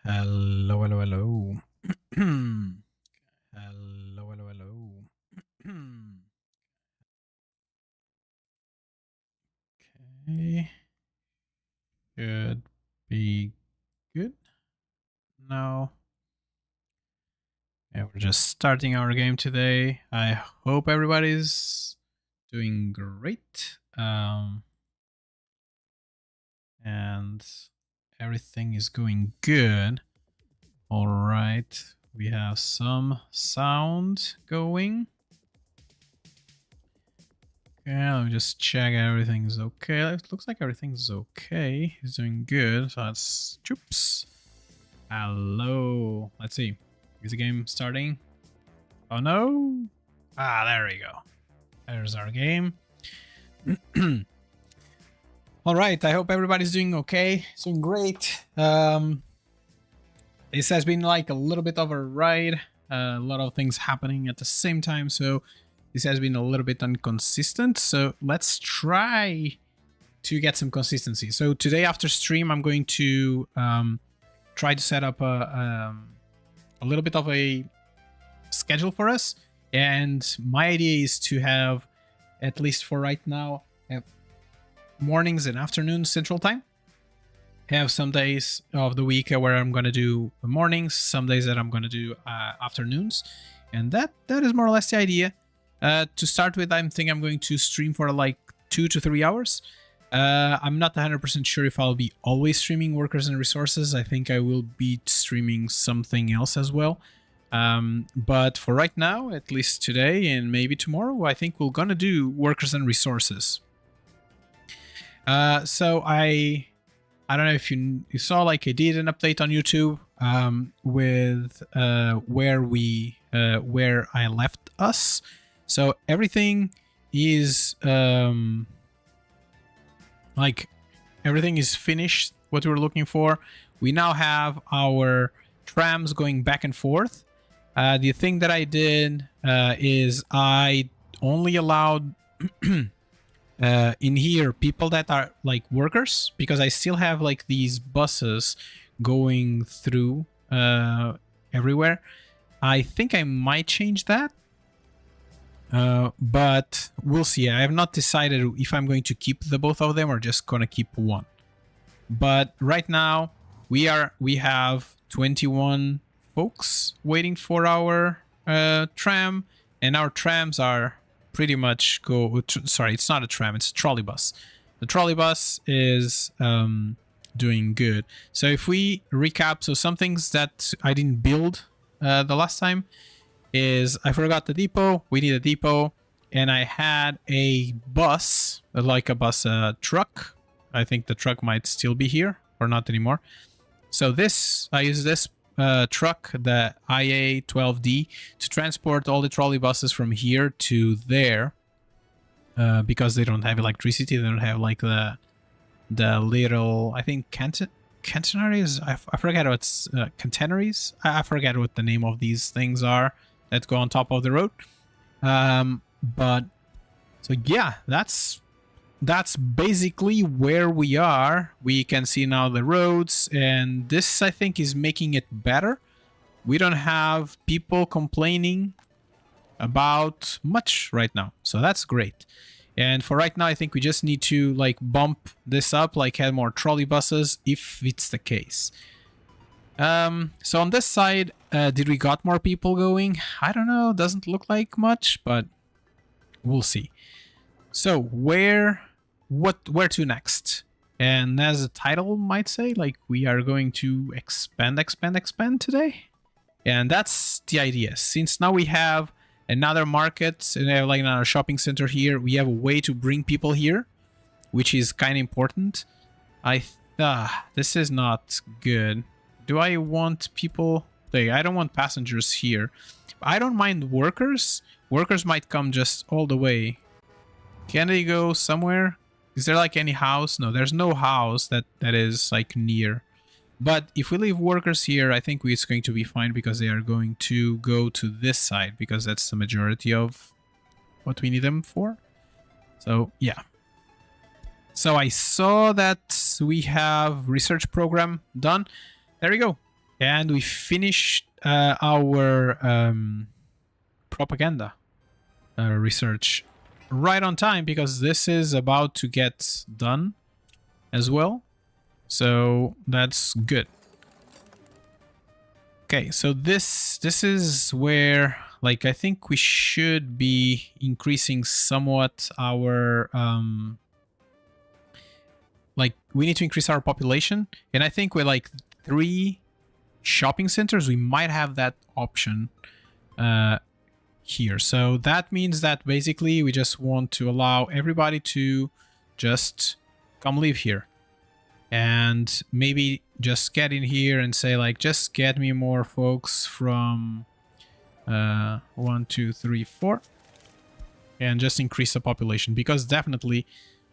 Hello, hello, hello. Hello, hello, hello. Okay. Should be good. Now, yeah, we're just starting our game today. I hope everybody's doing great. And everything is going good. All right. We have some sound going. Yeah, let me just check everything's okay. It looks like everything's okay. He's doing good. So that's Choops. Hello. Let's see. Is the game starting? Oh no. Ah, there we go. There's our game. All right. I hope everybody's doing okay. It's doing great. This has been like a little bit of a ride. A lot of things happening at the same time. So this has been a little bit inconsistent. So let's try to get some consistency. So today after stream, I'm going to try to set up a little bit of a schedule for us. And my idea is to have, at least for right now, have mornings and afternoons Central Time. Have some days of the week where I'm going to do mornings, some days that I'm going to do afternoons. And that is more or less the idea. To start with, I think I'm going to stream for like 2 to 3 hours. I'm not 100% sure if I'll be always streaming workers and resources. I think I will be streaming something else as well. But for right now, at least today and maybe tomorrow, I think we're gonna do workers and resources. So I don't know if you saw, like I did an update on YouTube with where I left us. So everything is like everything is finished, what we were looking for. We now have our trams going back and forth. The thing that I did is I only allowed in here people that are like workers, because I still have like these buses going through everywhere. I think I might change that. But we'll see. I have not decided if I'm going to keep the both of them or just gonna keep one. But right now we have 21 folks waiting for our tram, and our trams are pretty much sorry, it's not a tram, it's a trolley bus. The trolley bus is doing good. So if we recap, so some things that I didn't build the last time is I forgot the depot. We need a depot, and I had a bus, like a bus truck. I think the truck might still be here or not anymore. So I use this truck, the IA-12D, to transport all the trolley buses from here to there, because they don't have electricity. They don't have like the little, I think, catenaries. I forget what's catenaries. I forget what the name of these things are that go on top of the road. But so yeah, that's basically where we are. We can see now the roads, and this I think is making it better. We don't have people complaining about much right now, so that's great. And for right now, I think we just need to like bump this up, like add more trolley buses if it's the case. So on this side, did we got more people going? I don't know, doesn't look like much, but we'll see. So where to next? And as the title might say, like we are going to expand today. And that's the idea. Since now we have another market and like another shopping center here, we have a way to bring people here, which is kind of important. This is not good. Do I want people? I don't want passengers here. I don't mind workers. Workers might come just all the way. Can they go somewhere? Is there like any house? No, there's no house that is like near. But if we leave workers here, I think it's going to be fine, because they are going to go to this side, because that's the majority of what we need them for. So yeah. So I saw that we have research program done. There we go. And we finished our propaganda research right on time, because this is about to get done as well. So that's good. Okay, so this is where, like, I think we should be increasing somewhat our like, we need to increase our population, and I think with like 3 shopping centers we might have that option here. So that means that basically we just want to allow everybody to just come live here, and maybe just get in here and say, like, just get me more folks from 1, 2, 3, 4, and just increase the population, because definitely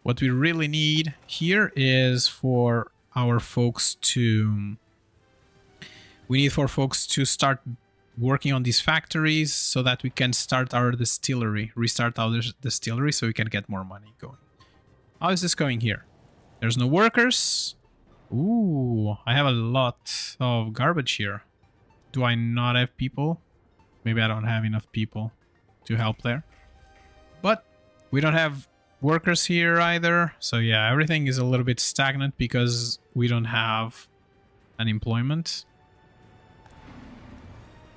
what we really need here is for our folks to, we need for folks to start working on these factories so that we can start our distillery, restart our distillery, so we can get more money going. How is this going here? There's no workers. Ooh, I have a lot of garbage here. Do I not have people? Maybe I don't have enough people to help there. But we don't have workers here either. So yeah, everything is a little bit stagnant because we don't have unemployment.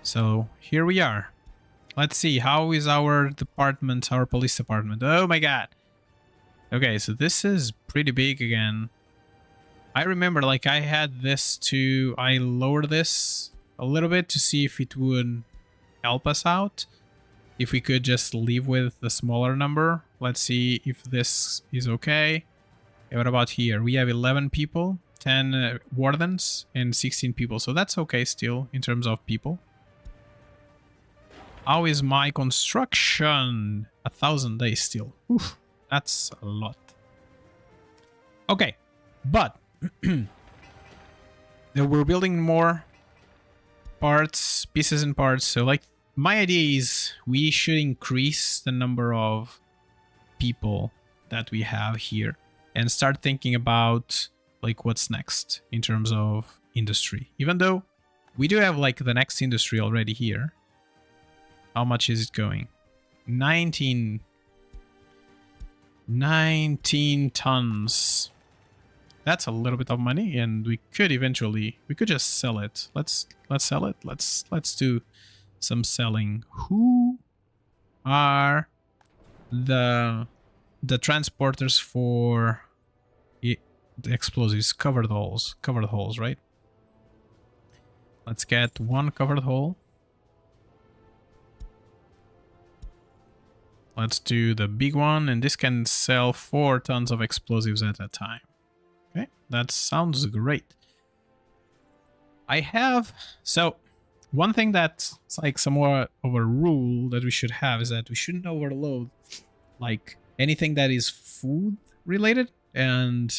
So here we are. Let's see, how is our department, our police department? Oh my god. Okay, so this is pretty big again. I remember, like, I had this to, I lowered this a little bit to see if it would help us out. If we could just leave with the smaller number. Let's see if this is okay. Okay, what about here? We have 11 people, 10 wardens, and 16 people. So that's okay still in terms of people. How is my construction? 1,000 days still. Oof, that's a lot. Okay, but we're building more parts, pieces and parts. So, like, my idea is we should increase the number of people that we have here and start thinking about, like, what's next in terms of industry. Even though we do have, like, the next industry already here. How much is it going? 19 tons. That's a little bit of money, and we could eventually, we could just sell it. Let's sell it. Let's do some selling. Who are the transporters for the explosives? Covered holes, right? Let's get 1 covered hole. Let's do the big one, and this can sell 4 tons of explosives at a time. Okay, that sounds great. I have, so one thing that's like somewhat of a rule that we should have is that we shouldn't overload, like, anything that is food related, and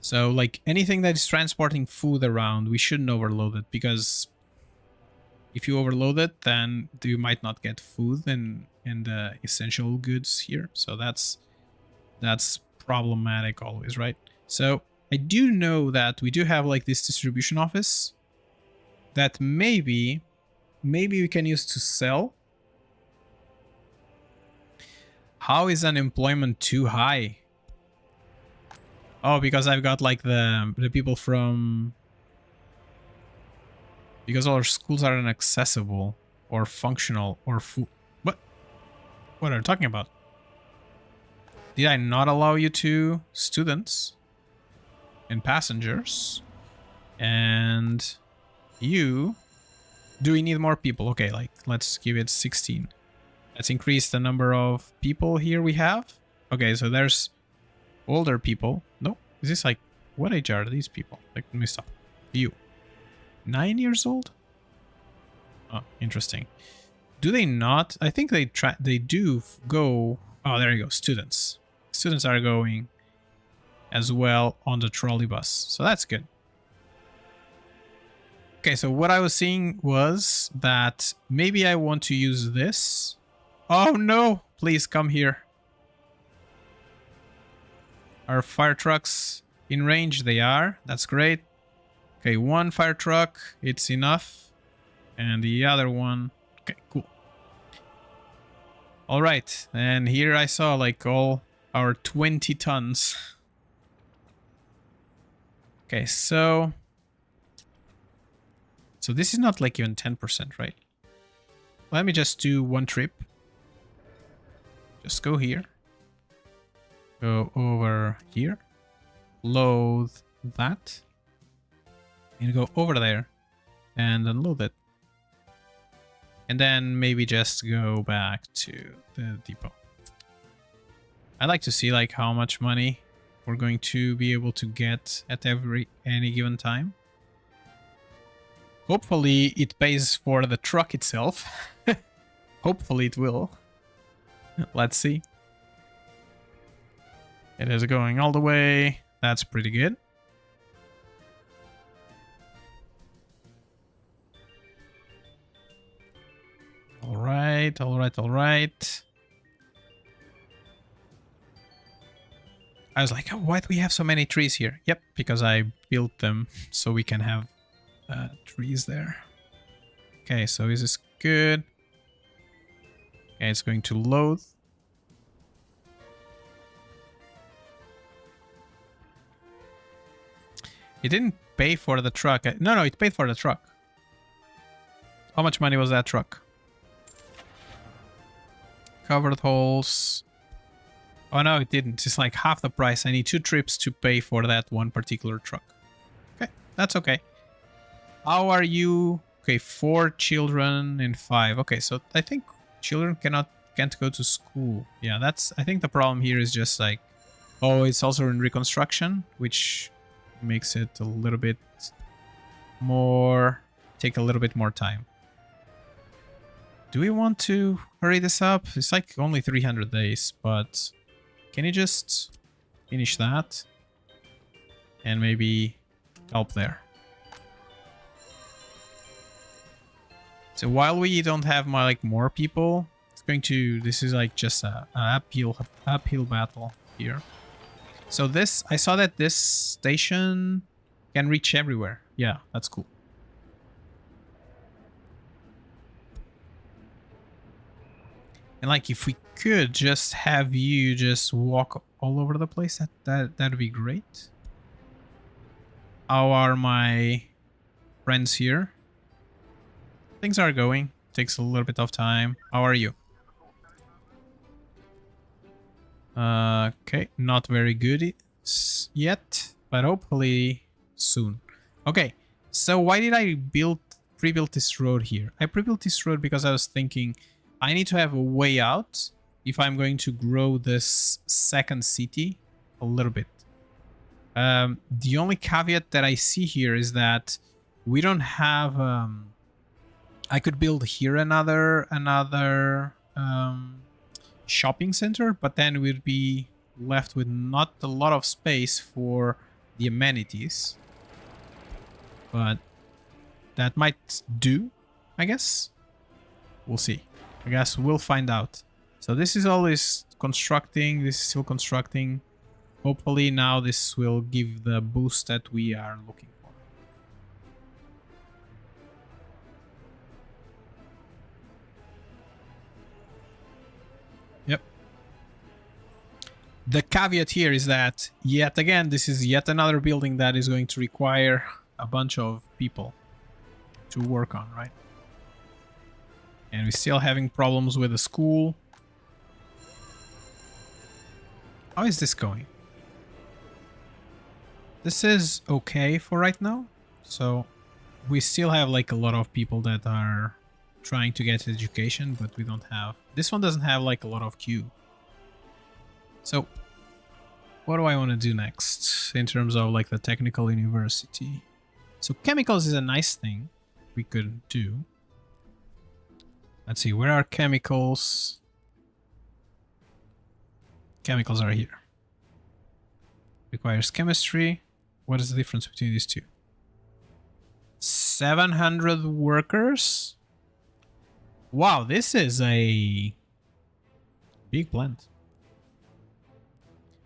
so, like, anything that is transporting food around, we shouldn't overload it, because if you overload it, then you might not get food and essential goods here. So that's problematic always, right? So I do know that we do have, like, this distribution office that maybe we can use to sell. How is unemployment too high? Oh, because I've got, like, the people from, because all our schools are inaccessible or functional or food. What are you talking about? Did I not allow you to students and passengers? And you, do we need more people? Okay, like, let's give it 16. Let's increase the number of people here we have. Okay, so there's older people. No, is this, like, what age are these people? Like, let me stop. You. 9 years old? Oh, interesting. Do they not? I think they do go. Oh, there you go. Students. Students are going as well on the trolley bus. So that's good. Okay, so what I was seeing was that maybe I want to use this. Oh no, please come here. Are fire trucks in range? They are. That's great. Okay, one fire truck, it's enough. And the other one... Okay, cool. Alright, and here I saw like all our 20 tons. Okay, so... So this is not like even 10%, right? Let me just do one trip. Just go here. Go over here. Load that. And go over there. And unload it. And then maybe just go back to the depot. I'd like to see like how much money we're going to be able to get at any given time. Hopefully it pays for the truck itself. Hopefully it will. Let's see. It is going all the way. That's pretty good. Alright, alright, alright. I was like, oh, why do we have so many trees here? Yep, because I built them so we can have trees there. Okay, so is this good? Okay, it's going to load. It didn't pay for the truck. No, it paid for the truck. How much money was that truck? Covered holes. Oh no, it didn't. It's like half the price. I need 2 trips to pay for that one particular truck. Okay, that's okay. How are you? Okay, 4 children and 5. Okay, so I think children can't go to school. Yeah, that's... I think the problem here is just like... Oh, it's also in reconstruction, which makes it a little bit more... Take a little bit more time. Do we want to hurry this up? It's like only 300 days, but... Can you just finish that? And maybe help there. So while we don't have more people, it's going to... This is like just a uphill battle here. So this... I saw that this station can reach everywhere. Yeah, that's cool. And like if we could just have you just walk all over the place, that'd be great. How are my friends here? Things are going. Takes a little bit of time. How are you? Okay, not very good yet, but hopefully soon. Okay, so why did I pre-build this road here? I pre-built this road because I was thinking I need to have a way out if I'm going to grow this second city a little bit. The only caveat that I see here is that we don't have... I could build here another shopping center, but then we'd be left with not a lot of space for the amenities. But that might do, I guess. We'll see. I guess we'll find out. So this is always constructing. This is still constructing. Hopefully now this will give the boost that we are looking for. Yep. The caveat here is that, yet again, this is yet another building that is going to require a bunch of people to work on, right? And we're still having problems with the school. How is this going? This is okay for right now. So we still have like a lot of people that are trying to get education, but we don't have... This one doesn't have like a lot of queue. So what do I want to do next in terms of like the technical university? So chemicals is a nice thing we could do. Let's see, where are chemicals? Chemicals are here. Requires chemistry. What is the difference between these two? 700 workers? Wow, this is a big plant.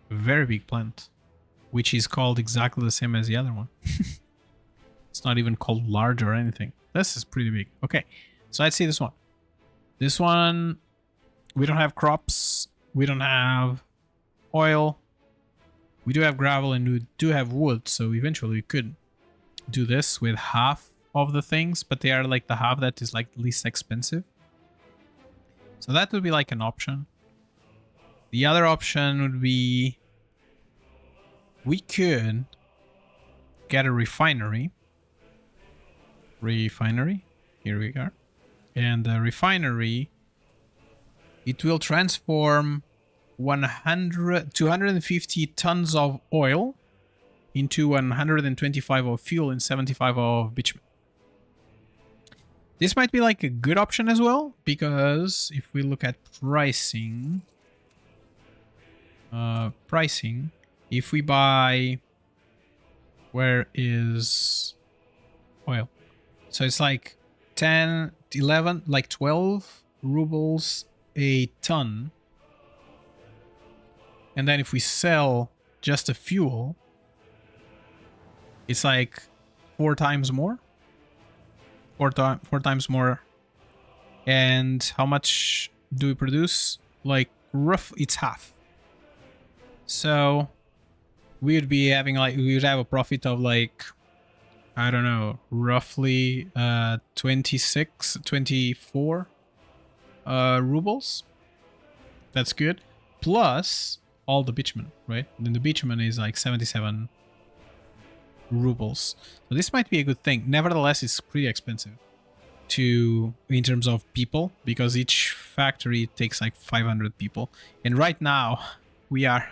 Very big plant. Which is called exactly the same as the other one. It's not even called large or anything. This is pretty big. Okay, so let's see this one. This one, we don't have crops. We don't have oil. We do have gravel and we do have wood. So eventually we could do this with half of the things, but they are like the half that is like least expensive. So that would be like an option. The other option would be we could get a refinery. Here we are. And the refinery, it will transform 250 tons of oil into 125 of fuel and 75 of bitumen. This might be like a good option as well, because if we look at pricing, if we buy, where is oil? So it's like 10, 11, like 12 rubles a ton. And then if we sell just the fuel, it's like 4 times more. 4 times more. And how much do we produce? Like it's half. So we would be having like, we would have a profit of like, I don't know, roughly 24 rubles. That's good. Plus all the bitumen, right? Then the bitumen is like 77 rubles. So this might be a good thing. Nevertheless, it's pretty expensive in terms of people, because each factory takes like 500 people. And right now we are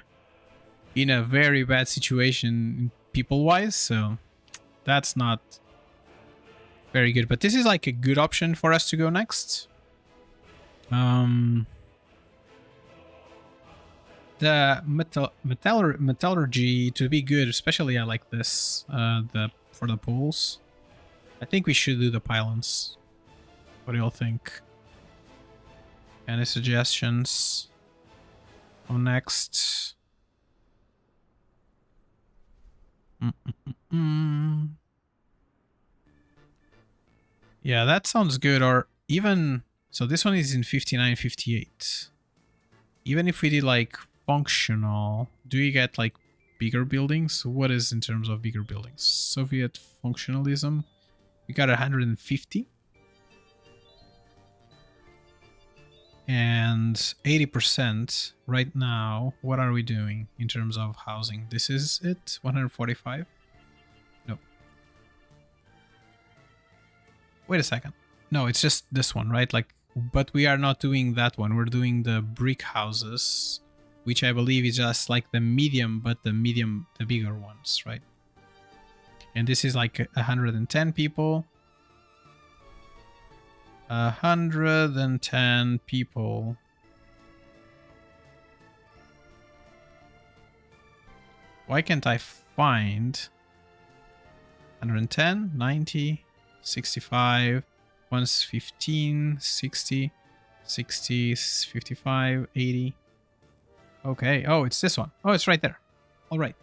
in a very bad situation people-wise, so that's not very good. But this is like a good option for us to go next. The metallurgy to be good, especially I like this, for the poles. I think we should do the pylons. What do y'all think? Any suggestions on next? Yeah, that sounds good. Or even, so this one is in 59, 58. Even if we did like functional, do you get like bigger buildings? What is in terms of bigger buildings? Soviet functionalism, we got 150. And 80% right now. What are we doing in terms of housing? This is it, 145. No. Wait a second. No, it's just this one, right? Like, but we are not doing that one. We're doing the brick houses, which I believe is just like the medium, but the bigger ones, right? And this is like 110 people. 110 people. Why can't I find 110, 90, 65, 115, 60, 60, 55, 80. Okay. Oh, it's this one. Oh, it's right there. All right.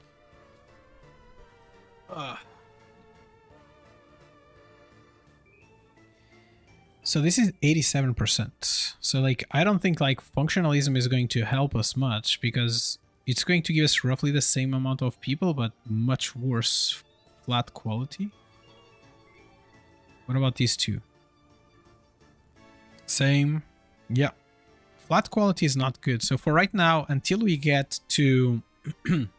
So this is 87%. So like, I don't think like functionalism is going to help us much, because it's going to give us roughly the same amount of people, but much worse flat quality. What about these two? Same. Yeah. Flat quality is not good. So for right now, until we get to... Come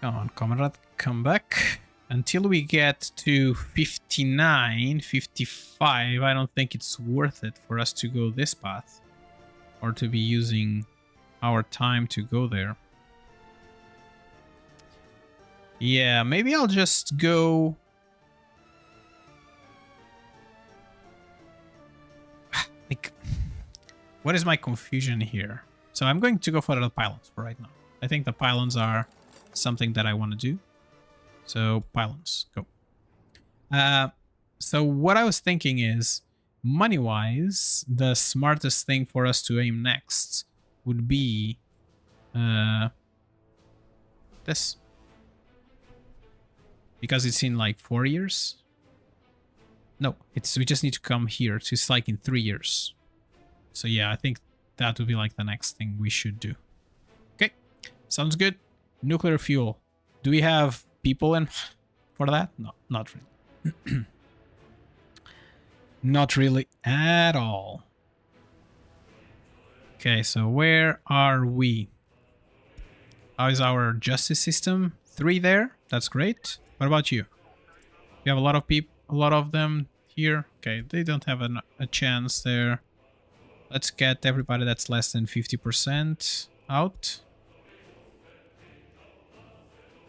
on, comrade, come back. Until we get to 59, 55, I don't think it's worth it for us to go this path, or to be using our time to go there. Yeah, maybe I'll just go... Like, what is my confusion here? So I'm going to go for the pylons for right now. I think the pylons are something that I want to do. So pylons, go. So what I was thinking is, money-wise, the smartest thing for us to aim next would be this. because it's in like 4 years. No, we just need to come here. It's like in 3 years. So yeah, I think that would be like the next thing we should do. Okay, sounds good. Nuclear fuel. Do we have people in for that? No, not really. Not really at all. Okay, so where are we? How is our justice system? 3 there. That's great. What about you? We have a lot of people, a lot of them here. Okay, they don't have a chance there. Let's get everybody that's less than 50% out.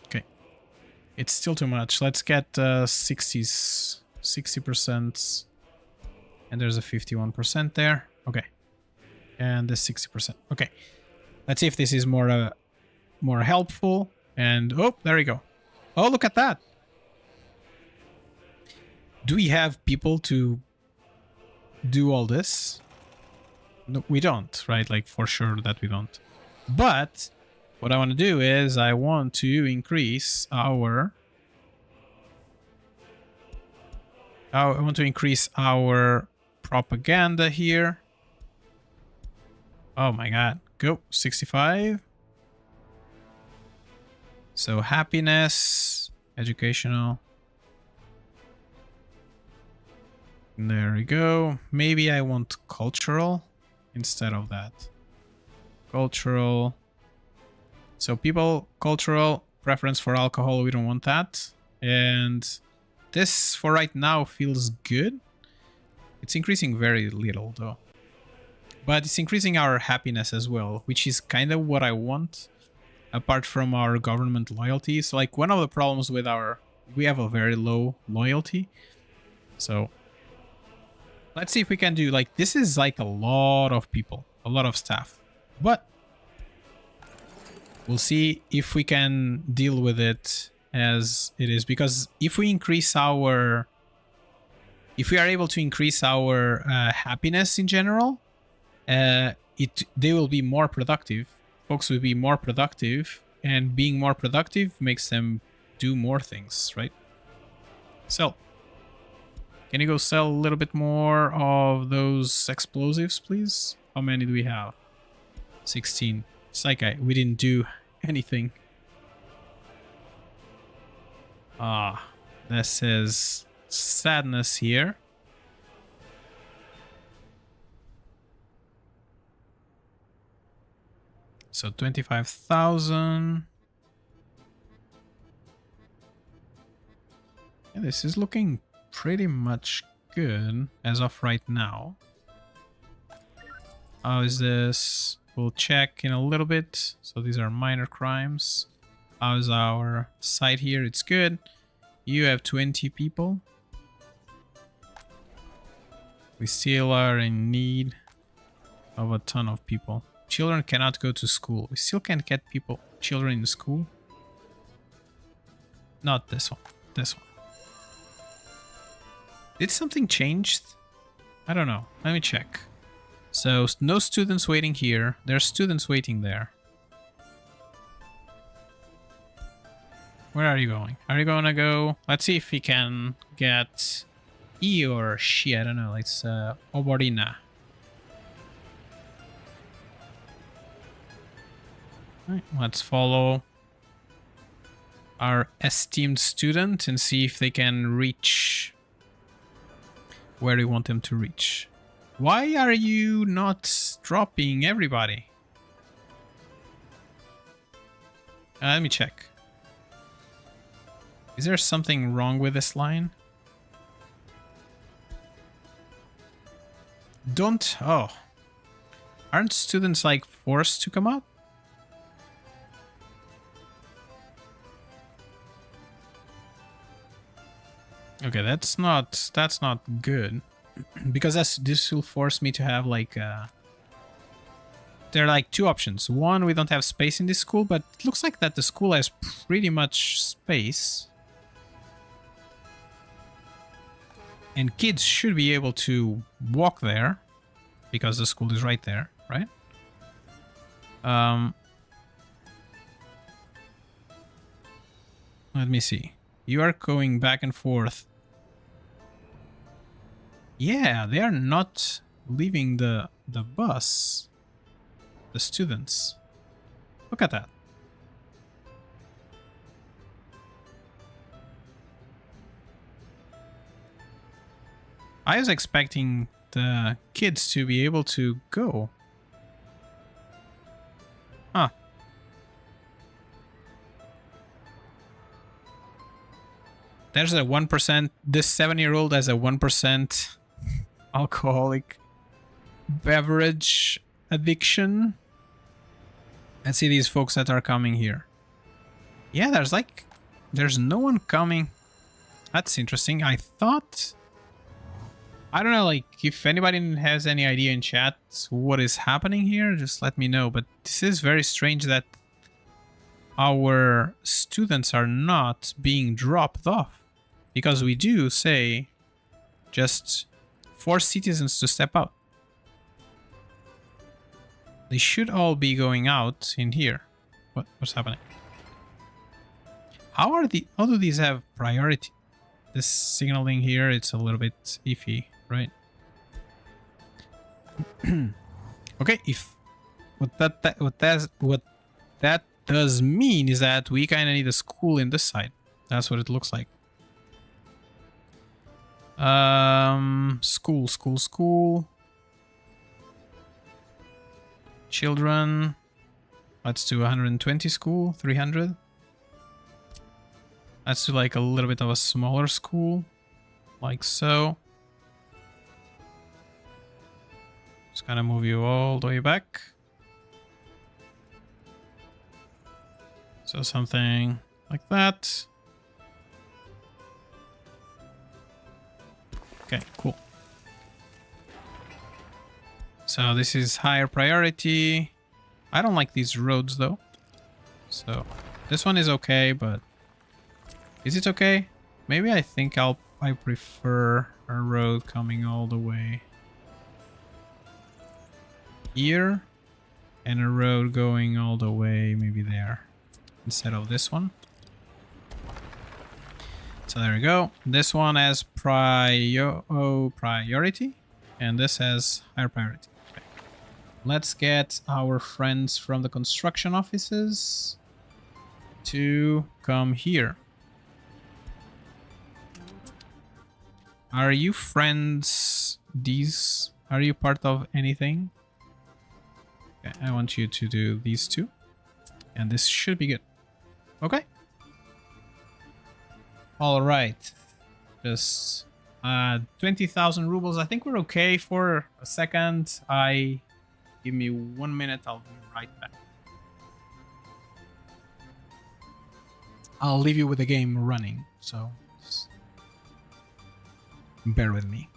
Okay. It's still too much. Let's get 60%. And there's a 51% there. Okay. And the 60%. Okay. Let's see if this is more helpful. And oh, there we go. Oh, look at that. Do we have people to do all this? No, we don't, right? Like for sure that we don't. But what I want to do is I want to increase our propaganda here. Oh my god. Go 65. So happiness, educational. There we go. Maybe I want cultural instead of that. Cultural. So people, cultural, preference for alcohol, we don't want that. And this for right now feels good. It's increasing very little though. But it's increasing our happiness as well, which is kind of what I want. Apart from our government loyalty. So like one of the problems with we have a very low loyalty. So let's see if we can do like, this is like a lot of people, a lot of staff, but we'll see if we can deal with it as it is, because if we are able to increase our happiness in general, they will be more productive. Folks will be more productive, and being more productive makes them do more things, right? So, can you go sell a little bit more of those explosives, please? How many do we have? 16. It's like we didn't do anything. This is sadness here. So 25,000. Yeah, this is looking pretty much good as of right now. How is this? We'll check in a little bit. So these are minor crimes. How's our site here? It's good. You have 20 people. We still are in need of a ton of people. Children cannot go to school. We still can't get children in school. Not this one. This one. Did something change? I don't know. Let me check. So, no students waiting here. There's students waiting there. Where are you going? Are you gonna go? Let's see if we can get he or she. I don't know. It's Oborina. Right, let's follow our esteemed student and see if they can reach where we want them to reach. Why are you not dropping everybody? Let me check. Is there something wrong with this line? Oh. Aren't students like forced to come out? Okay, that's not good. Because this will force me to have like there are like two options. One, we don't have space in this school, but it looks like that the school has pretty much space. And kids should be able to walk there because the school is right there, right? Let me see. You are going back and forth. Yeah, they are not leaving the bus. The students. Look at that. I was expecting the kids to be able to go. Huh. There's a 1%. This 7-year-old has a 1% alcoholic beverage addiction. Let's see these folks that are coming here. Yeah, there's no one coming. That's interesting. I thought... I don't know, like, if anybody has any idea in chat what is happening here, just let me know. But this is very strange that our students are not being dropped off. Because we do say just force citizens to step out. They should all be going out in here. What's happening? How do these have priority? This signaling here, it's a little bit iffy, right? Okay, what that does mean is that we kind of need a school in this side. That's what it looks like. School. Children. Let's do 120 school, 300. Let's do like a little bit of a smaller school, like so. Just gonna move you all the way back. So something like that. Okay, cool. So this is higher priority. I don't like these roads though. So this one is okay, but is it okay? Maybe I think I prefer a road coming all the way here and a road going all the way maybe there instead of this one. So there we go. This one has priority and this has higher priority. Okay. Let's get our friends from the construction offices to come here. Are you friends? Are you part of anything? Okay, I want you to do these two. And this should be good. Okay. All right. Just 20,000 rubles. I think we're okay for a second. Give me 1 minute. I'll be right back. I'll leave you with the game running. So just bear with me.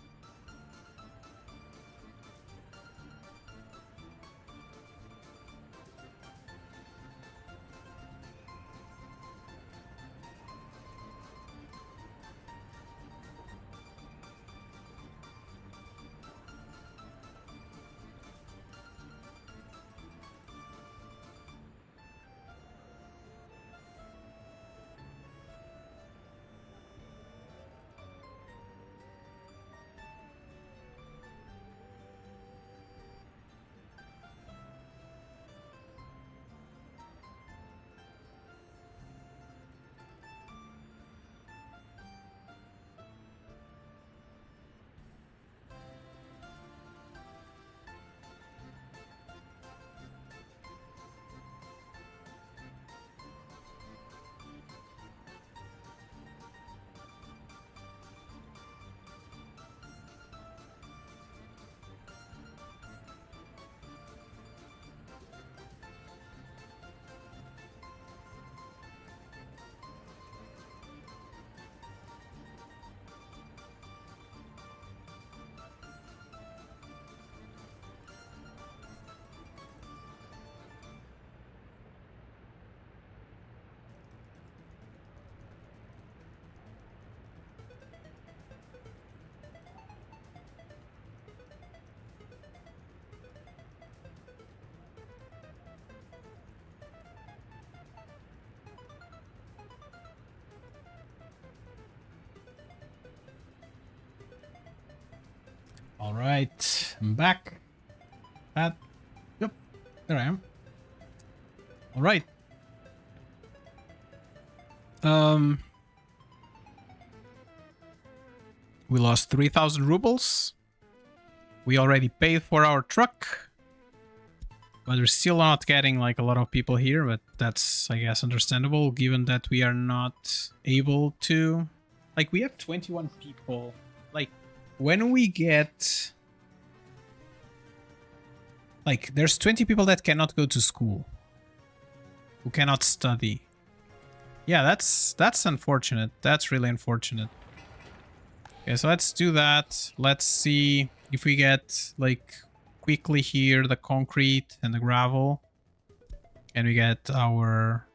All right, I'm back. Yep, there I am. All right. We lost 3,000 rubles. We already paid for our truck. But we're still not getting like a lot of people here, but that's, I guess, understandable given that we are not able to... Like, we have 21 people. Like, when we get... Like, there's 20 people that cannot go to school. Who cannot study. Yeah, that's unfortunate. That's really unfortunate. Okay, so let's do that. Let's see if we get, like... quickly here the concrete and the gravel, and we get our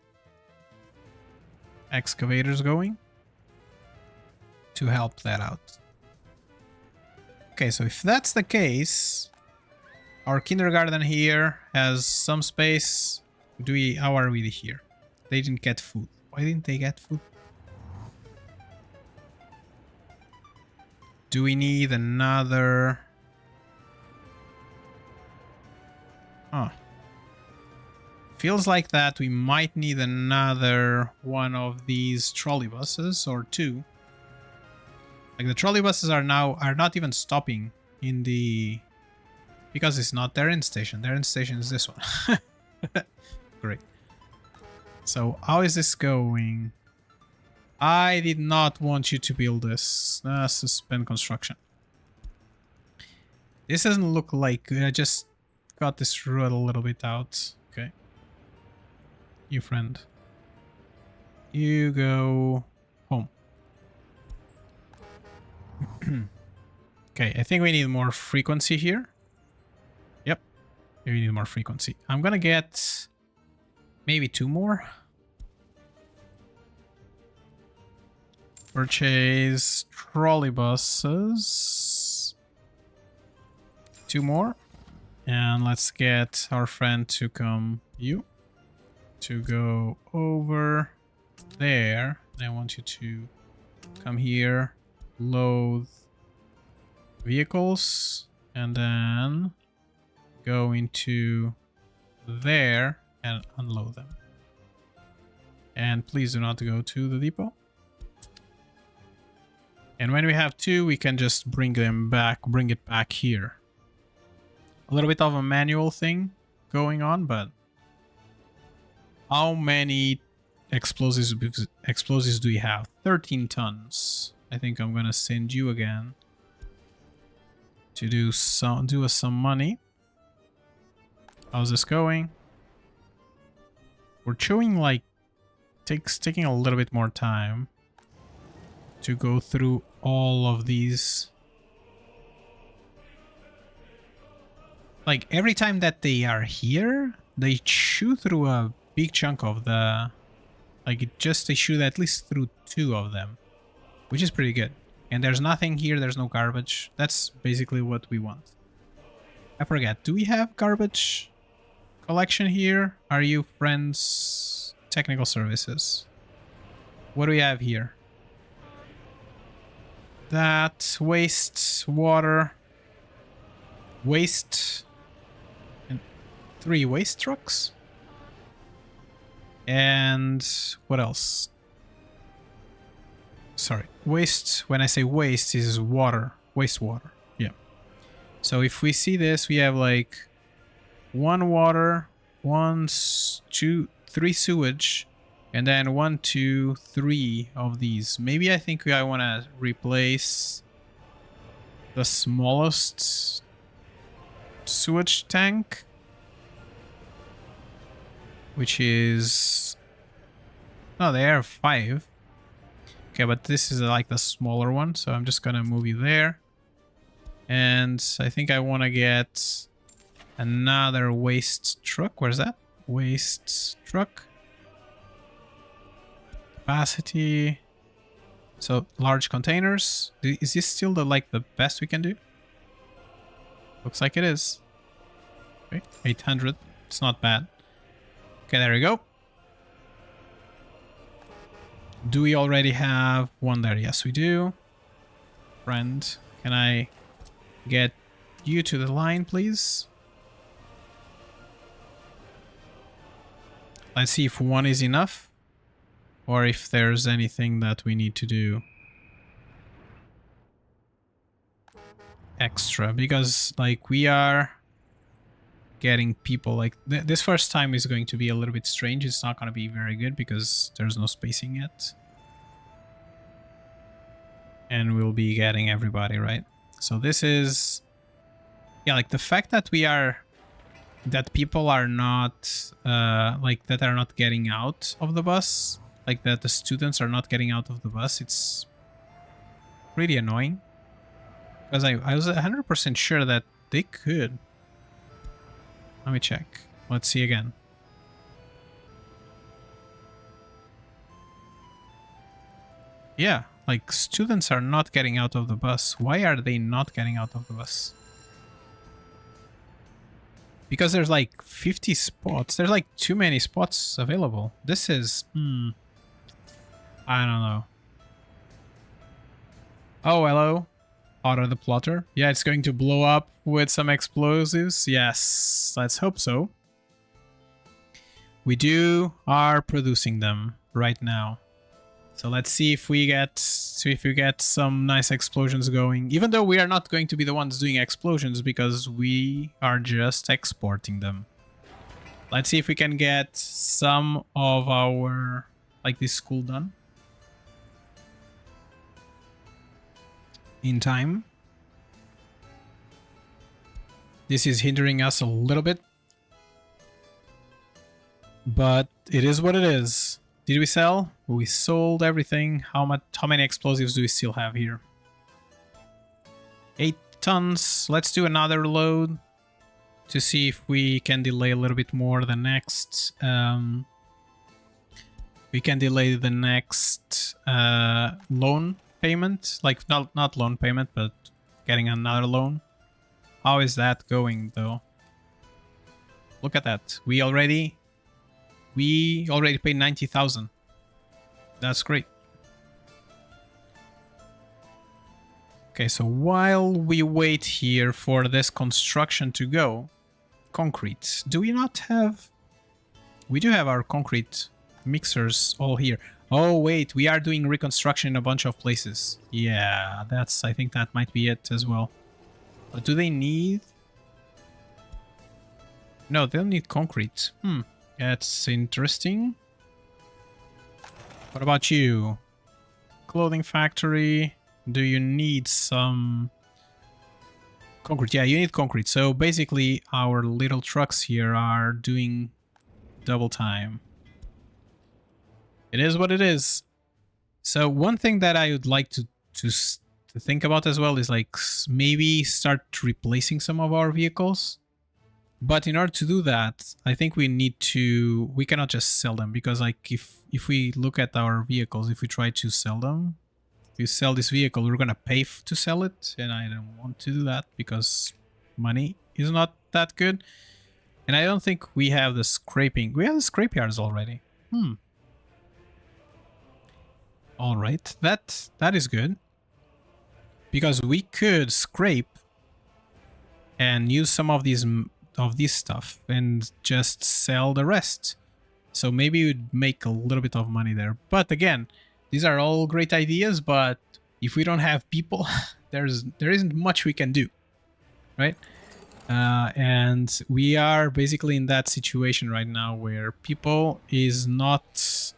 excavators going to help that out. Okay, so if that's the case, our kindergarten here has some space. How are we here? They didn't get food. Why didn't they get food? Do we need another... Huh. Feels like that we might need another one of these trolley buses or two. Like the trolley buses are not even stopping in the... Because it's not their end station. Their end station is this one. Great. So how is this going? I did not want you to build this. Suspend construction. This doesn't look like good. I just got this road a little bit out. Okay. You friend. You go home. Okay, I think we need more frequency here. Yep. We need more frequency. I'm gonna get maybe 2 more. Purchase trolley buses. 2 more. And let's get our friend to come, to go over there. I want you to come here, load vehicles, and then go into there and unload them. And please do not go to the depot. And when we have 2, we can just bring it back here. A little bit of a manual thing going on, but how many explosives do we have? 13 tons. I think I'm gonna send you again to do us some money. How's this going? We're showing like taking a little bit more time to go through all of these. Like, every time that they are here, they chew through a big chunk of the... Like, they chew at least through 2 of them. Which is pretty good. And there's nothing here, there's no garbage. That's basically what we want. I forget, do we have garbage collection here? Are you friends? Technical services. What do we have here? That, waste, water, waste... 3 waste trucks. And what else? Sorry, waste, when I say waste, is water, wastewater. Yeah. So if we see this, we have like 1 water, 2, 3 sewage, and then 1, 2, 3 of these. Maybe I think I want to replace the smallest sewage tank, which is... No, they are 5. Okay, but this is like the smaller one, so I'm just gonna move you there. And I think I want to get another waste truck. Where's that? Waste truck. Capacity. So, large containers. Is this still the best we can do? Looks like it is. Okay, 800. It's not bad. Okay, there we go. Do we already have one there? Yes, we do. Friend, can I get you to the line, please. Let's see if 1 is enough, or if there's anything that we need to do extra, because like we are getting people like this first time is going to be a little bit strange. It's not going to be very good because there's no spacing yet, and we'll be getting everybody, right? So this is, yeah, like the fact that that people are not like that are not getting out of the bus, like that the students are not getting out of the bus, it's really annoying. Because I was 100% sure that they could. Let me check. Let's see again. Yeah, like students are not getting out of the bus. Why are they not getting out of the bus? Because there's like 50 spots. There's like too many spots available. This is... I don't know. Oh, hello. Otto the Plotter. Yeah, it's going to blow up with some explosives. Yes, let's hope so. We are producing them right now. So let's see if we get some nice explosions going. Even though we are not going to be the ones doing explosions because we are just exporting them. Let's see if we can get some of our this school done in time. This is hindering us a little bit, but it is what it is. Did we sell? We sold everything. How many explosives do we still have here? 8 tons. Let's do another load to see if we can delay a little bit more the next. We can delay the next loan payment, like not loan payment, but getting another loan. How is that going though? Look at that. We already paid 90,000. That's great. Okay, so while we wait here for this construction to go, concrete. Do we not have? We do have our concrete mixers all here. Oh wait, we are doing reconstruction in a bunch of places. Yeah, I think that might be it as well. But do they need? No, they'll need concrete. That's interesting. What about you? Clothing factory. Do you need some concrete? Yeah, you need concrete. So basically our little trucks here are doing double time. It is what it is. So one thing that I would like to think about as well is like maybe start replacing some of our vehicles. But in order to do that, I think we cannot just sell them, because like if we look at our vehicles, if we try to sell them, if you sell this vehicle, we're gonna pay to sell it, and I don't want to do that because money is not that good. And I don't think we have the scraping. We have the scrapyards already. All right, that is good. Because we could scrape and use some of this stuff and just sell the rest. So maybe we'd make a little bit of money there. But again, these are all great ideas, but if we don't have people, there isn't much we can do, right? And we are basically in that situation right now where people is not...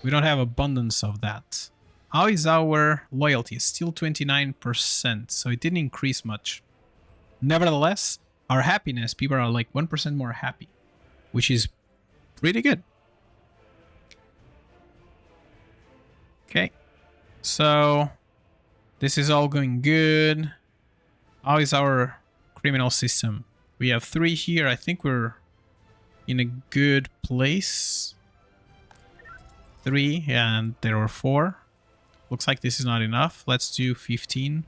We don't have abundance of that. How is our loyalty? Still 29%, so it didn't increase much. Nevertheless, our happiness, people are like 1% more happy, which is pretty good. Okay, so this is all going good. How is our criminal system? We have 3 here. I think we're in a good place. 3, and there were 4. Looks like this is not enough. Let's do 15.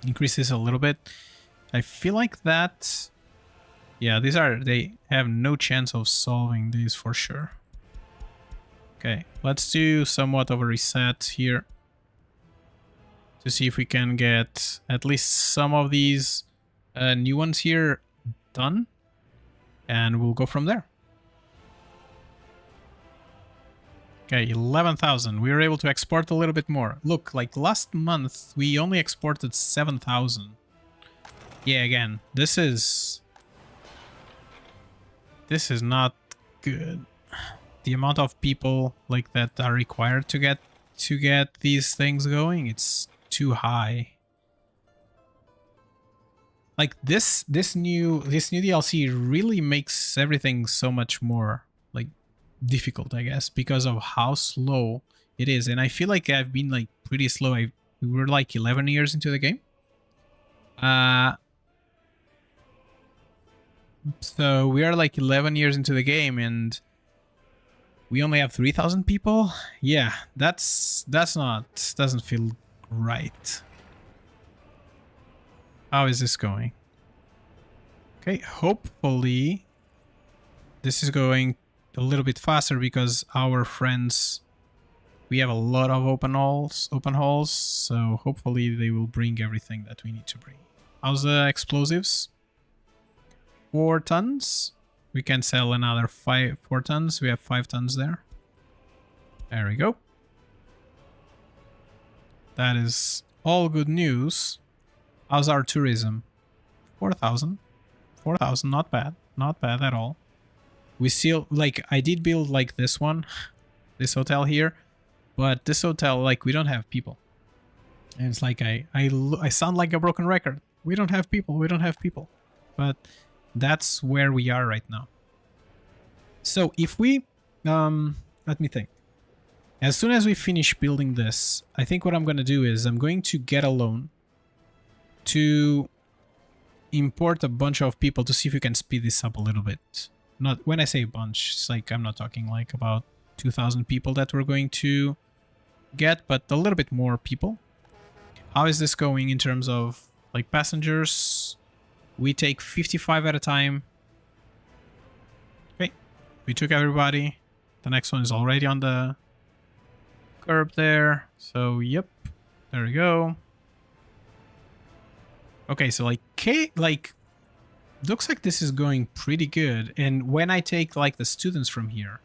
Increase this a little bit. I feel like that... Yeah, they have no chance of solving these for sure. Okay, let's do somewhat of a reset here to see if we can get at least some of these new ones here done, and we'll go from there. Okay, 11,000. We were able to export a little bit more. Look, like last month, we only exported 7,000. Yeah, again, this is not good. The amount of people like that are required to get these things going, it's too high. Like this new DLC really makes everything so much more like difficult, I guess, because of how slow it is. And I feel like I've been like pretty slow. We were like 11 years into the game. So we are like 11 years into the game and we only have 3,000 people. Yeah, doesn't feel right. How is this going? Okay, hopefully this is going a little bit faster because our friends, we have a lot of open halls, so hopefully they will bring everything that we need to bring. How's the explosives? 4 tons. We can sell another 4 tons. We have 5 tons there. There we go. That is all good news. How's our tourism? 4,000. 4,000, not bad. Not bad at all. We still, like, I did build, like, this one. This hotel here. But this hotel, like, we don't have people. And it's like, I sound like a broken record. We don't have people. We don't have people. But that's where we are right now. So if we, let me think. As soon as we finish building this, I think what I'm going to do is I'm going to get a loan to import a bunch of people to see if we can speed this up a little bit. Not when I say a bunch, it's like I'm not talking like about 2,000 people that we're going to get, but a little bit more people. How is this going in terms of like passengers? We take 55 at a time. Okay, we took everybody. The next one is already on the curb there. So yep, there we go. Okay, so like looks like this is going pretty good. And when I take like the students from here,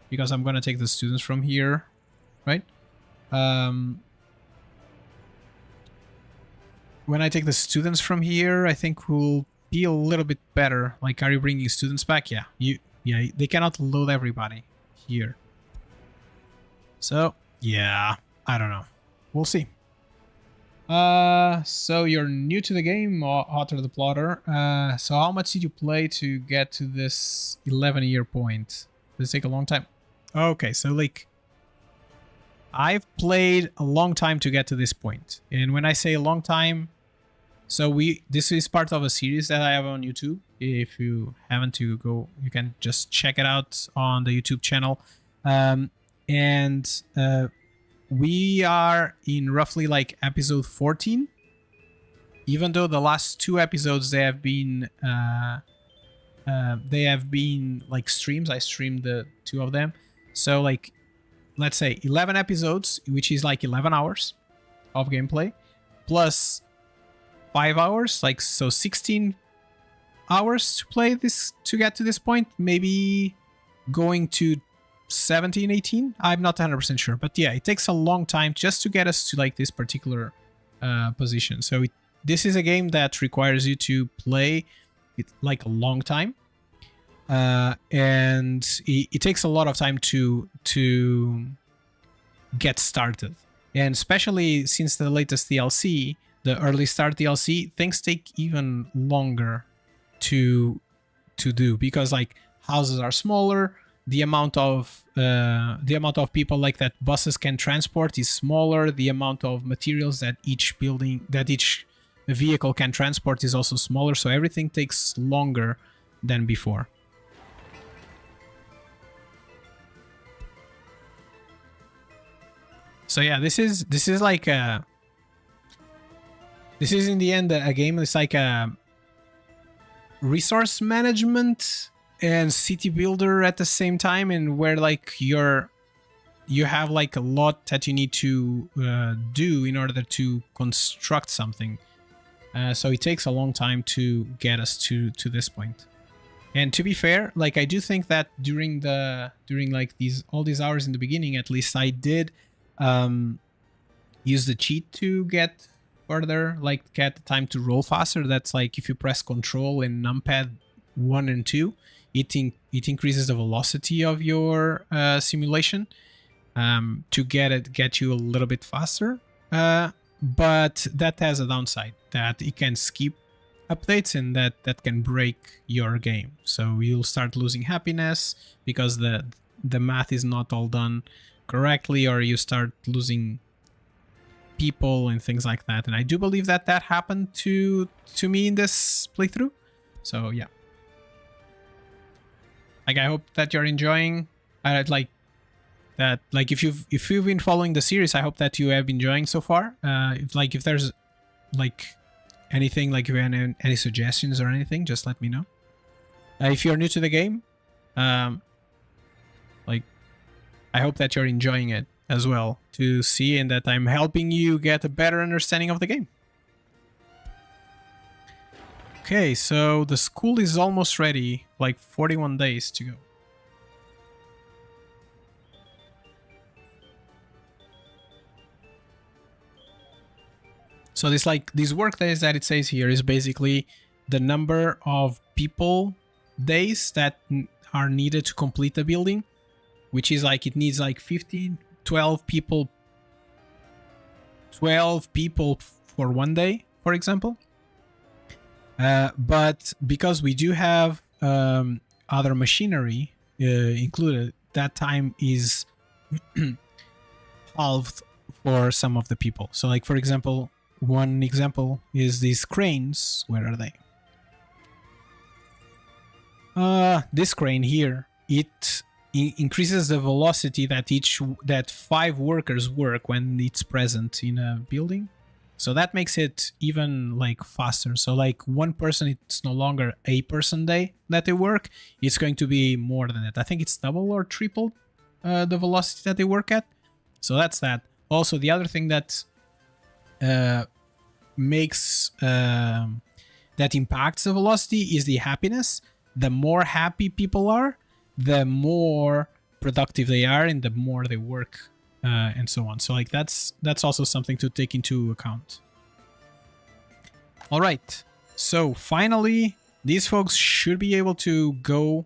because I'm gonna take the students from here, right? When I take the students from here, I think we'll be a little bit better. Like, are you bringing students back? Yeah, they cannot load everybody here. So yeah, I don't know. We'll see. So you're new to the game, Otter the Plotter. So how much did you play to get to this 11-year point? Did it take a long time? Okay, so like I've played a long time to get to this point. And when I say a long time, so this is part of a series that I have on YouTube. If you haven't, you can just check it out on the YouTube channel. We are in roughly like episode 14. Even though the last 2 episodes they have been like streams. I streamed the 2 of them. So like let's say 11 episodes, which is like 11 hours of gameplay, plus 5 hours, like so 16 hours to play this to get to this point. Maybe going to 17, 18. I'm not 100% sure, but yeah, it takes a long time just to get us to like this particular position. So this is a game that requires you to play it like a long time, and it takes a lot of time to get started. And especially since the latest DLC, the early start DLC, things take even longer to do because like houses are smaller. The amount of people like that buses can transport is smaller. The amount of materials that each vehicle can transport is also smaller. So everything takes longer than before. So yeah, this is like this is in the end a game. It's like a resource management and city builder at the same time, and where like you're you have like a lot that you need to do in order to construct something. So it takes a long time to get us to this point. And to be fair, like I do think that during like all these hours in the beginning, at least I did use the cheat to get further, like get the time to roll faster. That's like if you press Control and numpad 1 and 2, it increases the velocity of your simulation to get you a little bit faster. But that has a downside, that it can skip updates and that can break your game. So you'll start losing happiness because the math is not all done correctly, or you start losing people and things like that. And I do believe that happened to me in this playthrough. So yeah. Like, I hope that you're enjoying. I'd like that, like, if you've been following the series, I hope that you have been enjoying so far. If there's like anything, like if you have any suggestions or anything, just let me know. If you're new to the game, like, I hope that you're enjoying it as well, to see, and that I'm helping you get a better understanding of the game. Okay, so the school is almost ready, like 41 days to go. So these work days that it says here is basically the number of people days that are needed to complete the building, which is like, it needs like 12 people for one day, for example. But because we do have other machinery included, that time is halved for some of the people. So like, for example, one example is these cranes. Where are they? This crane here, it increases the velocity that 5 workers work when it's present in a building. So that makes it even like faster. So like one person, it's no longer a person day that they work. It's going to be more than that. I think it's double or triple the velocity that they work at. So that's that. Also, the other thing that makes that impacts the velocity is the happiness. The more happy people are, the more productive they are, and the more they work, and so on. So like that's also something to take into account. All right, so finally these folks should be able to go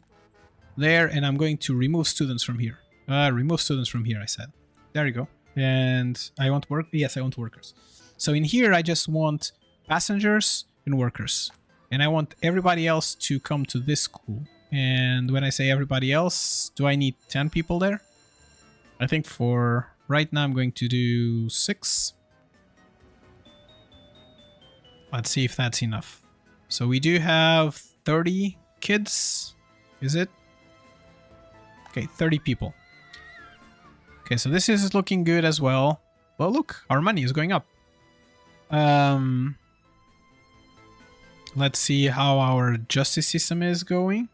there, and I'm going to remove students from here. Remove students from here, I said. There you go. And I want work. Yes, I want workers. So in here, I just want passengers and workers, and I want everybody else to come to this school. And when I say everybody else, do I need 10 people there? I think for right now, I'm going to do 6. Let's see if that's enough. So we do have 30 kids, is it? Okay, 30 people. Okay, so this is looking good as well. Well, look, our money is going up. Let's see how our justice system is going.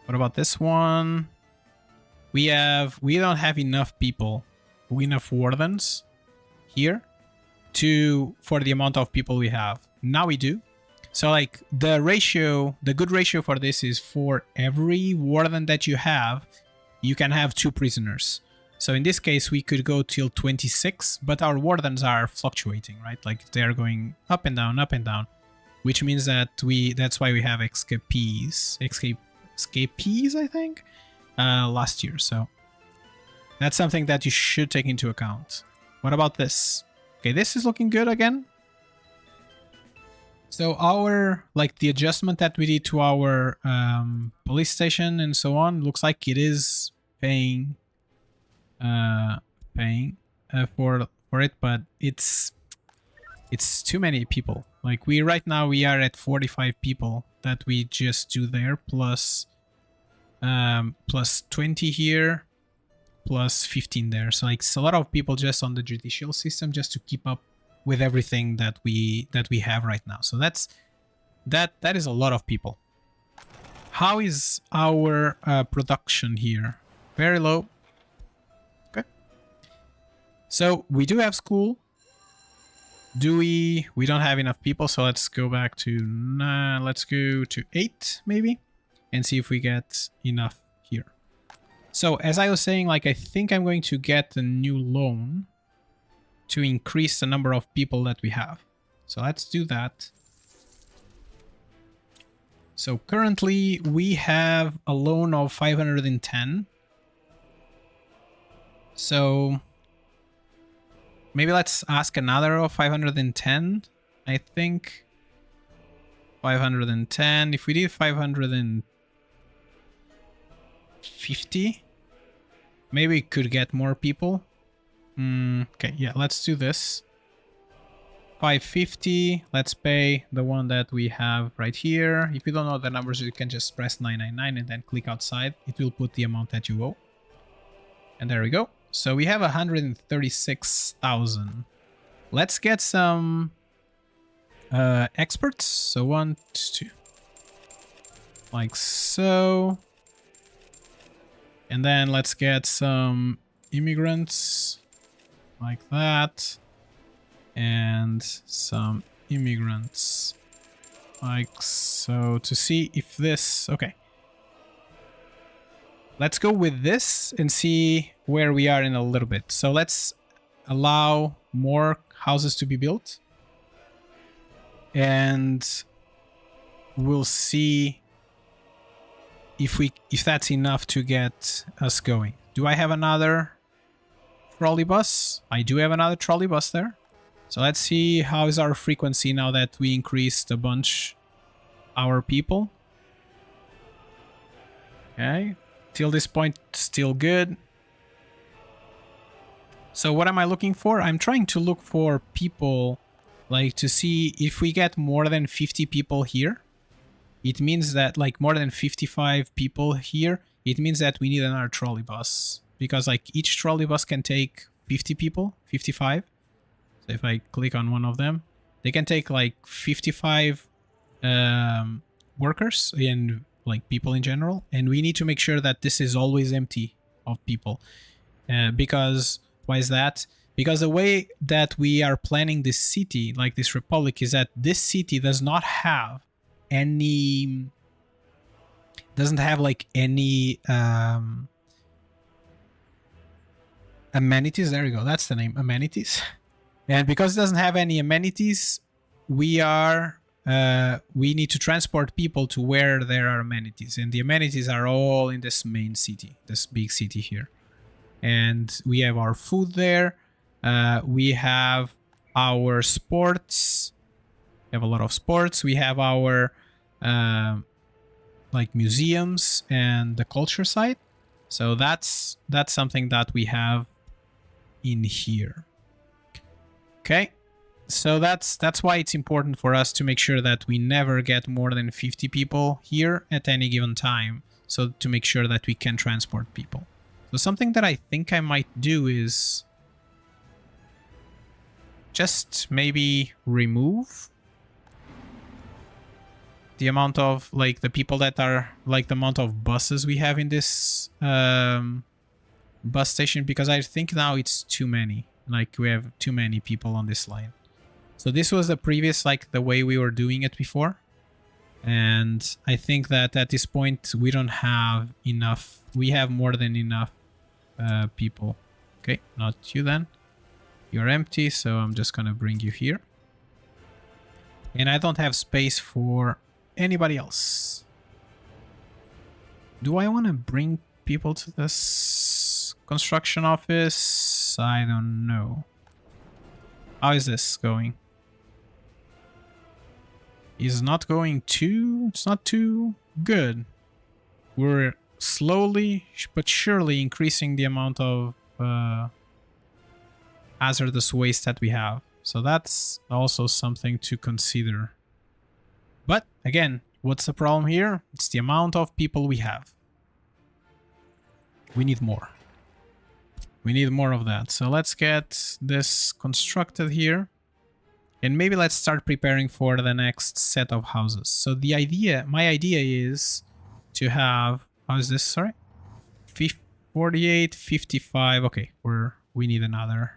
What about this one? We don't have enough people, enough wardens here for the amount of people we have. Now we do. So like the good ratio for this is, for every warden that you have, you can have 2 prisoners. So in this case, we could go till 26, but our wardens are fluctuating, right? Like they're going up and down, which means that that's why we have escapees, I think, last year. So that's something that you should take into account. What about this? Okay, this is looking good again. So the adjustment that we did to our police station and so on, looks like it is paying for it, but it's too many people. Like right now we are at 45 people that we just do there, plus 20 here, plus 15 there. So like it's a lot of people just on the judicial system, just to keep up with everything that we have right now. So that is a lot of people. How is our production here? Very low. Okay. So we do have school. Do we don't have enough people, so let's go back to let's go to 8 maybe and see if we get enough here. So as I was saying, like, I think I'm going to get a new loan to increase the number of people that we have. So let's do that. So currently we have a loan of 510. So maybe let's ask another of 510, I think. 510. If we did 550, maybe we could get more people. Okay, yeah, let's do this. 550. Let's pay the one that we have right here. If you don't know the numbers, you can just press 999 and then click outside. It will put the amount that you owe. And there we go. So we have 136,000. Let's get some experts. So 1, 2, like so. And then let's get some immigrants, like that. And some immigrants, like so, to see if this... Okay. Let's go with this and see where we are in a little bit. So let's allow more houses to be built. And we'll see if that's enough to get us going. Do I have another trolley bus? I do have another trolley bus there. So let's see how is our frequency now that we increased a bunch our people. Okay. Till this point, still good. So what am I looking for? I'm trying to look for people, like, to see if we get more than 50 people here. It means that, like, more than 55 people here, it means that we need another trolley bus. Because, like, each trolley bus can take 50 people, 55. So if I click on one of them, they can take, like, 55 workers and, like, people in general. And we need to make sure that this is always empty of people. Because, why is that? Because the way that we are planning this city, like this republic, is that this city does not have any... doesn't have, like, any amenities. There we go. That's the name, amenities. And because it doesn't have any amenities, we need to transport people to where there are amenities. And the amenities are all in this main city, this big city here. And we have our food there. We have our sports. We have a lot of sports. We have our like museums and the culture side. So that's something that we have in here. Okay. So that's why it's important for us to make sure that we never get more than 50 people here at any given time. So to make sure that we can transport people. So something that I think I might do is just maybe remove the amount of, like, the people that are, like, the amount of buses we have in this bus station, because I think now it's too many. Like, we have too many people on this line. So this was the previous, like, the way we were doing it before. And I think that at this point, we don't have enough. We have more than enough people. Okay, not you then. You're empty, so I'm just gonna bring you here. And I don't have space for anybody else. Do I want to bring people to this construction office? I don't know. How is this going? It's not going too... It's not too good. We're slowly but surely increasing the amount of hazardous waste that we have. So that's also something to consider. But again, what's the problem here? It's the amount of people we have. We need more. We need more of that. So let's get this constructed here. And maybe let's start preparing for the next set of houses. So the idea, my idea is to have, how is this, sorry? 48, 55, okay, we need another.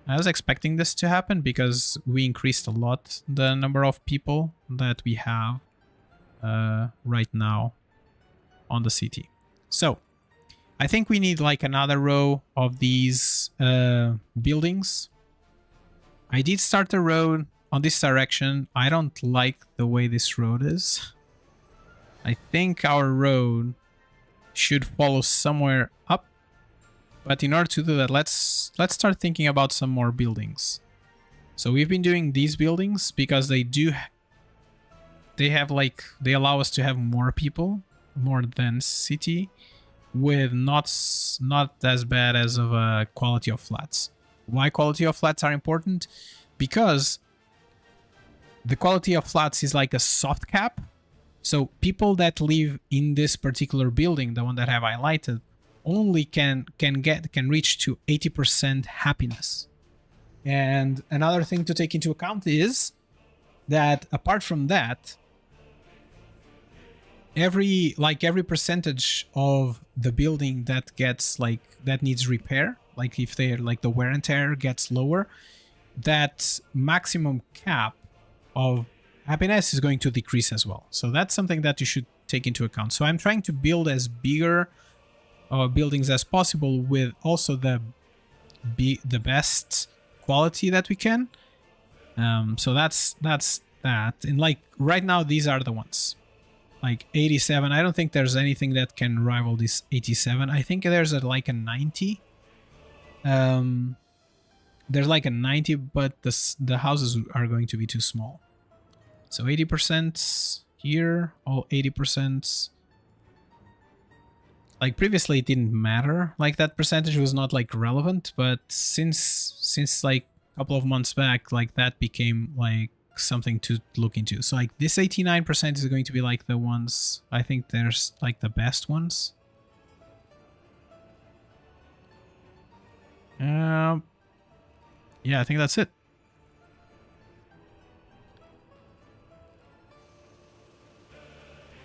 I was expecting this to happen because we increased a lot the number of people that we have right now on the city. So I think we need like another row of these buildings. I did start a road on this direction. I don't like the way this road is. I think our road should follow somewhere up. But in order to do that, let's start thinking about some more buildings. So we've been doing these buildings because they allow us to have more people, more dense city, with not as bad as of a quality of flats. Why quality of flats are important? Because the quality of flats is like a soft cap. So people that live in this particular building, the one that I have highlighted, only can reach to 80% happiness. And another thing to take into account is that apart from that, every percentage of the building that gets that needs repair, like if they're like the wear and tear gets lower, that maximum cap of happiness is going to decrease as well. So that's something that you should take into account. So I'm trying to build as bigger buildings as possible with also the best quality that we can. So that's that. And like right now, these are the ones. Like 87. I don't think there's anything that can rival this 87. I think there's like a 90. There's like a 90, but the houses are going to be too small. So 80% here, all 80%. Like previously it didn't matter, like that percentage was not like relevant, but since like a couple of months back, like that became like something to look into. So like this 89% is going to be like the ones, I think there's like the best ones. Yeah, I think that's it.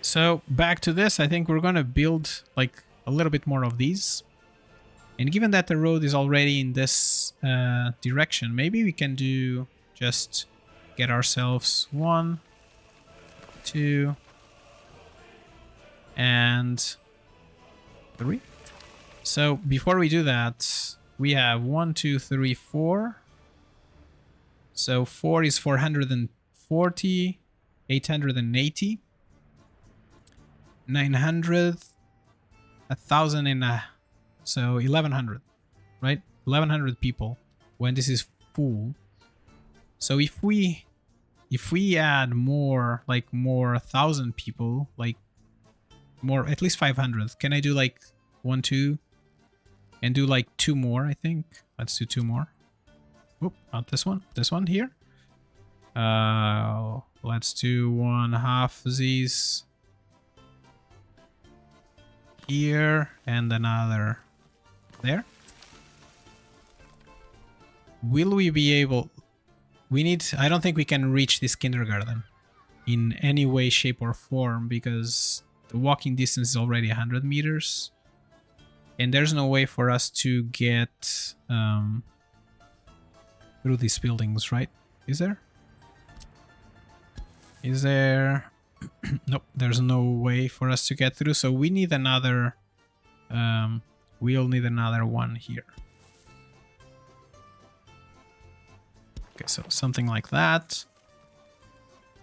So back to this, I think we're going to build like a little bit more of these. And given that the road is already in this direction, maybe we can do just get ourselves 1, 2, and 3. So before we do that, we have 1, 2, 3, 4. So 4 is 440, 880. 900, 1,000 and so 1,100, right? 1,100 people when this is full. So if we add more, like more 1,000 people, like more at least 500. Can I do like 1, 2, and do like 2 more? I think let's do 2 more. Oop, not this one. This one here. Let's do 1/2 these. Here and another there. Will we be able? I don't think we can reach this kindergarten in any way, shape, or form because the walking distance is already 100 meters, and there's no way for us to get through these buildings, right? Is there? Is there? Nope, there's no way for us to get through, so we need another we'll need another one here. Okay, so something like that.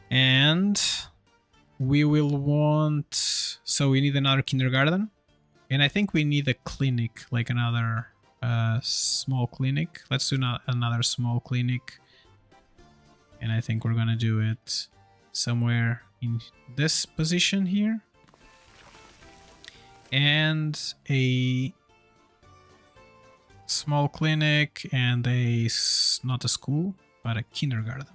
And we will want, so we need another kindergarten, and I think we need a clinic, like another small clinic. Let's do another small clinic, and I think we're gonna do it somewhere in this position here, and a small clinic and not a school but a kindergarten,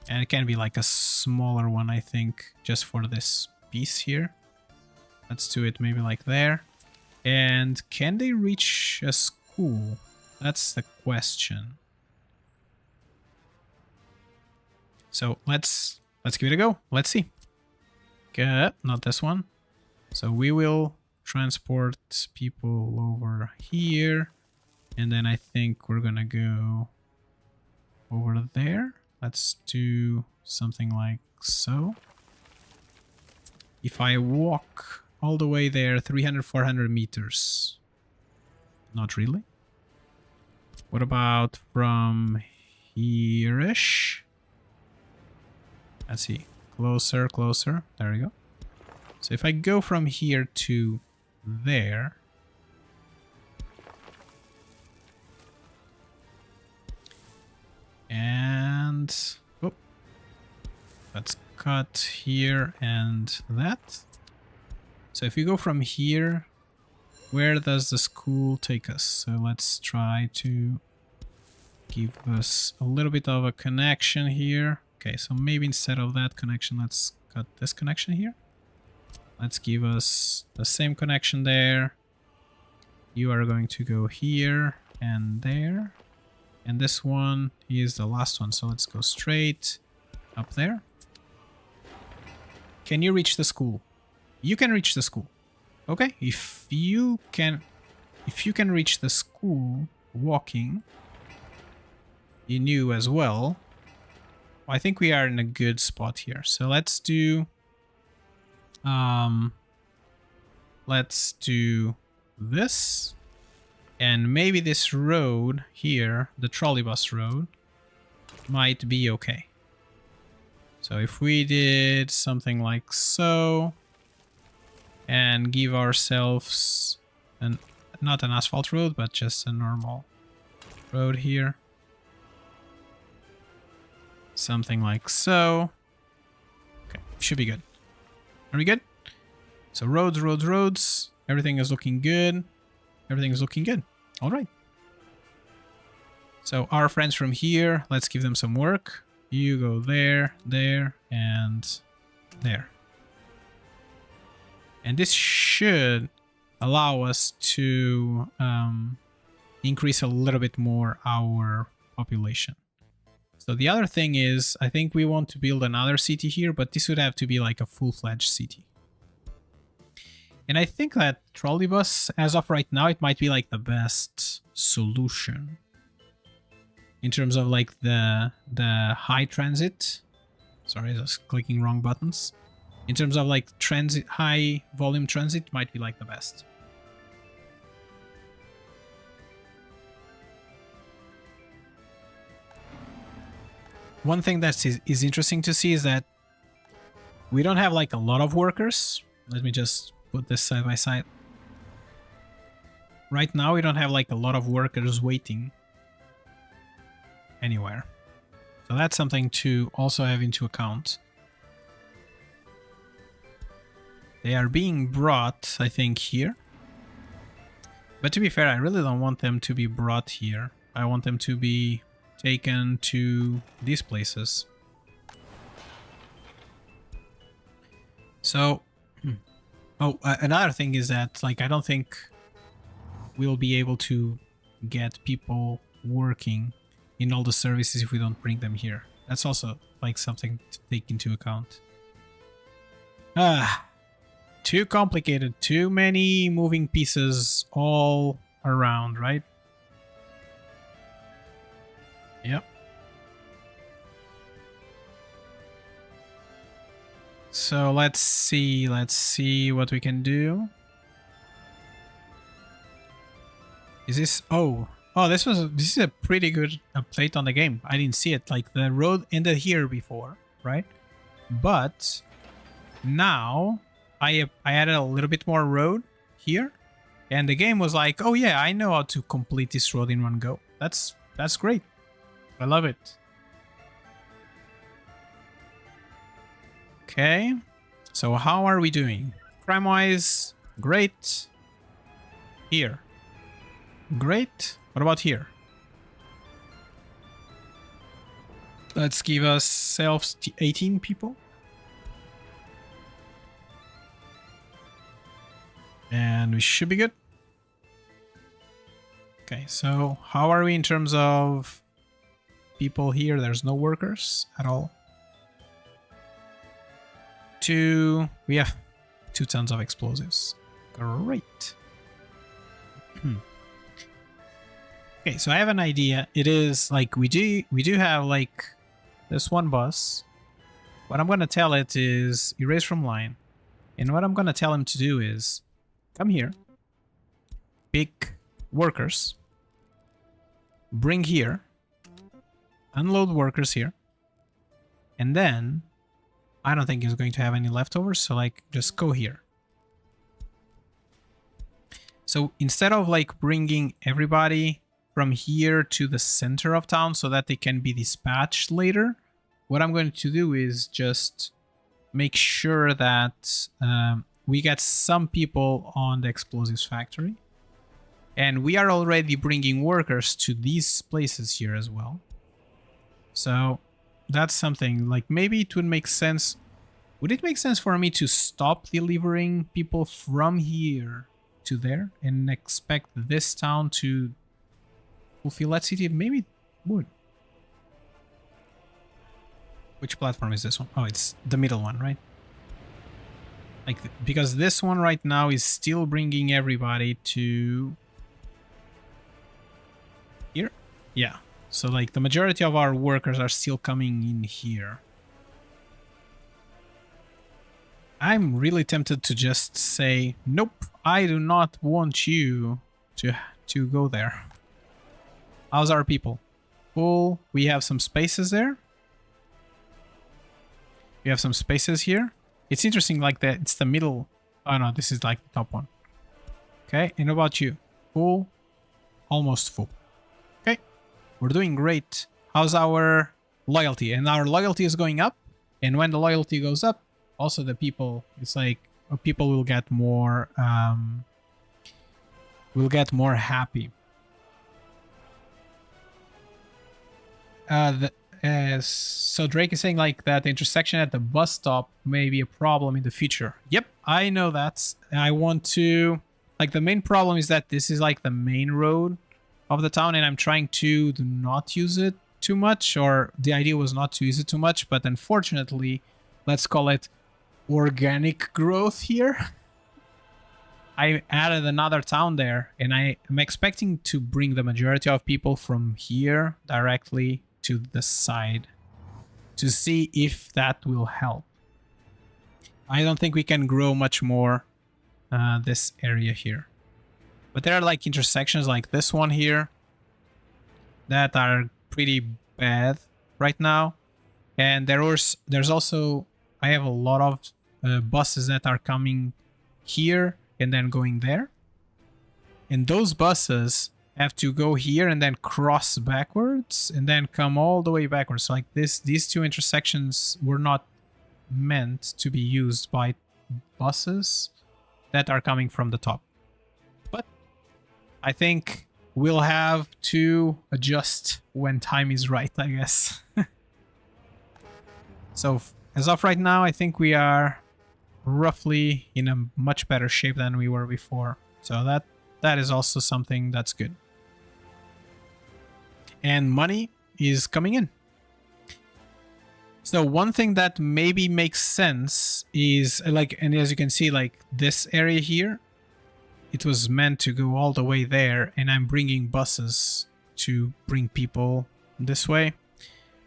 and it can be like a smaller one, I think, just for this piece here. Let's do it maybe like there. And can they reach a school? That's the question. So let's give it a go. Let's see. Good, not this one. So we will transport people over here. And then I think we're gonna go over there. Let's do something like so. If I walk all the way there, 300, 400 meters. Not really. What about from here-ish? Let's see. Closer, closer. There we go. So if I go from here to there, and oh, let's cut here and that. So if you go from here, where does the school take us? So let's try to give us a little bit of a connection here. Okay, so maybe instead of that connection, let's cut this connection here. Let's give us the same connection there. You are going to go here and there. And this one is the last one, so let's go straight up there. Can you reach the school? You can reach the school. Okay, if you can reach the school walking, you as well. I think we are in a good spot here. So let's do this, and maybe this road here, the trolleybus road, might be okay. So if we did something like so, and give ourselves not an asphalt road, but just a normal road here. Something like so. Okay, should be good. Are we good? So roads, roads, roads. Everything is looking good. Everything is looking good. All right. So our friends from here, let's give them some work. You go there, there, and there. And this should allow us to increase a little bit more our population. So the other thing is, I think we want to build another city here, but this would have to be like a full-fledged city. And I think that trolleybus, as of right now, it might be like the best solution in terms of like the high transit. Sorry, just clicking wrong buttons. In terms of like transit, high volume transit might be like the best. One thing that is interesting to see is that we don't have like a lot of workers. Let me just put this side by side. Right now we don't have like a lot of workers waiting anywhere. So that's something to also have into account. They are being brought, I think, here. But to be fair, I really don't want them to be brought here. I want them to be taken to these places. So, another thing is that, like, I don't think we'll be able to get people working in all the services if we don't bring them here. That's also, like, something to take into account. Too complicated. Too many moving pieces all around, right? Yep. So let's see what we can do. Is this this is a pretty good update on the game. I didn't see it. Like the road ended here before, right? But now I added a little bit more road here, and the game was like, oh yeah, I know how to complete this road in one go. That's great. I love it. Okay, so how are we doing? Crime-wise, great. Here, great. What about here? Let's give ourselves 18 people. And we should be good. Okay, so how are we in terms of people here? There's no workers at all. We have 2 tons of explosives. Great. Okay, so I have an idea. It is like we do have like this one bus. What I'm gonna tell it is erase from line. And what I'm gonna tell him to do is come here, pick workers, bring here, unload workers here, and then I don't think he's going to have any leftovers, so like just go here. So instead of like bringing everybody from here to the center of town so that they can be dispatched later, what I'm going to do is just make sure that we get some people on the explosives factory. And we are already bringing workers to these places here as well. So that's something like maybe it would make sense. Would it make sense for me to stop delivering people from here to there and expect this town to fulfill that city? Maybe it would. Which platform is this one? Oh, it's the middle one, right? Like, because this one right now is still bringing everybody to here. Yeah. So like the majority of our workers are still coming in here. I'm really tempted to just say, nope, I do not want you to go there. How's our people? Cool. We have some spaces there. We have some spaces here. It's interesting like that. It's the middle. Oh no, this is like the top one. Okay, and about you? Full. Almost full. Okay, we're doing great. How's our loyalty? And our loyalty is going up. And when the loyalty goes up, also the people, it's like people will get more happy. So Drake is saying like that the intersection at the bus stop may be a problem in the future. Yep, I know that. I want to, like, the main problem is that this is like the main road of the town and I'm trying to do not use it too much, or the idea was not to use it too much, but unfortunately, let's call it organic growth here. I added another town there and I am expecting to bring the majority of people from here directly to the side to see if that will help. I don't think we can grow much more this area here. But there are like intersections like this one here that are pretty bad right now. And there's also, I have a lot of buses that are coming here and then going there. And those buses have to go here and then cross backwards and then come all the way backwards. So like these two intersections were not meant to be used by buses that are coming from the top. But I think we'll have to adjust when time is right, I guess. So as of right now, I think we are roughly in a much better shape than we were before. So that is also something that's good. And money is coming in. So one thing that maybe makes sense is like, and as you can see, like this area here, it was meant to go all the way there, and I'm bringing buses to bring people this way.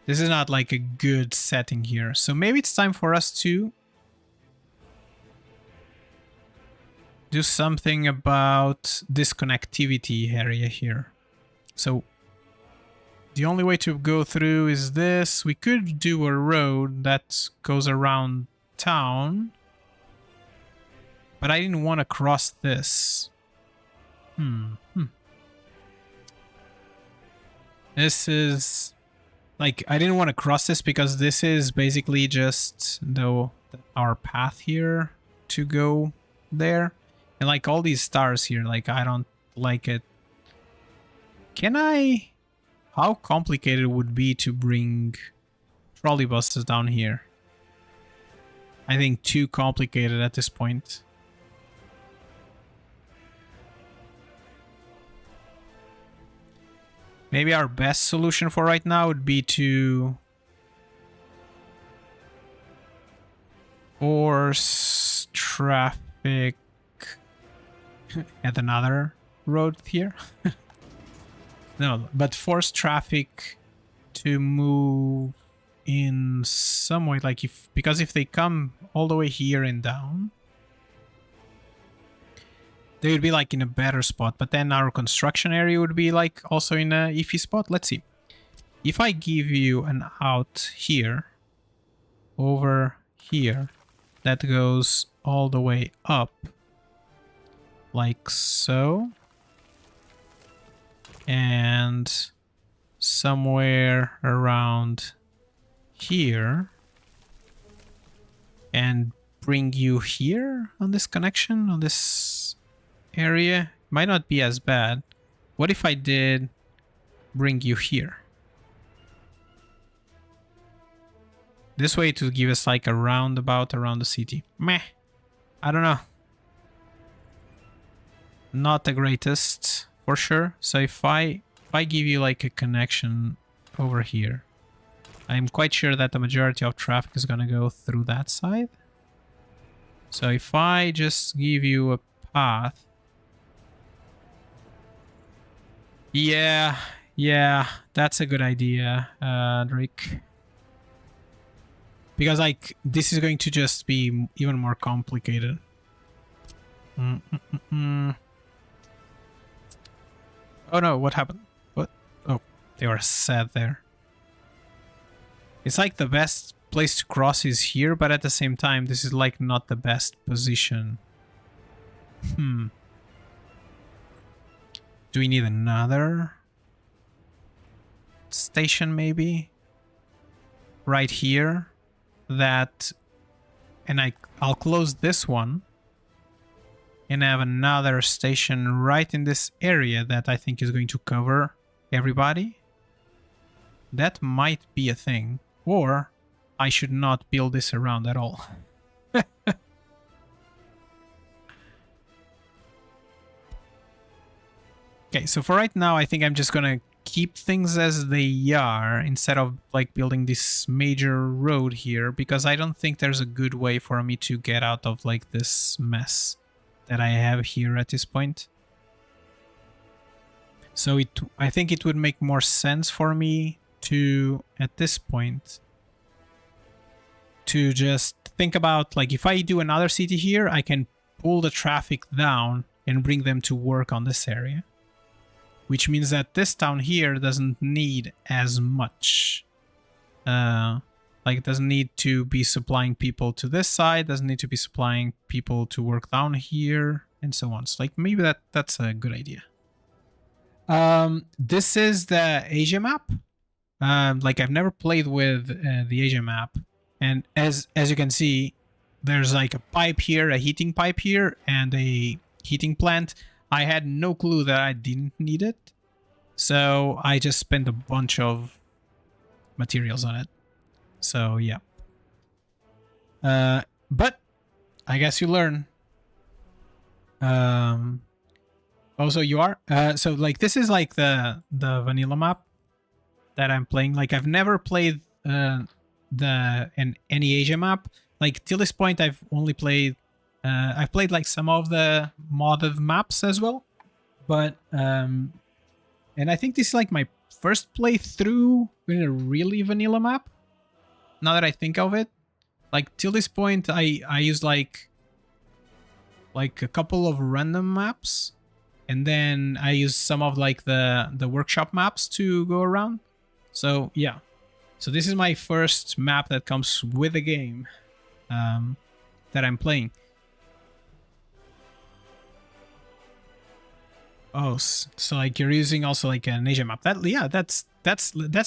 This is not like a good setting here. So maybe it's time for us to do something about this connectivity area here. So the only way to go through is this. We could do a road that goes around town, but I didn't want to cross this. This is like, I didn't want to cross this because this is basically just our path here to go there. And like all these stars here, like I don't like it. Can I? How complicated it would be to bring trolley buses down here? I think too complicated at this point. Maybe our best solution for right now would be to force traffic at another road here. No, but force traffic to move in some way, like because if they come all the way here and down, they would be like in a better spot, but then our construction area would be like also in a iffy spot. Let's see. If I give you an out here, over here, that goes all the way up, like so, and somewhere around here, and bring you here on this connection, on this area, might not be as bad. What if I did bring you here? This way to give us like a roundabout around the city. Meh. I don't know. Not the greatest, for sure. So if I give you like a connection over here, I'm quite sure that the majority of traffic is gonna go through that side. So if I just give you a path... Yeah, that's a good idea, Drake. Because like this is going to just be even more complicated. Oh no, what happened? What? Oh, they were sad there. It's like the best place to cross is here, but at the same time, this is like not the best position. Do we need another station maybe? Right here? That, and I'll close this one and have another station right in this area that I think is going to cover everybody. That might be a thing, or I should not build this around at all. Okay, so for right now I think I'm just gonna keep things as they are instead of like building this major road here, because I don't think there's a good way for me to get out of like this mess that I have here at this point. So I think it would make more sense for me to, at this point, to just think about like if I do another city here, I can pull the traffic down and bring them to work on this area. Which means that this town here doesn't need as much. Like it doesn't need to be supplying people to this side, doesn't need to be supplying people to work down here, and so on. So like maybe that's a good idea. This is the Asia map. Like I've never played with the Asia map. And as you can see, there's like a pipe here, a heating pipe here, and a heating plant. I had no clue that I didn't need it, so I just spent a bunch of materials on it. So yeah. But I guess you learn. Also, you are. So like this is like the vanilla map that I'm playing. Like I've never played any Asia map. Like till this point, I've only played. I've played like some of the modded maps as well, but and I think this is like my first playthrough with a really vanilla map. Now that I think of it, like till this point, I used like a couple of random maps, and then I used some of like the workshop maps to go around. So yeah, so this is my first map that comes with the game that I'm playing. Oh, so like you're using also like an Asia map. That yeah, that's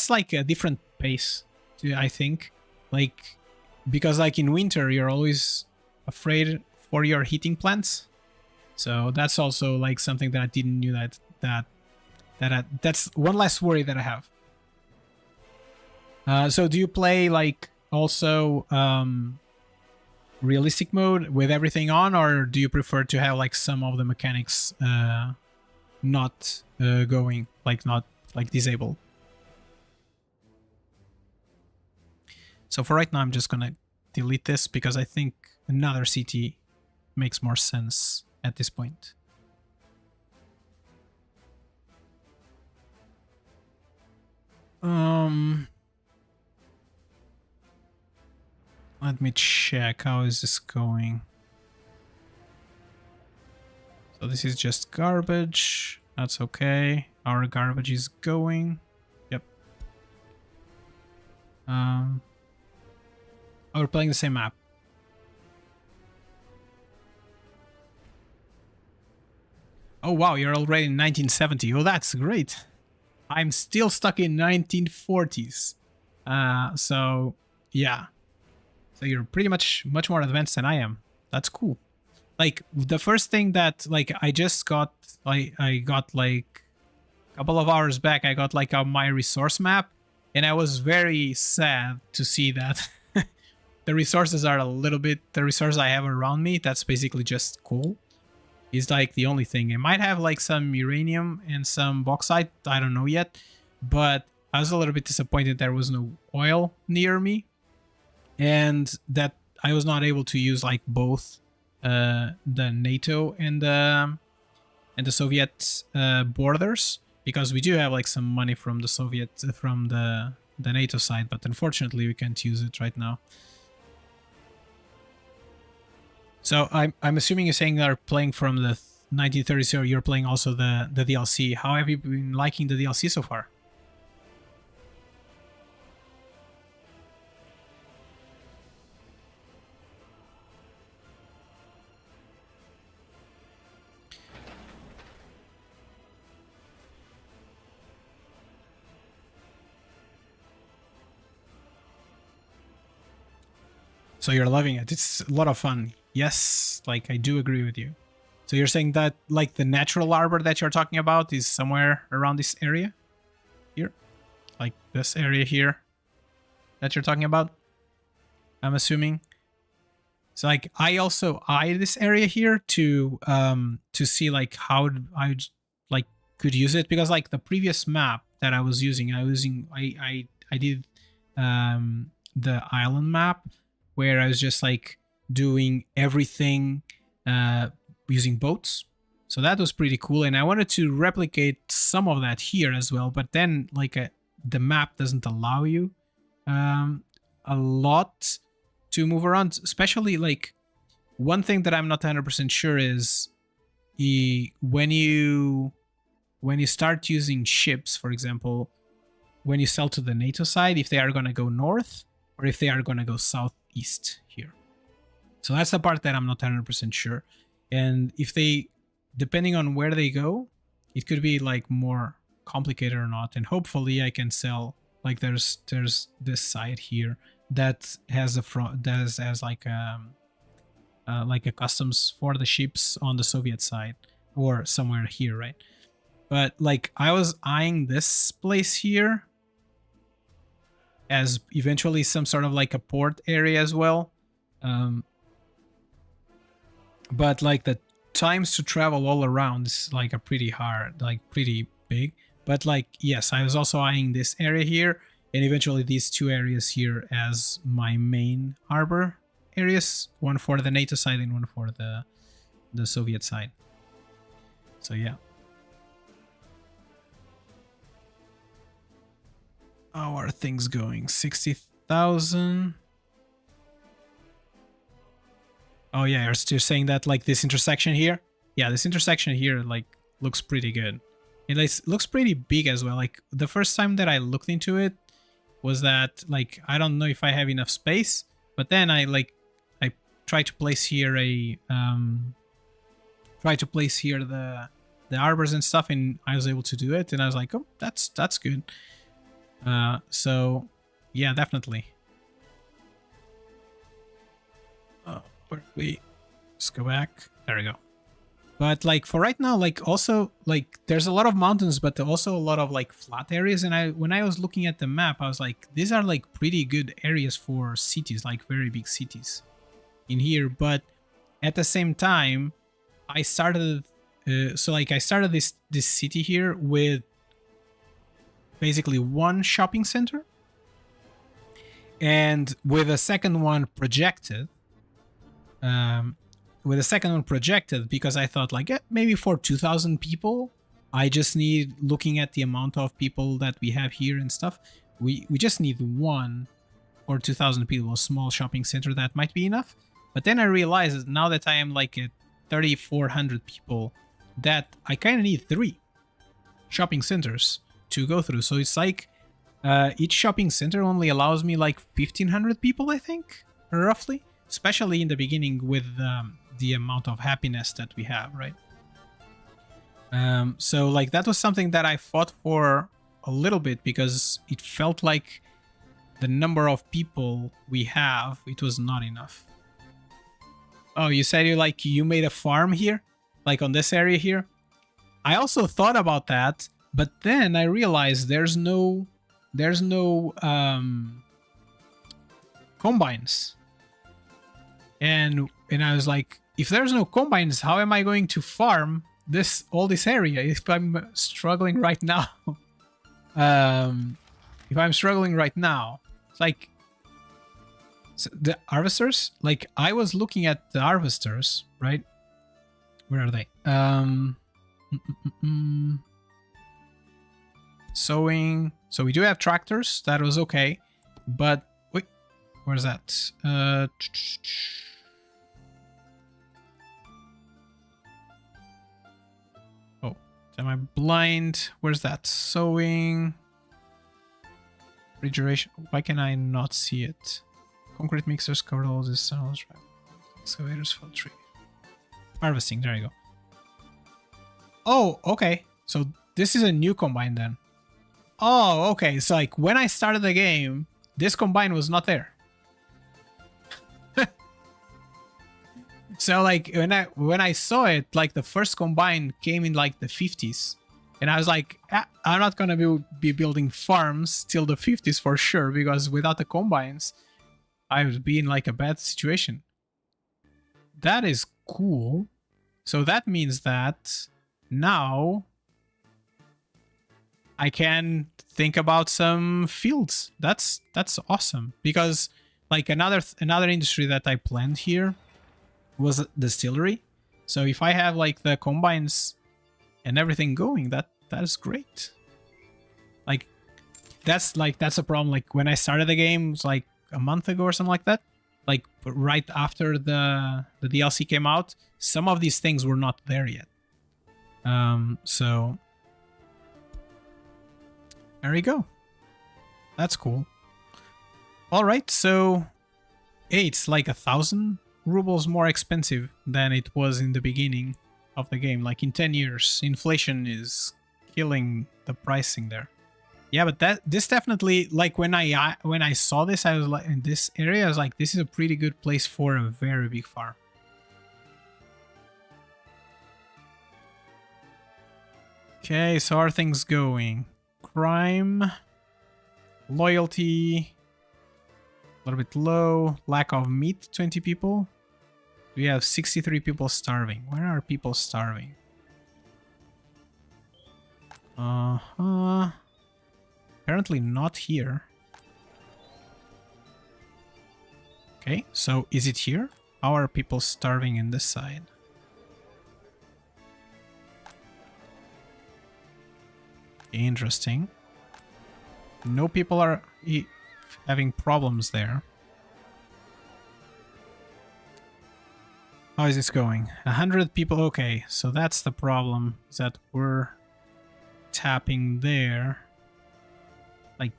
like a different pace, I think. Like because like in winter you're always afraid for your heating plants. So that's also like something that I didn't knew that's one less worry that I have. So do you play like also realistic mode with everything on, or do you prefer to have like some of the mechanics not going, like not like disabled? So for right now I'm just gonna delete this because I think another city makes more sense at this point. Let me check, how is this going? So this is just garbage. That's okay. Our garbage is going. Yep. Oh, we're playing the same map. Oh wow, you're already in 1970. Oh, that's great. I'm still stuck in 1940s. So yeah. So you're pretty much more advanced than I am. That's cool. Like the first thing that like I just got, I got like a couple of hours back, I got like my resource map, and I was very sad to see that the resources are a little bit, the resources I have around me, that's basically just coal. Is like the only thing. It might have like some uranium and some bauxite, I don't know yet, but I was a little bit disappointed there was no oil near me, and that I was not able to use like both the NATO and the Soviet borders, because we do have like some money from the Soviet, from the NATO side, but unfortunately we can't use it right now. So I'm assuming you're saying they're playing from the 1930s, or you're playing also the DLC. How have you been liking the DLC so far? So you're loving it. It's a lot of fun. Yes, like I do agree with you. So you're saying that like the natural arbor that you're talking about is somewhere around this area? Here? Like this area here that you're talking about? I'm assuming. So like I also eye this area here to see like how I like could use it, because like the previous map that I was using, I did the island map, where I was just like doing everything using boats. So that was pretty cool, and I wanted to replicate some of that here as well, but then like the map doesn't allow you a lot to move around. Especially like one thing that I'm not 100% sure is when you start using ships, for example, when you sell to the NATO side, if they are going to go north or if they are going to go southeast here. So that's the part that I'm not 100% sure. And if they, depending on where they go, it could be like more complicated or not. And hopefully I can sell, like there's this side here that has a front, that has like a customs for the ships on the Soviet side or somewhere here, right? But like I was eyeing this place here as eventually some sort of like a port area as well. But like the times to travel all around is like a pretty hard, like pretty big. But like, yes, I was also eyeing this area here, and eventually these two areas here as my main harbor areas, one for the NATO side and one for the Soviet side. So yeah. How are things going? 60,000. Oh yeah, you're saying that like this intersection here? Yeah, this intersection here like looks pretty good. It looks pretty big as well. Like the first time that I looked into it was that like I don't know if I have enough space, but then I tried to place here the arbors and stuff, and I was able to do it, and I was like, oh, that's good. So yeah, definitely. Let's go back. There we go. But like for right now, like also like there's a lot of mountains, but also a lot of like flat areas. And when I was looking at the map, I was like, these are like pretty good areas for cities, like very big cities in here. But at the same time, I started this city here with basically one shopping center, And with a second one projected, because I thought like maybe for 2,000 people, I just need, looking at the amount of people that we have here and stuff, we just need one or 2,000 people, a small shopping center, that might be enough. But then I realized now that I am like at 3,400 people, that I kind of need 3 shopping centers to go through. So it's like each shopping center only allows me like 1,500 people, I think, roughly, especially in the beginning with the amount of happiness that we have, right? So like that was something that I fought for a little bit, because it felt like the number of people we have, it was not enough. Oh, you said you made a farm here, like on this area here? I also thought about that, but then I realized there's no combines. And I was like, if there's no combines, how am I going to farm all this area if I'm struggling right now? It's like, so the harvesters, like I was looking at the harvesters, right? Where are they? Sowing. So we do have tractors. That was okay. But wait, where's that? Oh, am I blind? Where's that? Sowing. Refrigeration. Why can I not see it? Concrete mixers covered all this. Excavators for tree. Harvesting. There you go. Oh, okay. So this is a new combine then. Oh, okay. So like when I started the game, this combine was not there. So like when I saw it, like the first combine came in like the 50s. And I was like, I'm not gonna be building farms till the 50s for sure, because without the combines, I would be in like a bad situation. That is cool. So that means that now I can think about some fields. That's awesome, because like another industry that I planned here was a distillery. So if I have like the combines and everything going, that is great. Like that's a problem. Like when I started the game, it was like a month ago or something like that. Like right after the DLC came out, some of these things were not there yet. So there we go. That's cool. All right, so hey, it's like 1,000 rubles more expensive than it was in the beginning of the game. Like in 10 years, inflation is killing the pricing there. Yeah, but this definitely, like when I saw this, I was like, in this area, I was like, this is a pretty good place for a very big farm. Okay, so how are things going? Crime, loyalty, a little bit low. Lack of meat, 20 people. We have 63 people starving. Where are people starving? Apparently not here. Okay, so is it here? How are people starving in this side? Interesting. No people are having problems there. How is this going? 100 people. Okay, so that's the problem, is that we're tapping there. Like,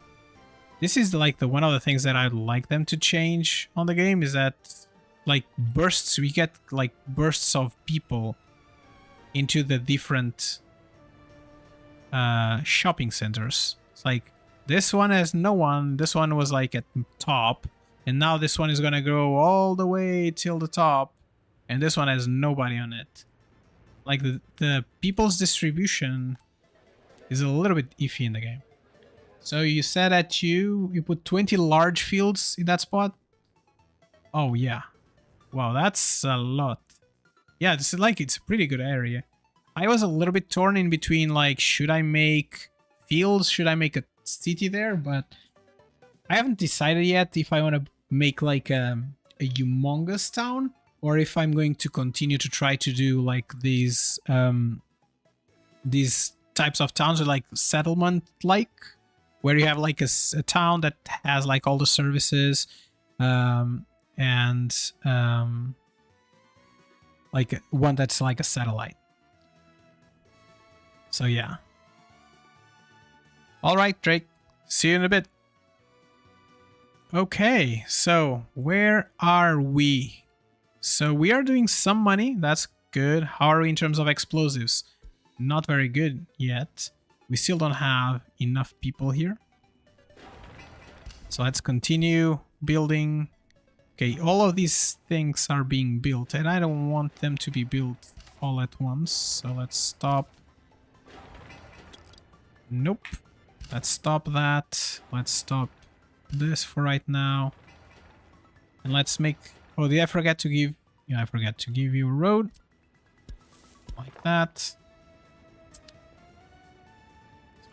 this is like one of the things that I'd like them to change on the game, is that like bursts, we get like bursts of people into the different shopping centers. It's like this one has no one, this one was like at top, and now this one is gonna go all the way till the top, and this one has nobody on it. Like the people's distribution is a little bit iffy in the game. So you said that you put 20 large fields in that spot? Oh yeah. Wow, that's a lot. Yeah, this is like, it's a pretty good area. I was a little bit torn in between, like, should I make fields? Should I make a city there? But I haven't decided yet if I want to make like a humongous town or if I'm going to continue to try to do like these types of towns are like settlement like, where you have like a town that has like all the services and like one that's like a satellite. So yeah. All right, Drake. See you in a bit. Okay, so where are we? So we are doing some money. That's good. How are we in terms of explosives? Not very good yet. We still don't have enough people here. So let's continue building. Okay, all of these things are being built and I don't want them to be built all at once. So let's stop. Nope. Let's stop that. Let's stop this for right now. And let's make... Oh, did I forget to give... Yeah, I forgot to give you a road. Like that.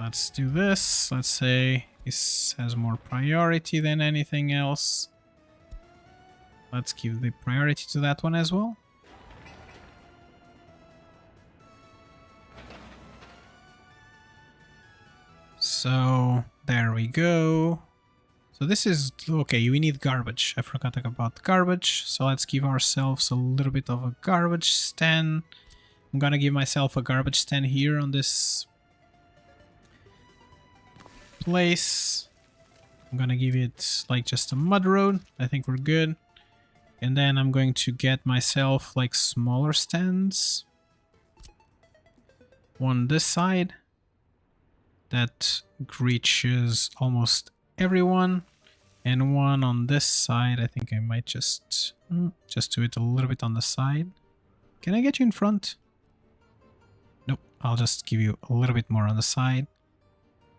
Let's do this. Let's say this has more priority than anything else. Let's give the priority to that one as well. So there we go. So this is okay. We need garbage. I forgot about garbage. So let's give ourselves a little bit of a garbage stand. I'm gonna give myself a garbage stand here on this place. I'm gonna give it like just a mud road. I think we're good. And then I'm going to get myself like smaller stands. One this side that reaches almost everyone, and one on this side. I think I might just do it a little bit on the side. Can I get you in front? Nope, I'll just give you a little bit more on the side,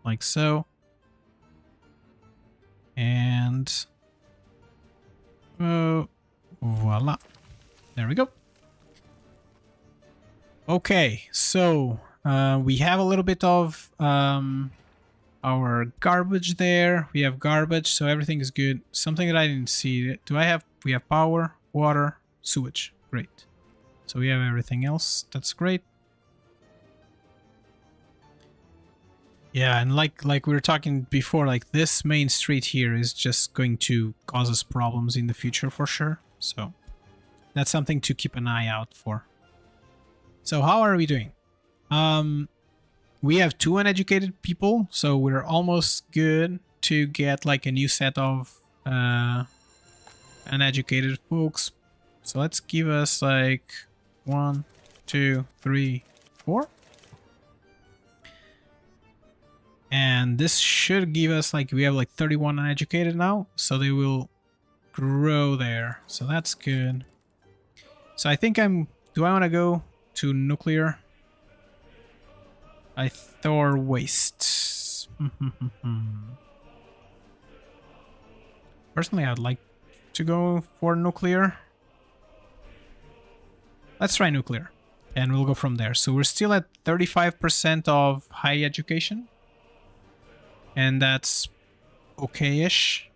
like so. And voila, there we go. Okay, so we have a little bit of our garbage there. We have garbage, so everything is good. Something that I didn't see. We have power, water, sewage. Great. So we have everything else. That's great. Yeah, and like we were talking before, like this main street here is just going to cause us problems in the future for sure. So that's something to keep an eye out for. So how are we doing? We have 2 uneducated people, so we're almost good to get like a new set of uneducated folks. So let's give us like 1, 2, 3, 4. And this should give us like, we have like 31 uneducated now, so they will grow there. So that's good. So I think do I want to go to nuclear? Or waste. Personally, I'd like to go for nuclear. Let's try nuclear and we'll go from there. So we're still at 35% of high education. And that's okay-ish.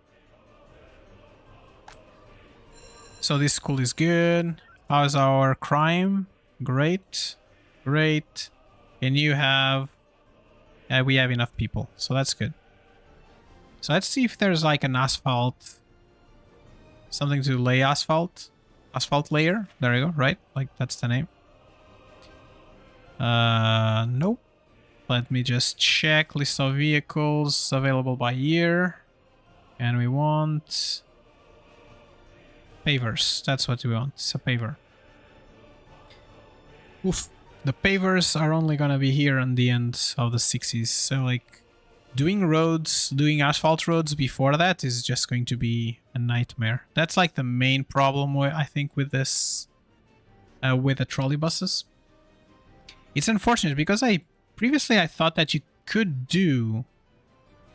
So this school is good. How's our crime? Great. Great. And you have... we have enough people, so that's good. So let's see if there's like an asphalt... Something to lay asphalt. Asphalt layer. There you go, right? Like, that's the name. Nope. Let me just check list of vehicles available by year. And we want pavers. That's what we want. It's a paver. Oof. The pavers are only gonna be here on the end of the 60s. So like doing roads, doing asphalt roads before that is just going to be a nightmare. That's like the main problem I think with this, with the trolley buses. It's unfortunate because previously I thought that you could do...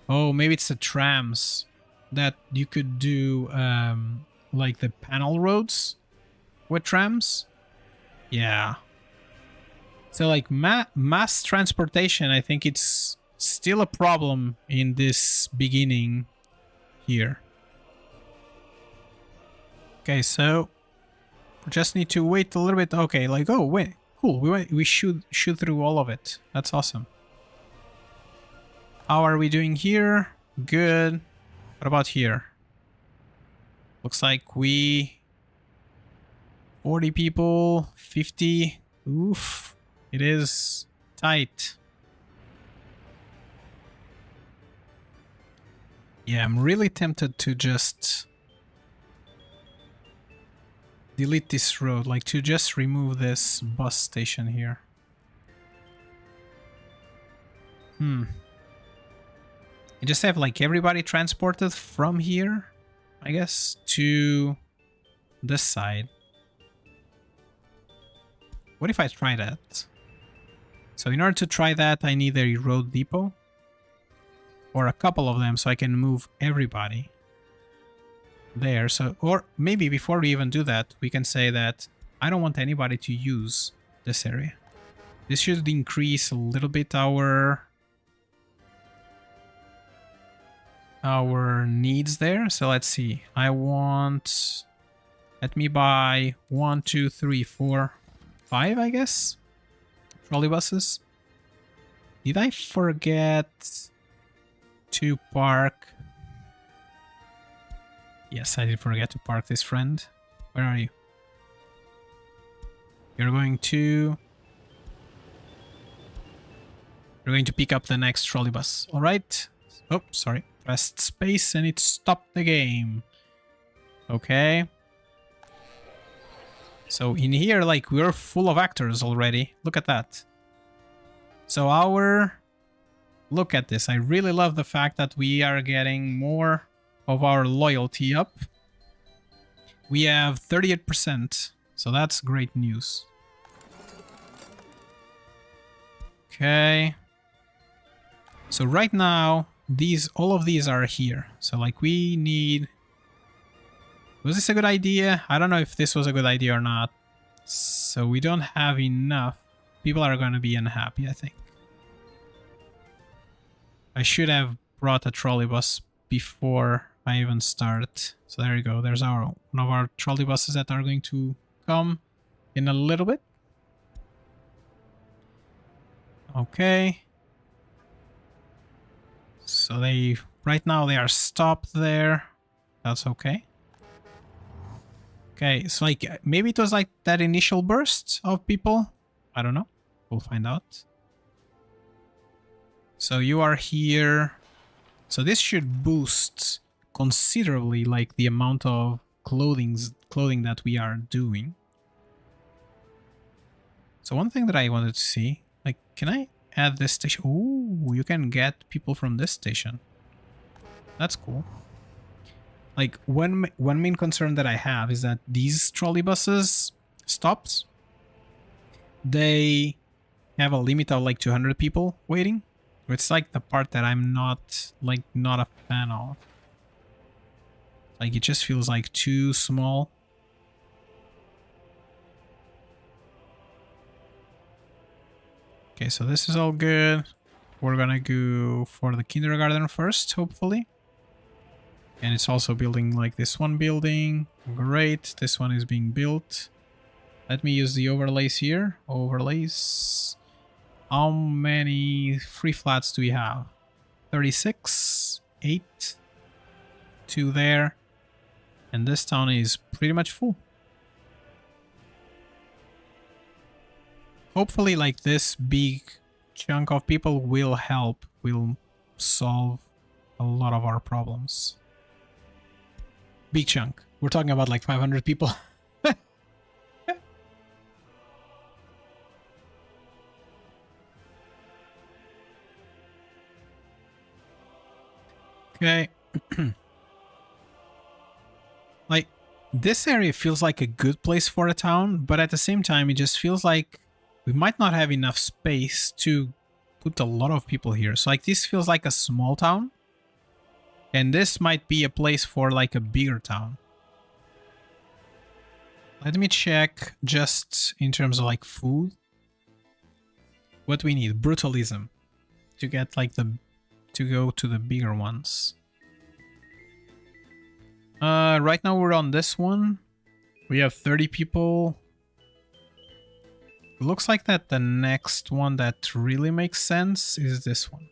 Oh, maybe it's the trams. That you could do like the panel roads with trams. Yeah. So like mass transportation, I think it's still a problem in this beginning here. Okay, so we just need to wait a little bit. Okay, like, oh wait, cool. We shoot through all of it. That's awesome. How are we doing here? Good. What about here? Looks like we 40 people, 50. Oof. It is tight. Yeah, I'm really tempted to just delete this road, like to just remove this bus station here. And just have like everybody transported from here, I guess, to this side. What if I try that? So in order to try that, I need a road depot. Or a couple of them so I can move everybody there. So, or maybe before we even do that, we can say that I don't want anybody to use this area. This should increase a little bit our needs there. So let's see. I want, let me buy 1, 2, 3, 4, 5, I guess. Trolley buses. Did I forget to park? Yes, I did forget to park this friend. Where are you? You're going to pick up the next trolley bus. All right. Oh, sorry. Pressed space and it stopped the game. Okay. So in here, like, we're full of actors already. Look at that. So look at this. I really love the fact that we are getting more of our loyalty up. We have 38%, so that's great news. Okay. So right now, all of these are here. So like we need... Was this a good idea? I don't know if this was a good idea or not. So we don't have enough. People are going to be unhappy, I think. I should have brought a trolley bus before I even start. So there you go. There's one of our trolley buses that are going to come in a little bit. Okay. So right now they are stopped there. That's okay. Okay, so like maybe it was like that initial burst of people. I don't know. We'll find out. So you are here. So this should boost considerably like the amount of clothing that we are doing. So one thing that I wanted to see, like, can I add this station? Oh, you can get people from this station. That's cool. Like one main concern that I have is that these trolley buses stops, they have a limit of like 200 people waiting. It's like the part that I'm not a fan of. Like it just feels like too small. Okay, so this is all good. We're gonna go for the kindergarten first, hopefully. And it's also building like this one building. Great, this one is being built. Let me use the overlays here. Overlays. How many free flats do we have? 36, 8, 2 there. And this town is pretty much full. Hopefully like this big chunk of people will solve a lot of our problems. Big chunk. We're talking about like 500 people. Okay. Like, this area feels like a good place for a town, but at the same time, it just feels like we might not have enough space to put a lot of people here. So, like, this feels like a small town. And this might be a place for, like, a bigger town. Let me check just in terms of, like, food. What we need. Brutalism. To get, like, to go to the bigger ones. right now we're on this one. We have 30 people. Looks like that the next one that really makes sense is this one.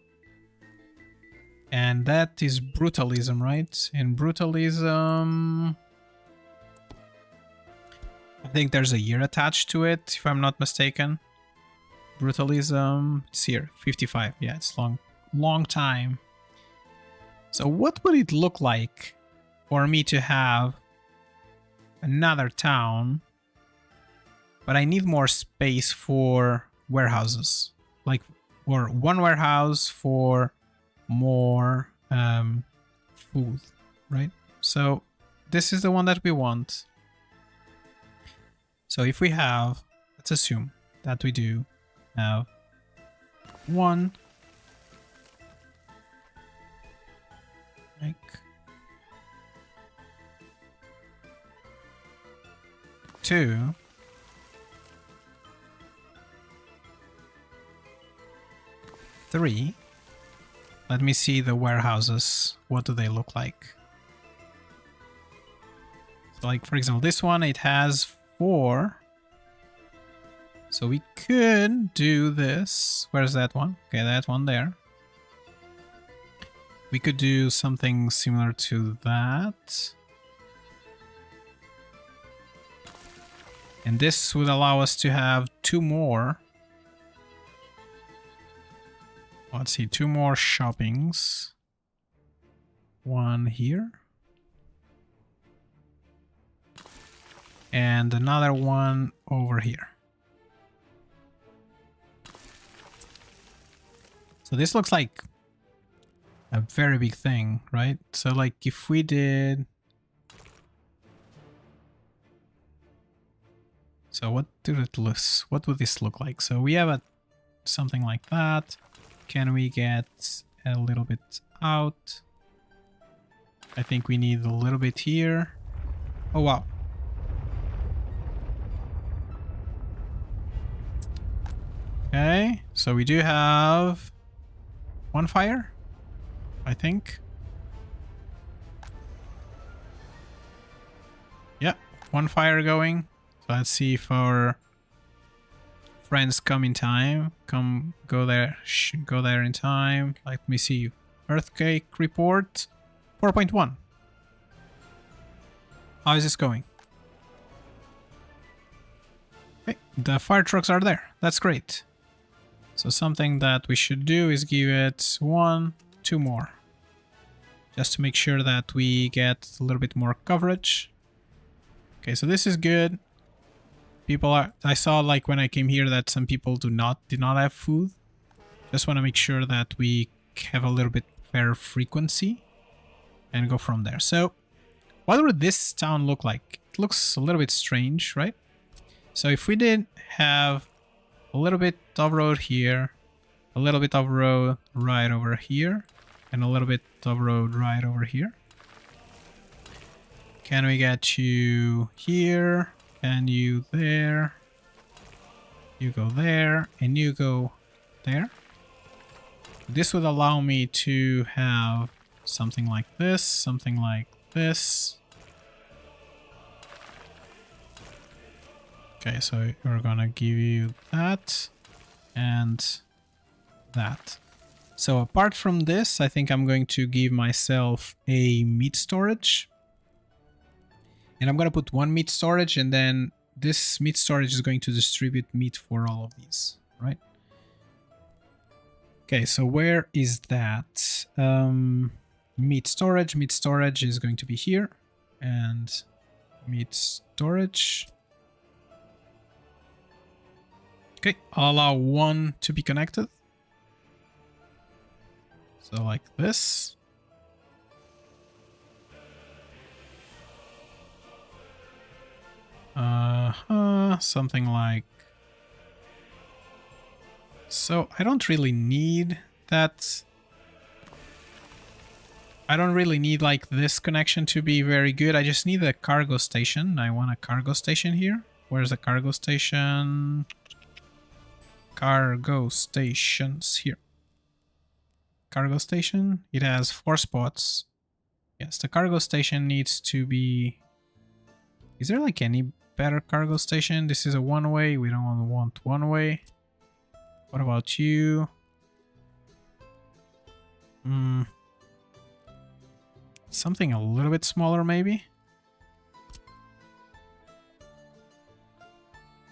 And that is brutalism, right? In brutalism, I think there's a year attached to it, if I'm not mistaken. Brutalism, it's here, 55. Yeah, it's long time. So what would it look like for me to have another town, but I need more space for warehouses, like, or one warehouse for more food, right? So this is the one that we want. So if we have, let's assume that we do have one, like two, three. Let me see the warehouses. What do they look like? So like, for example, this one, it has 4. So we could do this. Where's that one? Okay, that one there. We could do something similar to that. And this would allow us to have 2 more. Let's see, 2 more shoppings. One here. And another one over here. So this looks like a very big thing, right? So like if we did... So what would this look like? So we have something like that. Can we get a little bit out? I think we need a little bit here. Oh, wow. Okay, so we do have 1 fire, I think. Yeah, 1 fire going. So let's see if our friends come in time. Go there in time. Let me see. Earthquake report 4.1. How is this going? Okay, the fire trucks are there. That's great. So something that we should do is give it 1, 2 more. Just to make sure that we get a little bit more coverage. Okay, so this is good. I saw like when I came here that some people did not have food. Just want to make sure that we have a little bit better frequency and go from there. So what would this town look like? It looks a little bit strange, right? So if we did have a little bit of road here, a little bit of road right over here, and a little bit of road right over here. Can we get you here, and you there, you go there, and you go there? This would allow me to have something like this, something like this. Okay, so we're gonna give you that and that. So apart from this, I think I'm going to give myself a meat storage. And I'm gonna put 1 meat storage, and then this meat storage is going to distribute meat for all of these, right? Okay, so where is that? Meat storage is going to be here. And meat storage. Okay, I'll allow 1 to be connected. So like this. Something like... So I don't really need that. I don't really need like this connection to be very good. I just need a cargo station. I want a cargo station here. Where's the cargo station? Cargo stations here. Cargo station. It has 4 spots. Yes, the cargo station needs to be... Is there like any better cargo station? This is a one-way. We don't want one-way. What about you? Something a little bit smaller, maybe?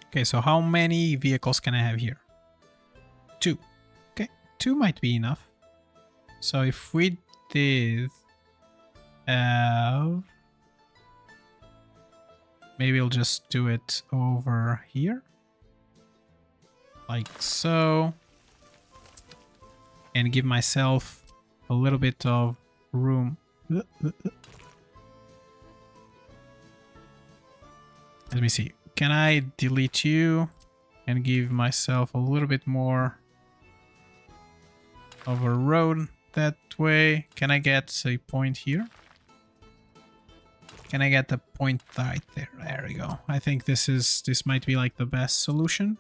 Okay, so how many vehicles can I have here? 2. Okay, 2 might be enough. So if we did have... Maybe I'll just do it over here. Like so. And give myself a little bit of room. Let me see. Can I delete you and give myself a little bit more of a road that way? Can I get a point here? Can I get the point right there? There we go. I think this might be like the best solution.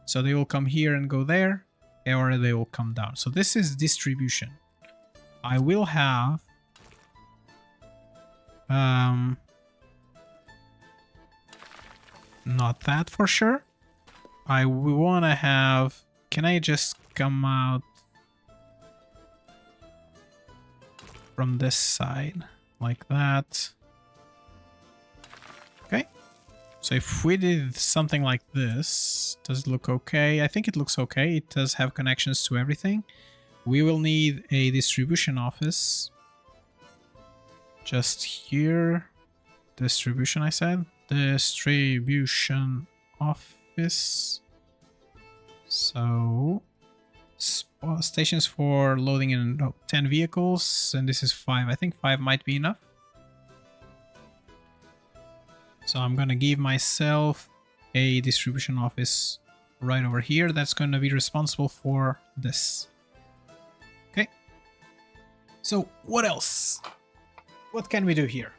So they will come here and go there, or they will come down. So this is distribution. I will have not that for sure. I want to have... Can I just come out from this side like that? Okay. So if we did something like this, does it look okay? I think it looks okay. It does have connections to everything. We will need a distribution office. Just here. Distribution, I said. Distribution office. So stations for loading in 10 vehicles, and this is 5. I think 5 might be enough. So I'm gonna give myself a distribution office right over here that's gonna be responsible for this. Okay. So what else? What can we do here?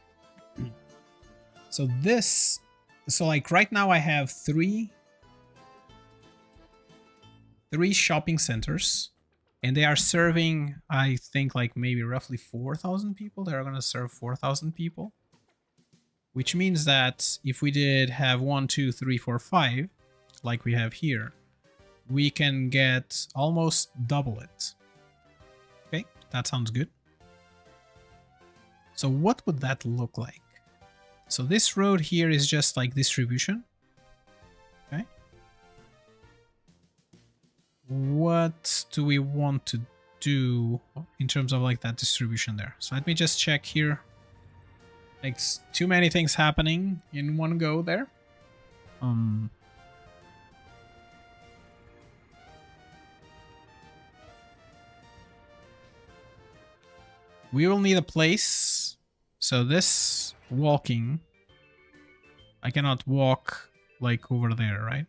So this, so like right now I have three shopping centers, and they are serving, I think, like maybe roughly 4,000 people. They are gonna serve 4,000 people, which means that if we did have 1, 2, 3, 4, 5, like we have here, we can get almost double it. Okay, that sounds good. So what would that look like? So this road here is just like distribution. Okay. What do we want to do in terms of like that distribution there? So let me just check here. Like too many things happening in one go there. We will need a place. So this walking, I cannot walk like over there, right?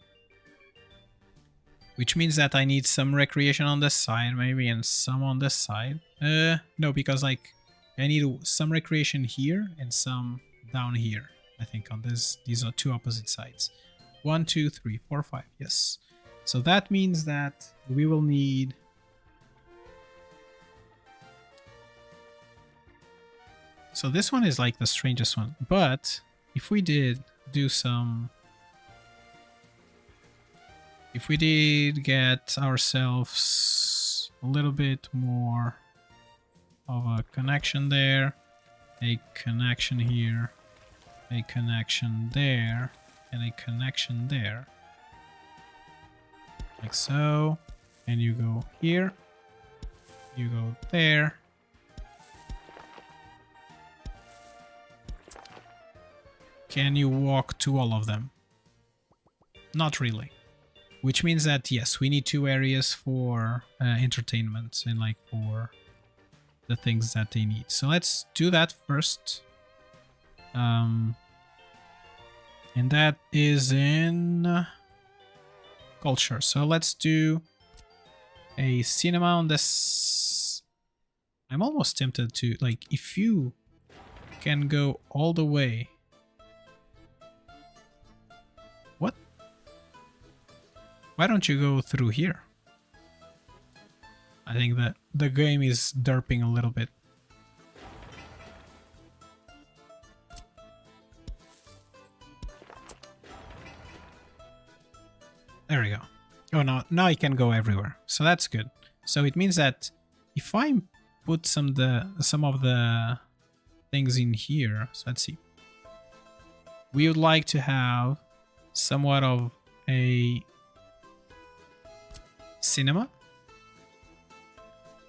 Which means that I need some recreation on this side maybe, and some on this side. No, because like I need some recreation here and some down here. I think on this, these are two opposite sides. 1, 2, 3, 4, 5. Yes. So that means that we will need... So this one is like the strangest one. But if we did do some... If we did get ourselves a little bit more of a connection there, a connection here, a connection there, and a connection there. Like so. And you go here, you go there. Can you walk to all of them? Not really. Which means that, yes, we need 2 areas for entertainment and like for the things that they need. So let's do that first. And that is in culture. So let's do a cinema on this. I'm almost tempted to, like, if you can go all the way. What? Why don't you go through here? I think that the game is derping a little bit. There we go. Oh, no, now I can go everywhere. So that's good. So it means that if I put some of the things in here, so let's see. We would like to have somewhat of a cinema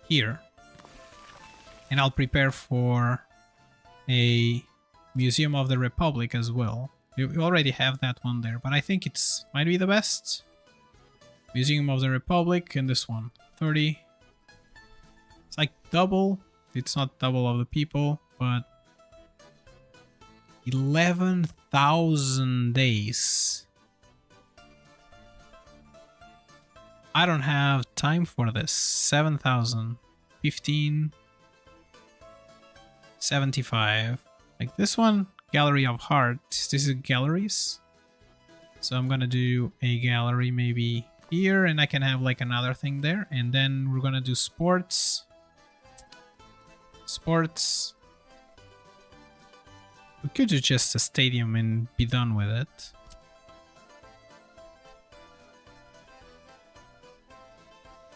here. And I'll prepare for a Museum of the Republic as well. We already have that one there, but I think it's might be the best. Museum of the Republic and this one, 30. It's like double. It's not double of the people, but 11,000 days. I don't have time for this. 7,000, 15, 75. Like this one, Gallery of Hearts. This is galleries. So I'm gonna do a gallery maybe here, and I can have like another thing there. And then we're gonna do sports. Sports. We could do just a stadium and be done with it.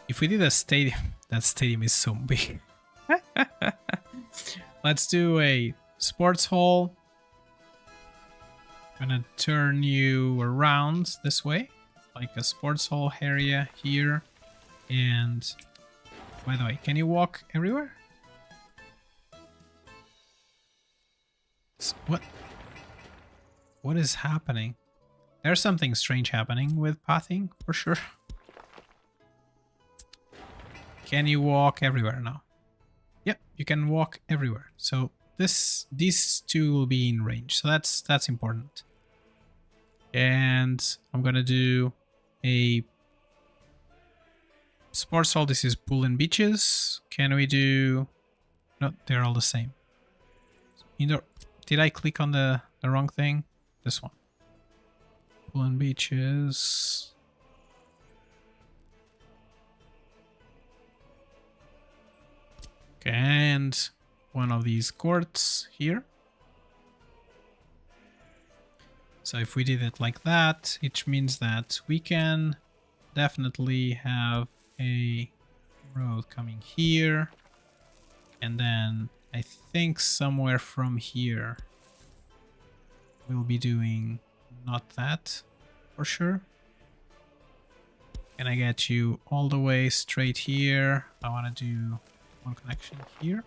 If we did a stadium, that stadium is so big. Let's do a sports hall. I'm gonna turn you around this way, like a sports hall area here. And by the way, can you walk everywhere? What is happening? There's something strange happening with pathing for sure. Can you walk everywhere now? Yep, you can walk everywhere. So these two will be in range. So that's important. And I'm gonna do a sports hall. This is pool and beaches. Can we do? No, they're all the same. Indoor. Did I click on the wrong thing? This one. Pool and beaches. Okay, and one of these courts here. So if we did it like that, it means that we can definitely have a road coming here. And then I think somewhere from here we'll be doing not that for sure. Can I get you all the way straight here? I want to do one connection here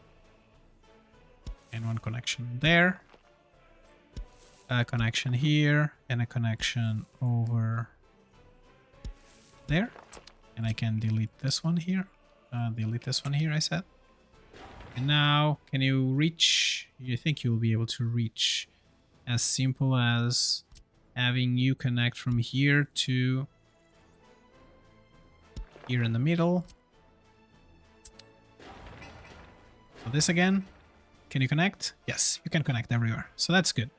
and one connection there. A connection here and a connection over there. And I can delete this one here. Delete this one here, I said. And now, can you reach? You think you'll be able to reach as simple as having you connect from here to here in the middle. So this again, can you connect? Yes, you can connect everywhere. So that's good.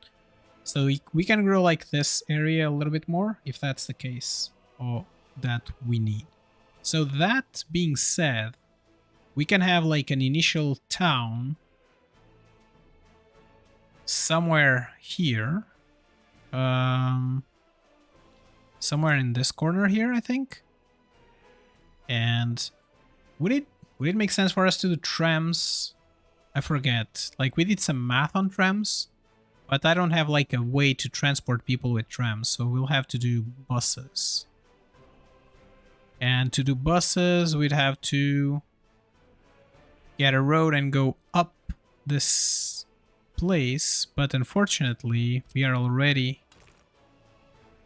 So we can grow like this area a little bit more if that's the case or that we need. So that being said, we can have like an initial town somewhere here. Somewhere in this corner here, I think. And would it make sense for us to do trams? I forget. Like we did some math on trams, but I don't have like a way to transport people with trams, so we'll have to do buses. And to do buses, we'd have to get a road and go up this place, but unfortunately we are already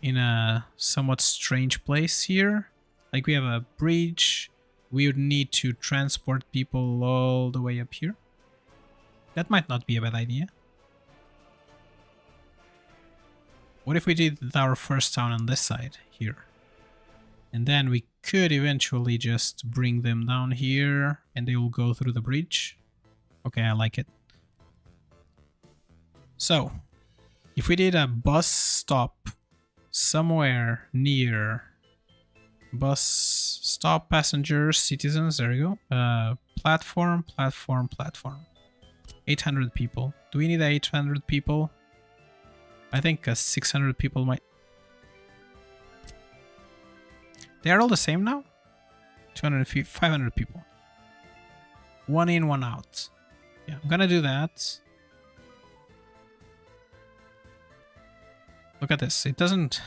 in a somewhat strange place here. Like we have a bridge, we would need to transport people all the way up here. That might not be a bad idea. What if we did our first town on this side here? And then we could eventually just bring them down here and they will go through the bridge. Okay, I like it. So, if we did a bus stop somewhere near bus stop, passengers, citizens, there you go. Platform. 800 people. Do we need 800 people? I think 600 people might... They're all the same now? 250, 500 people. One in, one out. Yeah, I'm gonna do that. Look at this. It doesn't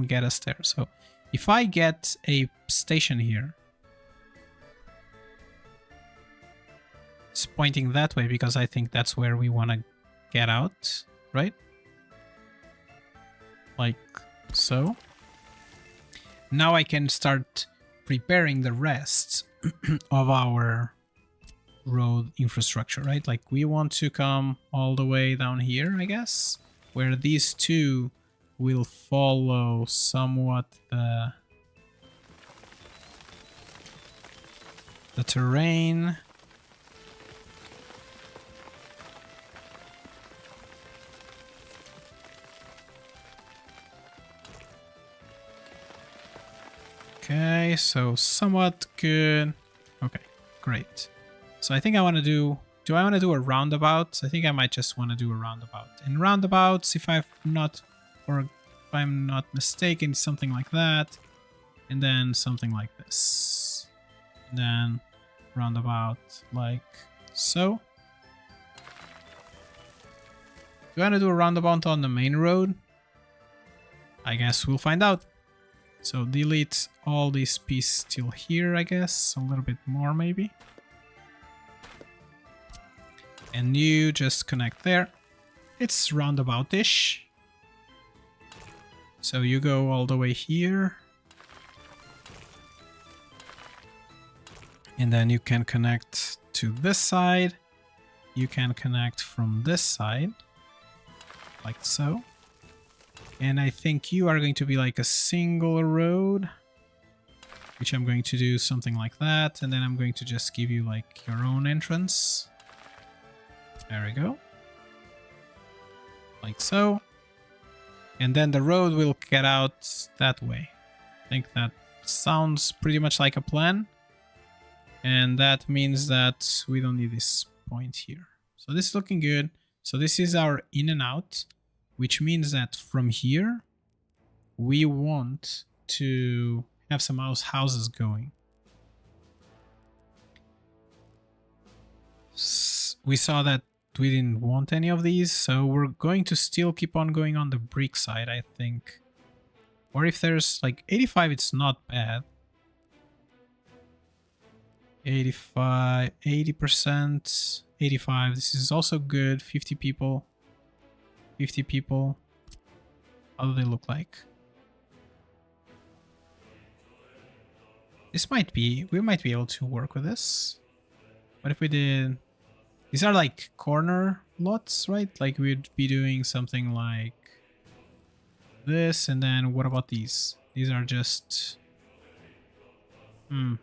get us there. So if I get a station here, it's pointing that way because I think that's where we want to get out, right? Like so. Now I can start preparing the rest of our road infrastructure, right? Like we want to come all the way down here, I guess, where these two will follow somewhat the terrain. Okay, so somewhat good. Okay, great. So I think I want to do I want to do a roundabout? I think I might just want to do a roundabout. And roundabouts, if I'm not mistaken, something like that. And then something like this. And then roundabout like so. Do I want to do a roundabout on the main road? I guess we'll find out. So delete all these pieces till here, I guess. A little bit more maybe. And you just connect there. It's roundabout-ish. So you go all the way here. And then you can connect to this side. You can connect from this side. Like so. And I think you are going to be like a single road. Which I'm going to do something like that. And then I'm going to just give you like your own entrance. There we go. Like so. And then the road will get out that way. I think that sounds pretty much like a plan. And that means that we don't need this point here. So this is looking good. So this is our in and out, which means that from here, we want to have some houses going. We saw that we didn't want any of these, so we're going to still keep on going on the brick side, I think. Or if there's like 85, it's not bad. 85, 80%, 85, this is also good. 50 people. 50 people. How do they look like? This might be, we might be able to work with this. What if we did, these are like corner lots, right? Like we'd be doing something like this, and then what about these? These are just, not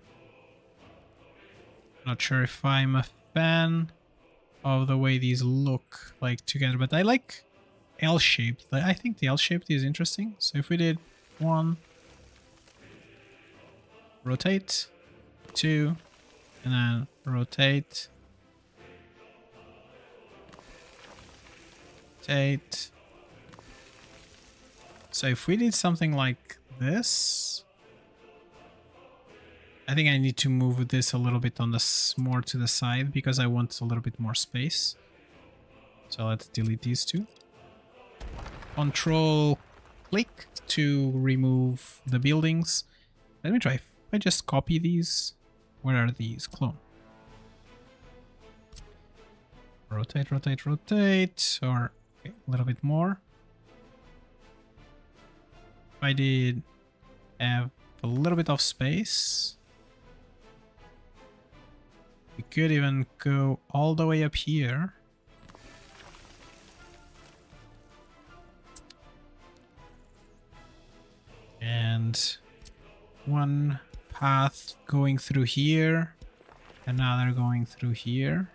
sure if I'm a fan of the way these look like together, but I like L-shaped. I think the L-shaped is interesting. So if we did 1, rotate, 2, and then rotate, rotate. So if we did something like this, I think I need to move this a little bit on the more to the side because I want a little bit more space. So let's delete these two. Control click to remove the buildings. Let me try. If I just copy these, where are these? Clone. Rotate, rotate, rotate, or okay, a little bit more. If I did have a little bit of space, we could even go all the way up here. And one path going through here, another going through here.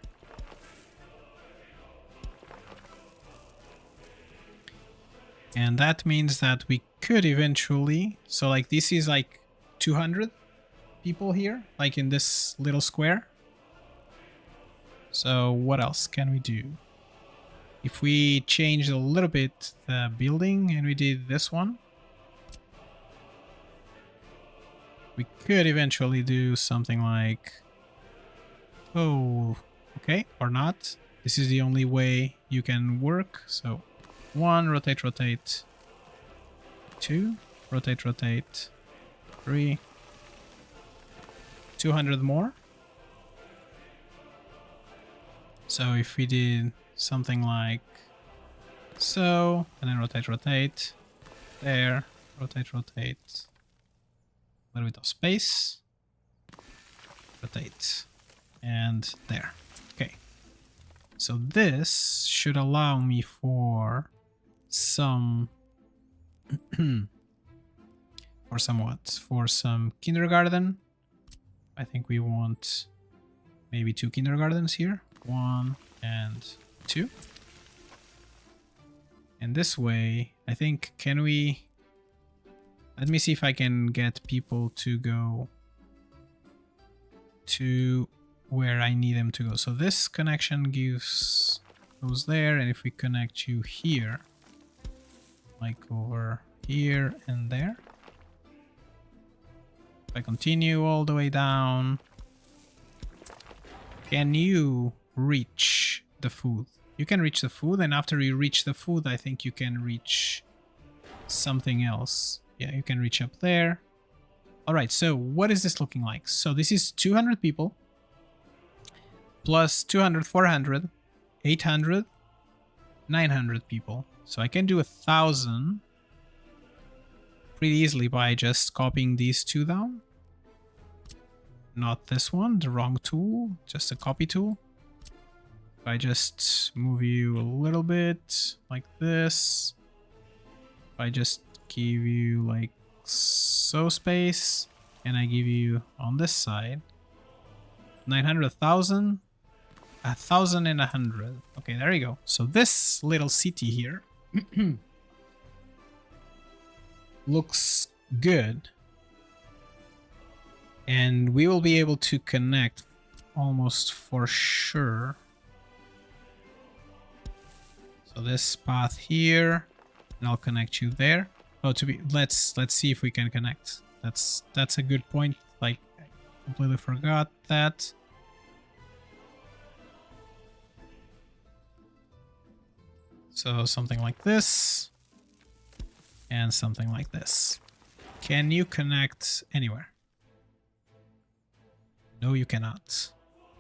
And that means that we could eventually, so like this is like 200 people here, like in this little square. So what else can we do? If we changed a little bit the building and we did this one. We could eventually do something like... Oh, okay, or not. This is the only way you can work. So 1, rotate, rotate. 2, rotate, rotate. 3. 200 more. So if we did something like so, and then rotate, rotate. There, rotate, rotate. A little bit of space. Rotate. And there. Okay. So this should allow me for some... for some what? For some kindergarten. I think we want maybe 2 kindergartens here. 1 and 2. And this way, I think, can we... Let me see if I can get people to go to where I need them to go. So this connection goes there, and if we connect you here, like over here and there. If I continue all the way down, can you reach the food? You can reach the food, and after you reach the food, I think you can reach something else. Yeah, you can reach up there. Alright, so what is this looking like? So this is 200 people, plus 200, 400, 800, 900 people. So I can do 1,000 pretty easily by just copying these 2 down. Not this one, the wrong tool, just a copy tool. If I just move you a little bit like this, if I just give you like so space, and I give you on this side 900, 1,000, 1,100. Okay, there you go. So this little city here looks good, and we will be able to connect almost for sure. So this path here, and I'll connect you there. Oh, let's see if we can connect. That's a good point. Like, I completely forgot that. So something like this, and something like this. Can you connect anywhere? No, you cannot.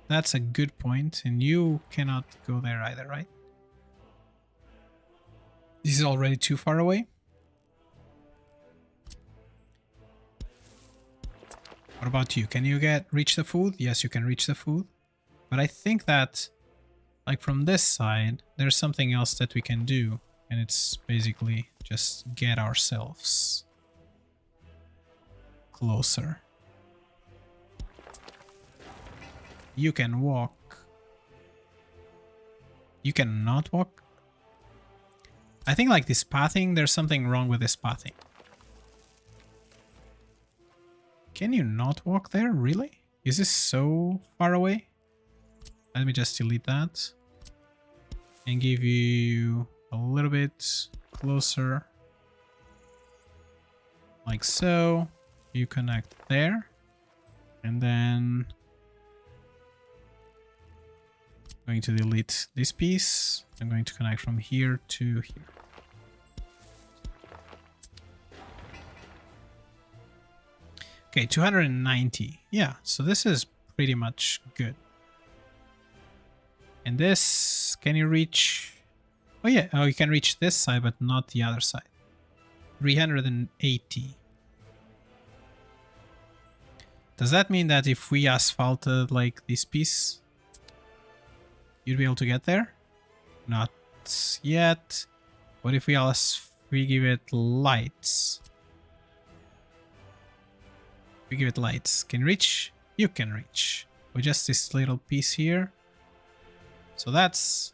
That's a good point, and you cannot go there either, right? This is already too far away. What about you? Can you reach the food? Yes, you can reach the food. But I think that, like from this side, there's something else that we can do. And it's basically just get ourselves closer. You can walk. You cannot walk? I think like this pathing, there's something wrong with this pathing. Can you not walk there? Really? Is this so far away? Let me just delete that. And give you a little bit closer. Like so. You connect there. And then... I'm going to delete this piece. I'm going to connect from here to here. Okay, 290. Yeah, so this is pretty much good. And this, can you reach... Oh yeah, oh, you can reach this side, but not the other side. 380. Does that mean that if we asphalted like this piece, you'd be able to get there? Not yet. What if we give it lights? We give it lights. Can you reach? You can reach. With just this little piece here. So that's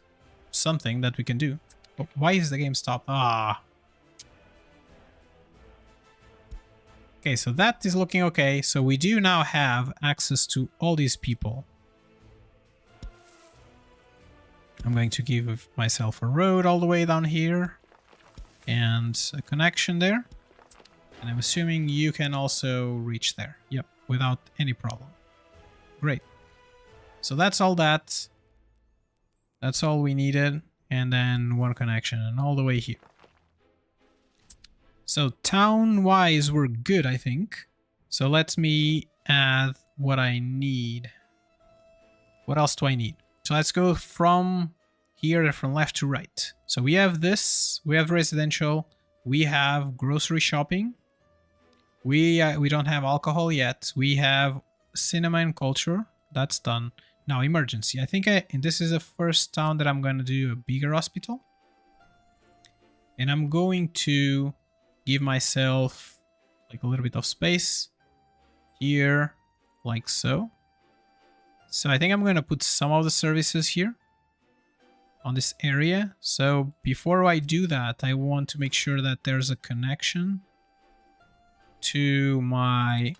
something that we can do. Oh, why is the game stopped? Ah. Okay, so that is looking okay. So we do now have access to all these people. I'm going to give myself a road all the way down here. And a connection there. And I'm assuming you can also reach there. Yep, without any problem. Great. So that's all that. That's all we needed. And then one connection and all the way here. So town-wise, we're good, I think. So let me add what I need. What else do I need? So let's go from here, from left to right. So we have this, we have residential, we have grocery shopping. We don't have alcohol yet. We have cinema and culture. That's done. Now emergency. I think this is the first town that I'm going to do a bigger hospital. And I'm going to give myself like a little bit of space here, like so. So I think I'm going to put some of the services here on this area. So before I do that, I want to make sure that there's a connection to my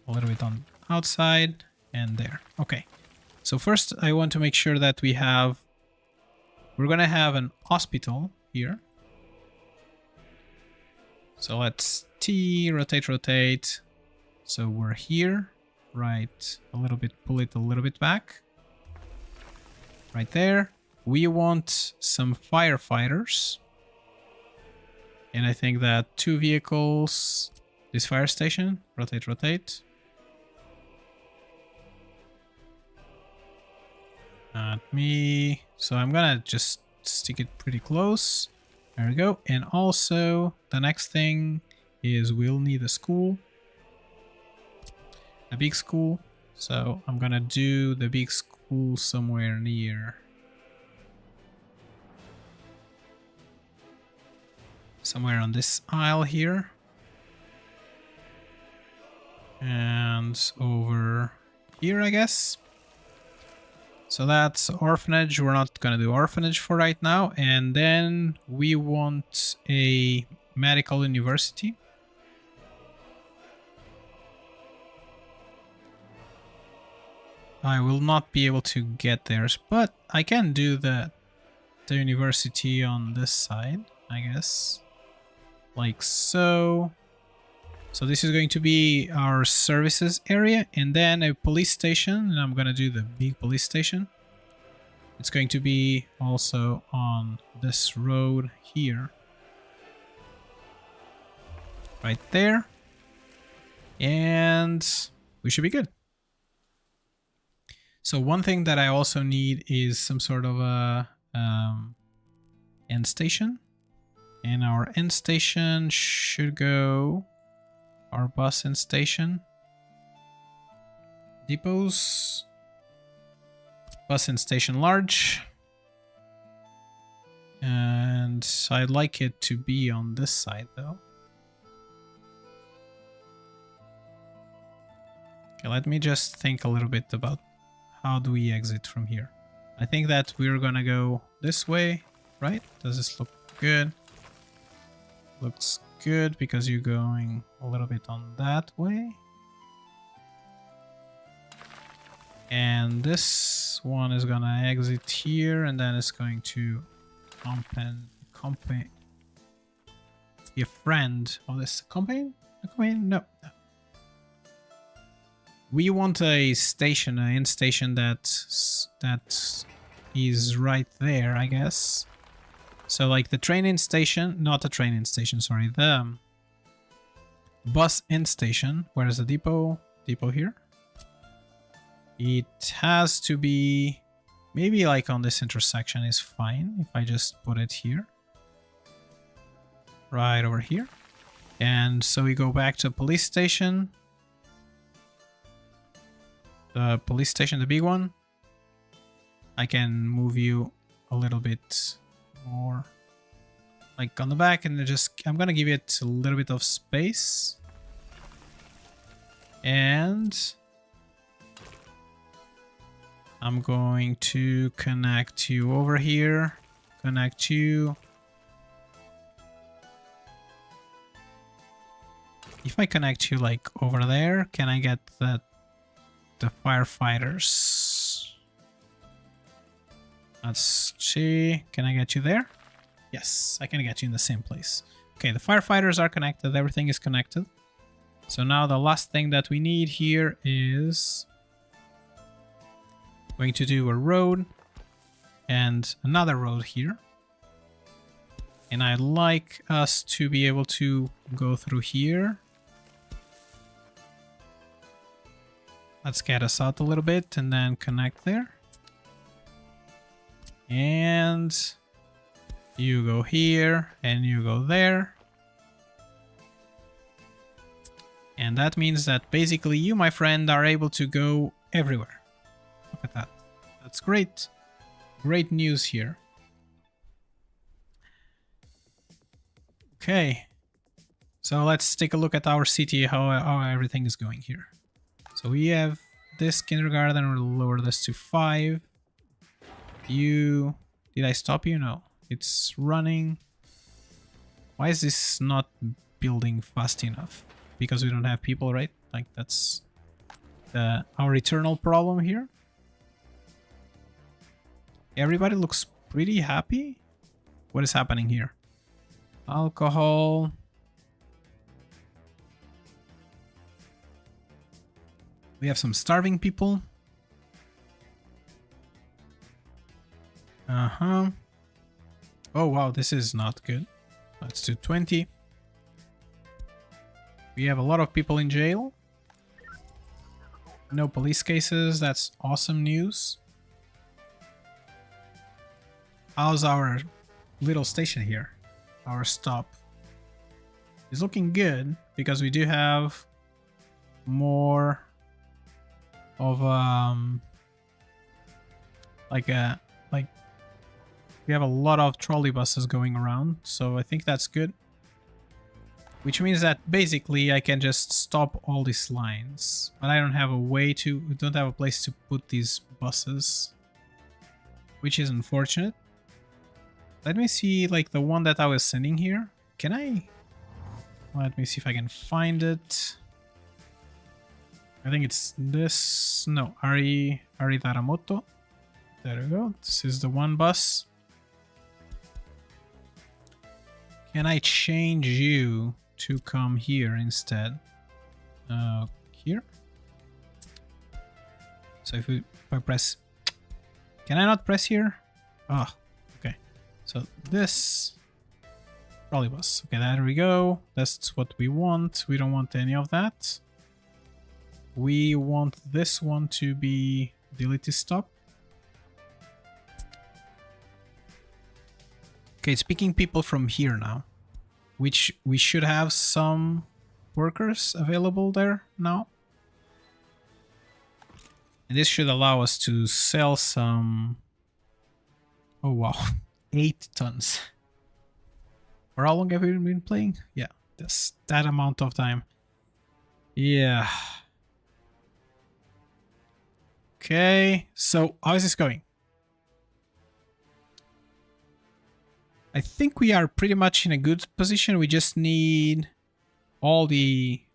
a little bit on outside and there. Okay. So first I want to make sure that we're going to have an hospital here. So let's rotate. So we're here, right? A little bit, pull it a little bit back. Right there. We want some firefighters. And I think that 2 vehicles, this fire station, rotate. Not me. So I'm gonna just stick it pretty close. There we go. And also the next thing is we'll need a school. A big school. So I'm gonna do the big school somewhere near. Somewhere on this aisle here. And over here, I guess. So that's orphanage. We're not going to do orphanage for right now. And then we want a medical university. I will not be able to get theirs, but I can do the university on this side, I guess. Like so. So this is going to be our services area, and then a police station, and I'm gonna do the big police station. It's going to be also on this road here. Right there. And we should be good. So one thing that I also need is some sort of a end station. And our end station should go... Our bus and station. Depots. Bus and station large. And I'd like it to be on this side though. Okay, let me just think a little bit about how do we exit from here. I think that we're gonna go this way, right? Does this look good? Looks good because you're going a little bit on that way. And this one is gonna exit here, and then it's going to be a friend of this company. No. We want a station, an end station that is right there, I guess. So like the train-in station, not a train-in station, sorry, the bus end station. Where is the depot? Depot here. It has to be, maybe like on this intersection is fine if I just put it here. Right over here. And so we go back to police station. The police station, the big one. I can move you a little bit more like on the back, and I'm gonna give it a little bit of space, and I'm going to connect you over here, connect you. If I connect you like over there, can I get the firefighters? Let's see. Can I get you there? Yes, I can get you in the same place. Okay, the firefighters are connected. Everything is connected. So now the last thing that we need here is going to do a road and another road here. And I'd like us to be able to go through here. Let's get us out a little bit and then connect there. And you go here and you go there. And that means that basically you, my friend, are able to go everywhere. Look at that. That's great. Great news here. Okay. So let's take a look at our city, how everything is going here. So we have this kindergarten. We'll lower this to 5. You... Did I stop you? No. It's running. Why is this not building fast enough? Because we don't have people, right? Like, that's our eternal problem here. Everybody looks pretty happy. What is happening here? Alcohol. We have some starving people. Uh-huh. Oh, wow, this is not good. Let's do 20. We have a lot of people in jail. No police cases. That's awesome news. How's our little station here? Our stop is looking good because we do have more of we have a lot of trolley buses going around, so I think that's good. Which means that basically I can just stop all these lines, but I don't have a place to put these buses, which is unfortunate. Let me see, like, the one that I was sending here. Can I? Let me see if I can find it. I think it's this. No, Ari Daramoto. There we go. This is the one bus. Can I change you to come here instead? Here. So if I press, can I not press here? Oh, okay. So this trolley bus. Okay, there we go. That's what we want. We don't want any of that. We want this one to be ability stop. Okay, it's picking people from here now, which we should have some workers available there now. And this should allow us to sell some... Oh wow, 8 tons. For how long have we been playing? Yeah, that amount of time. Yeah. Okay, so how is this going? I think we are pretty much in a good position. We just need all these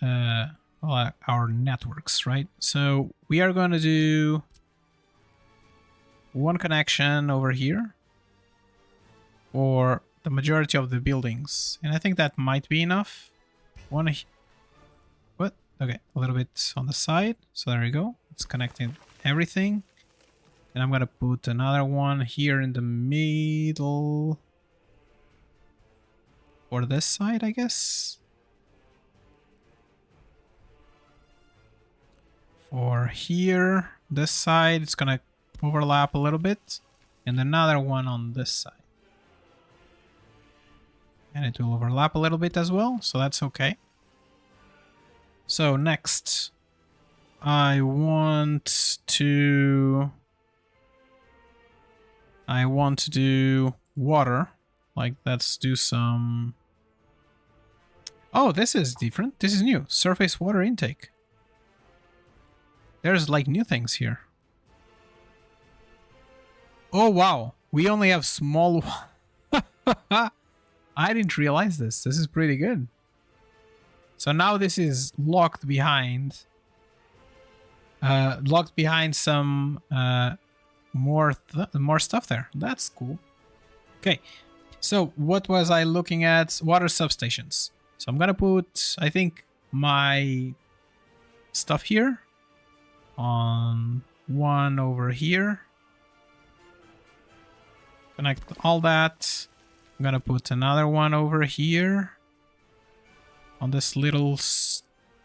our networks, right? So we are going to do one connection over here for the majority of the buildings, and I think that might be enough. What? Okay, a little bit on the side. So there we go. It's connecting everything. And I'm gonna put another one here in the middle. Or this side, I guess. For here, this side, it's gonna overlap a little bit. And another one on this side. And it will overlap a little bit as well, so that's okay. So next, I want to do water. Like, let's do some... Oh, this is different. This is new. Surface water intake. There's like new things here. Oh, wow. We only have small... I didn't realize this. This is pretty good. So now this is locked behind... locked behind some... more stuff there. That's cool. Okay, so what was I looking at? Water substations. So I'm gonna put, I think, my stuff here on one over here. Connect all that. I'm gonna put another one over here on this little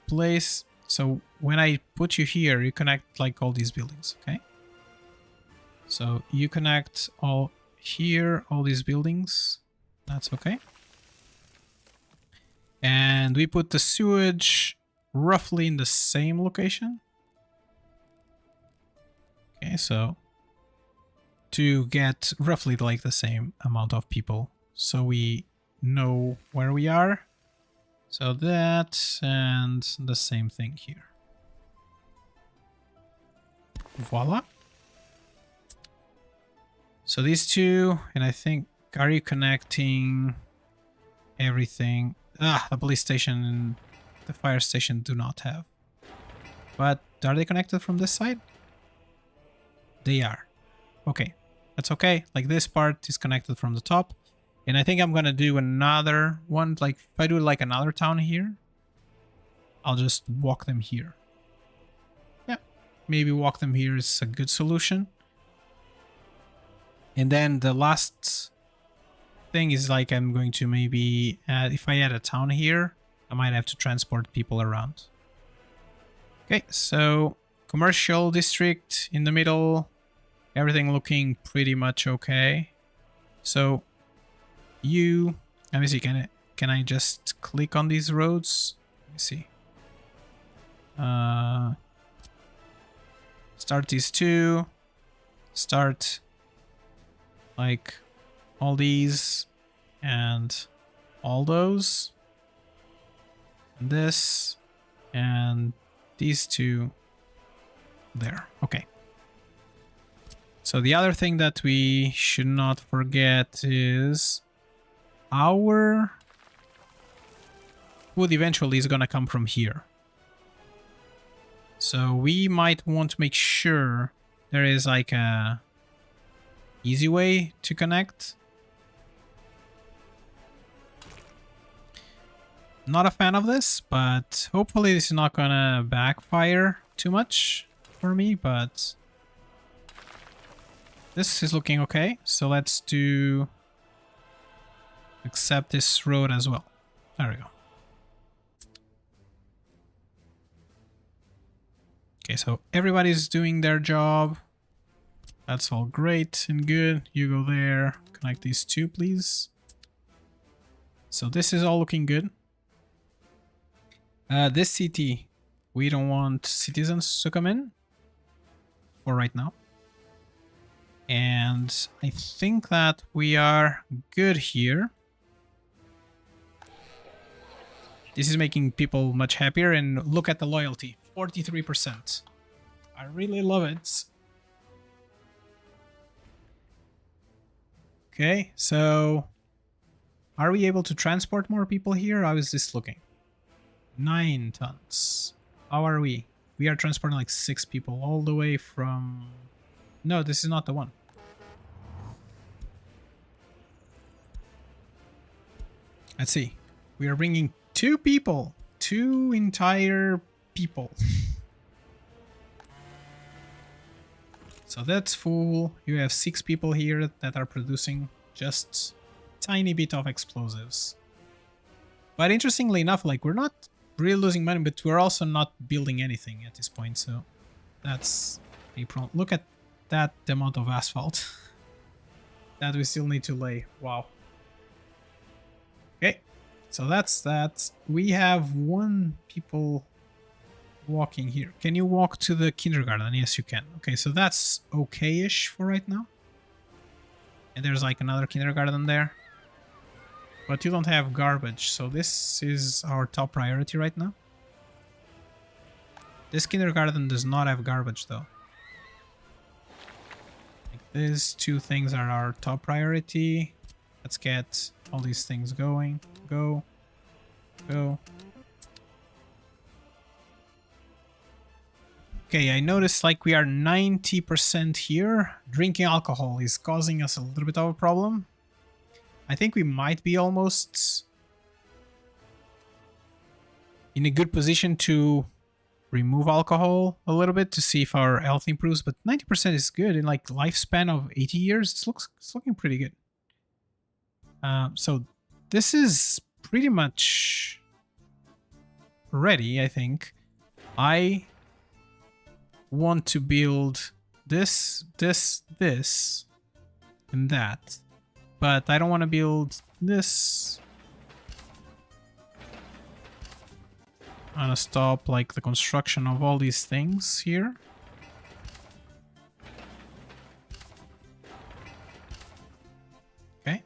place. So when I put you here, you connect like all these buildings, okay? So you connect all here, all these buildings. That's okay. And we put the sewage roughly in the same location. Okay, so to get roughly like the same amount of people, so we know where we are. So that, and the same thing here. Voila. So these two, and I think, are you connecting everything? Ah, the police station and the fire station do not have. But are they connected from this side? They are. Okay, that's okay. Like this part is connected from the top. And I think I'm gonna do another one. Like if I do like another town here, I'll just walk them here. Yeah, maybe walk them here is a good solution. And then the last thing is like I'm going to maybe add, if I add a town here, I might have to transport people around. Okay, so commercial district in the middle, everything looking pretty much okay. So you, let me see, can I just click on these roads? Let me see. Start these two, start like all these and all those, and this and these two there. Okay. So the other thing that we should not forget is our food eventually is gonna come from here. So we might want to make sure there is like a easy way to connect. Not a fan of this, but hopefully this is not gonna backfire too much for me, but this is looking okay. So let's do accept this road as well. There we go. Okay, so everybody's doing their job. That's all great and good. You go there. Connect these two, please. So this is all looking good. This city, we don't want citizens to come in for right now. And I think that we are good here. This is making people much happier, and look at the loyalty, 43%. I really love it. Okay, so are we able to transport more people here? How is this looking? 9 tons. How are we? We are transporting like 6 people all the way from... No, this is not the one. Let's see. We are bringing 2 people. 2 entire people. So that's full. You have 6 people here that are producing just a tiny bit of explosives. But interestingly enough, like we're not really losing money, but we're also not building anything at this point. So that's a problem. Look at that amount of asphalt that we still need to lay. Wow. Okay, so that's that. We have 1 people walking here. Can you walk to the kindergarten? Yes, you can. Okay, so that's okay-ish for right now. And there's like another kindergarten there. But you don't have garbage, so this is our top priority right now. This kindergarten does not have garbage though. Like these 2 things are our top priority. Let's get all these things going. Go. Go. Okay, I noticed like we are 90% here. Drinking alcohol is causing us a little bit of a problem. I think we might be almost in a good position to remove alcohol a little bit to see if our health improves, but 90% is good in like lifespan of 80 years. It's looking pretty good. So this is pretty much ready, I think. I want to build this, and that, but I don't want to build this. I'm gonna stop like the construction of all these things here. Okay.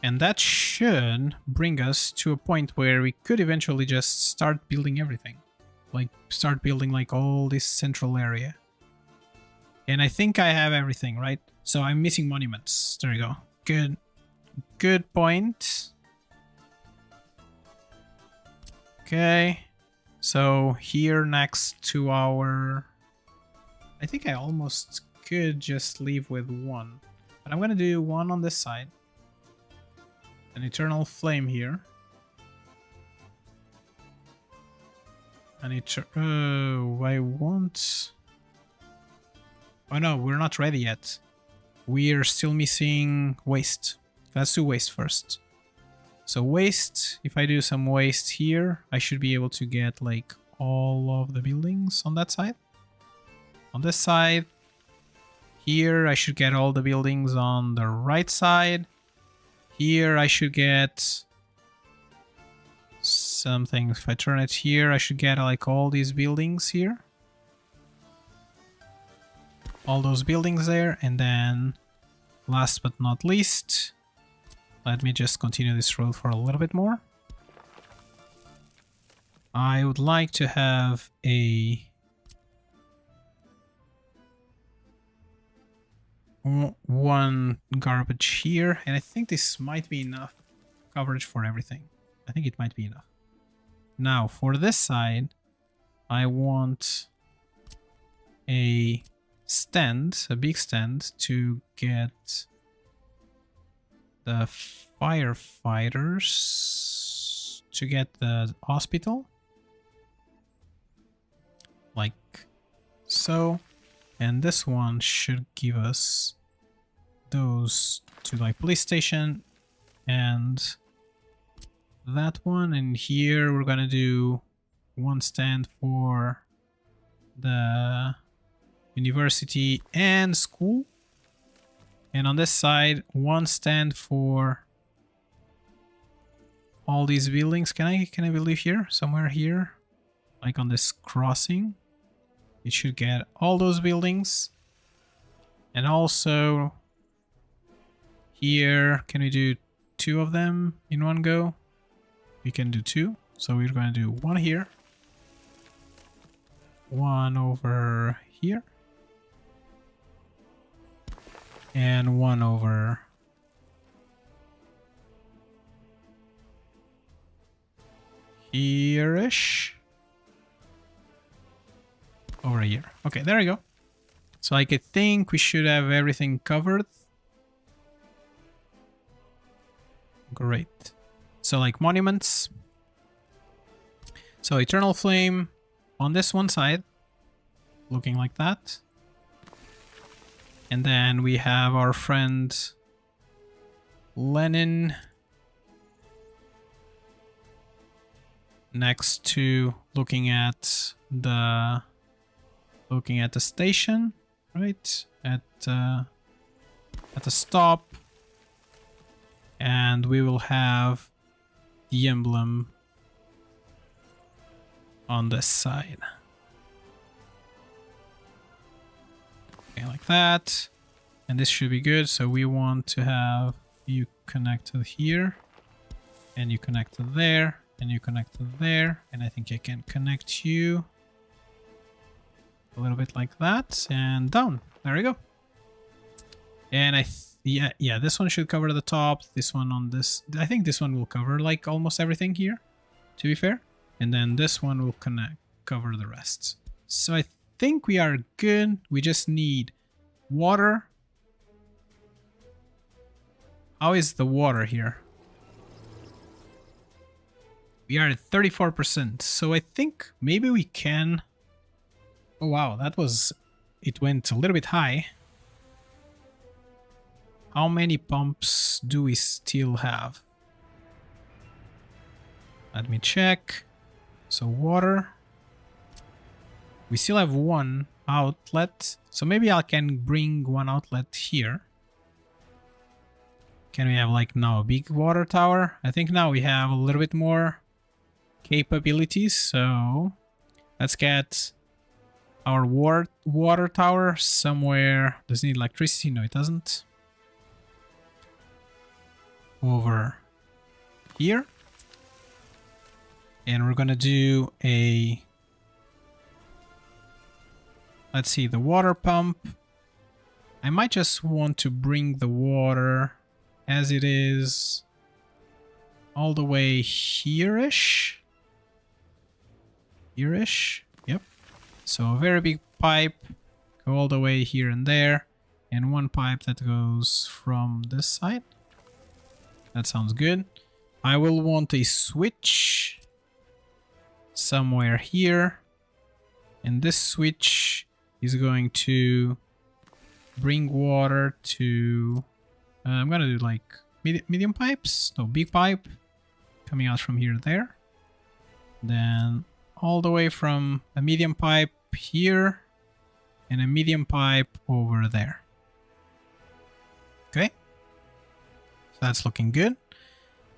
And that should bring us to a point where we could eventually just start building everything. Like start building like all this central area. And I think I have everything, right? So I'm missing monuments. There you go. Good point. Okay. So here next to our... I think I almost could just leave with one. But I'm gonna do one on this side. An eternal flame here. Oh, I want... Oh no, we're not ready yet. We're still missing waste. Let's do waste first. So waste, if I do some waste here, I should be able to get like all of the buildings on that side. On this side, here I should get all the buildings on the right side. Here I should get something. If I turn it here, I should get like all these buildings here. All those buildings there, and then last but not least, let me just continue this road for a little bit more. I would like to have a one garbage here, and I think this might be enough coverage for everything. I think it might be enough. Now for this side, I want a stand, a big stand, to get the firefighters, to get the hospital, like so, and this one should give us those to like police station, and that one, and here we're gonna do one stand for the university and school, and on this side one stand for all these buildings. Can I believe here, somewhere here, like on this crossing, it should get all those buildings. And also here, can we do two of them in one go? We can do two, so we're going to do one here, one over here, and one over here-ish. Over here. Okay, there we go. So like, I think we should have everything covered. Great. So like monuments. So eternal flame on this one side, looking like that. And then we have our friend Lenin next to looking at the station, right? At the stop. And we will have the emblem on this side. Okay, like that. And this should be good. So we want to have you connect to here, and you connect to there, and you connect to there, and I think I can connect you a little bit like that, and down. There we go. And yeah, this one should cover the top. This one on this, I think this one will cover like almost everything here, to be fair. And then this one will cover the rest. So I think we are good. We just need water. How is the water here? We are at 34%, so I think maybe we can... Oh wow, that was... It went a little bit high. How many pumps do we still have? Let me check. So water. We still have one outlet. So maybe I can bring one outlet here. Can we have like now a big water tower? I think now we have a little bit more capabilities. So let's get our water tower somewhere. Does it need electricity? No, it doesn't. Over here. And we're gonna do a... Let's see, the water pump. I might just want to bring the water as it is all the way here-ish. Here-ish, yep. So a very big pipe, go all the way here and there, and one pipe that goes from this side. That sounds good. I will want a switch somewhere here, and this switch is going to bring water to... I'm gonna do like medium pipes, no, big pipe coming out from here to there. Then all the way from a medium pipe here and a medium pipe over there. Okay, so that's looking good.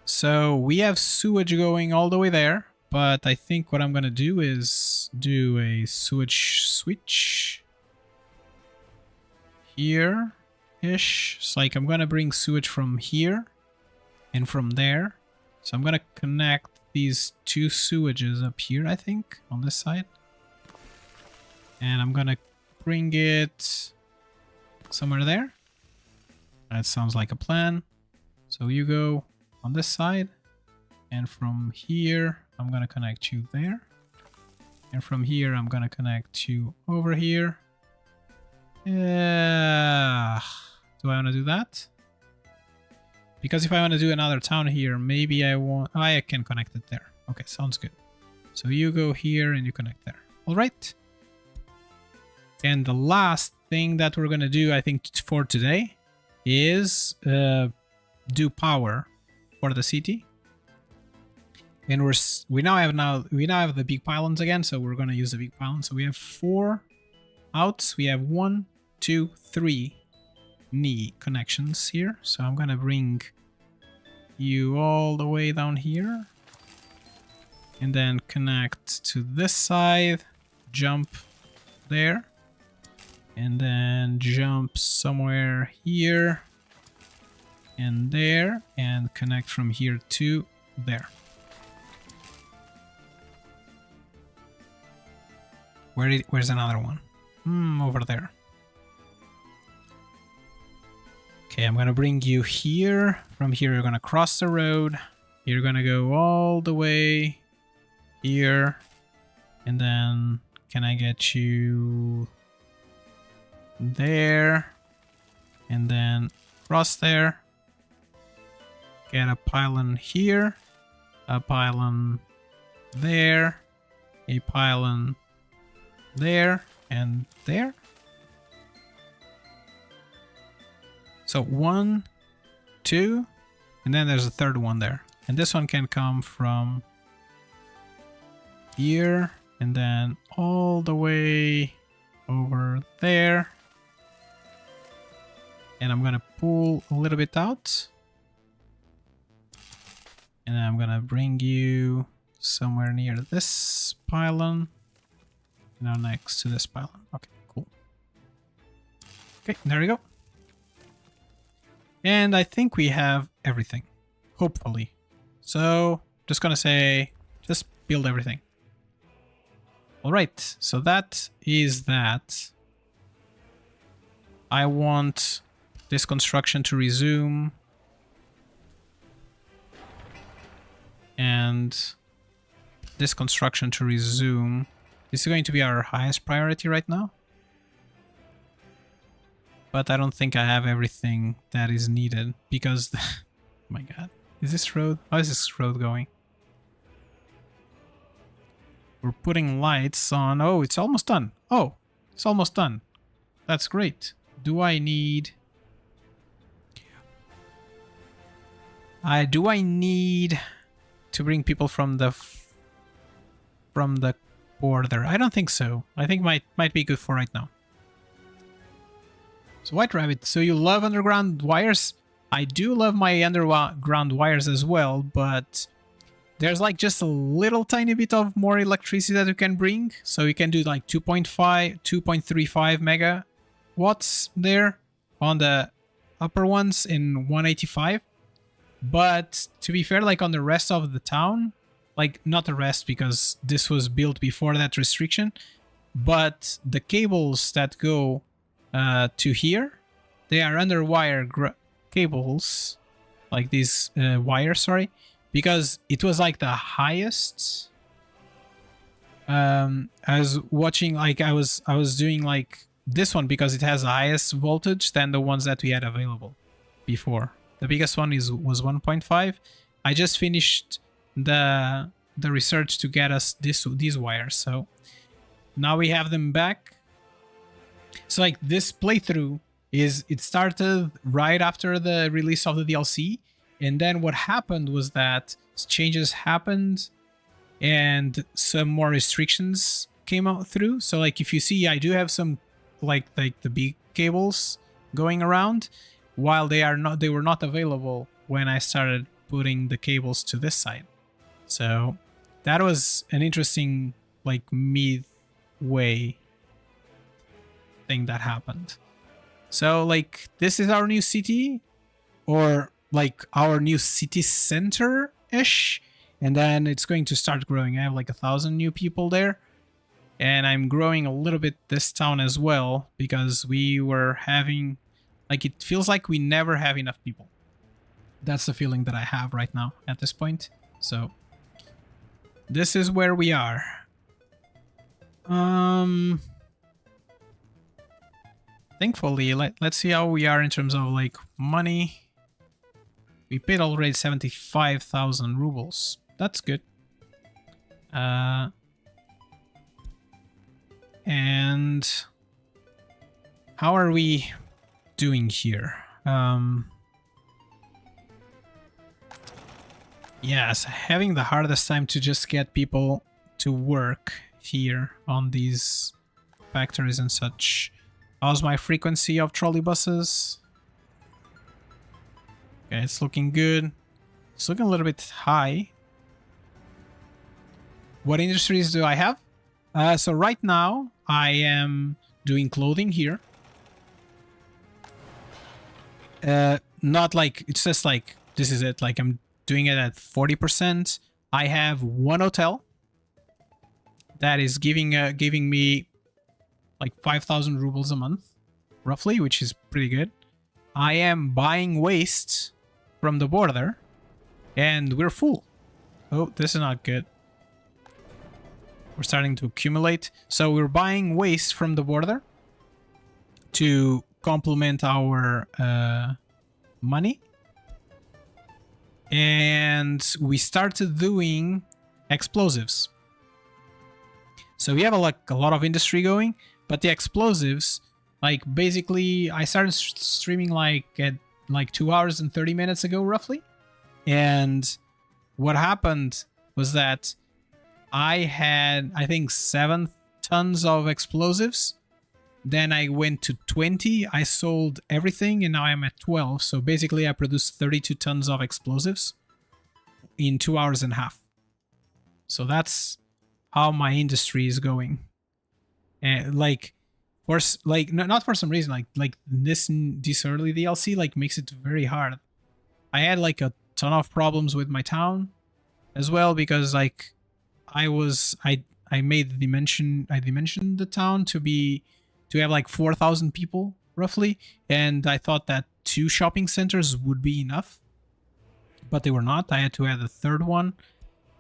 So we have sewage going all the way there, but I think what I'm gonna do is do a sewage switch here-ish. It's like I'm gonna bring sewage from here and from there. So I'm gonna connect these two sewages up here, I think, on this side. And I'm gonna bring it somewhere there. That sounds like a plan. So you go on this side, and from here I'm gonna connect you there, and from here I'm gonna connect you over here. Yeah. Do I want to do that? Because if I want to do another town here, maybe I want... Oh, I can connect it there. Okay, sounds good. So you go here and you connect there. All right. And the last thing that we're going to do, I think, for today is do power for the city. And we now have the big pylons again, so we're going to use the big pylons. So we have 4 outs. We have 1, 2, 3 knee connections here. So I'm gonna bring you all the way down here and then connect to this side, jump there, and then jump somewhere here and there, and connect from here to there. Where's another one? Over there. Okay, I'm gonna bring you here. From here, you're gonna cross the road. You're gonna go all the way here. And then, can I get you there? And then cross there. Get a pylon here. A pylon there. A pylon there and there. So 1, 2, and then there's a third one there. And this one can come from here and then all the way over there. And I'm gonna pull a little bit out. And I'm gonna bring you somewhere near this pylon. Now next to this pylon. Okay, cool. Okay, there we go. And I think we have everything. Hopefully. So, just gonna say, just build everything. Alright, so that is that. I want this construction to resume. And this construction to resume. This is going to be our highest priority right now. But I don't think I have everything that is needed because... oh my god. Is this road? How is this road going? We're putting lights on. Oh, it's almost done. Oh, it's almost done. That's great. Do I need... do I need to bring people from the border? I don't think so. I think might be good for right now. So White Rabbit, so you love underground wires? I do love my underground wires as well, but there's like just a little tiny bit of more electricity that you can bring. So you can do like 2.35 megawatts there on the upper ones in 185. But to be fair, like on the rest of the town, like not the rest because this was built before that restriction, but the cables that go to here, they are underwire cables, like these wires, sorry, because it was like the highest. I was watching, like I was doing like this one because it has the highest voltage than the ones that we had available before. The biggest one was 1.5. I just finished the research to get us these wires, so now we have them back. So like this playthrough it started right after the release of the DLC, and then what happened was that changes happened and some more restrictions came out through. So like if you see, I do have some like the big cables going around, while they were not available when I started putting the cables to this side. So that was an interesting like midway thing that happened. So like this is our new city, or like our new city center ish, and then it's going to start growing. I have like 1,000 new people there, and I'm growing a little bit this town as well because we were having, like, it feels like we never have enough people. That's the feeling that I have right now at this point. So this is where we are. Thankfully, let's see how we are in terms of like money. We paid already 75,000 rubles. That's good. And how are we doing here? Yes, having the hardest time to just get people to work here on these factories and such. How's my frequency of trolley buses? Okay, it's looking good. It's looking a little bit high. What industries do I have? So right now I am doing clothing here. Not like, it's just like, this is it. Like I'm doing it at 40%. I have one hotel that is giving me like 5,000 rubles a month, roughly, which is pretty good. I am buying waste from the border, and we're full. Oh, this is not good. We're starting to accumulate. So we're buying waste from the border to complement our money. And we started doing explosives. So we have a lot of industry going, but the explosives, like basically I started streaming like at like 2 hours and 30 minutes ago roughly. And what happened was that I had, I think, 7 tons of explosives. Then I went to 20. I sold everything and now I'm at 12. So basically I produced 32 tons of explosives in 2 hours and a half. So that's how my industry is going. And like, not for some reason, like this early DLC like makes it very hard. I had like a ton of problems with my town as well because like I dimensioned the town to have like 4,000 people roughly, and I thought that 2 shopping centers would be enough, but they were not. I had to add a third one,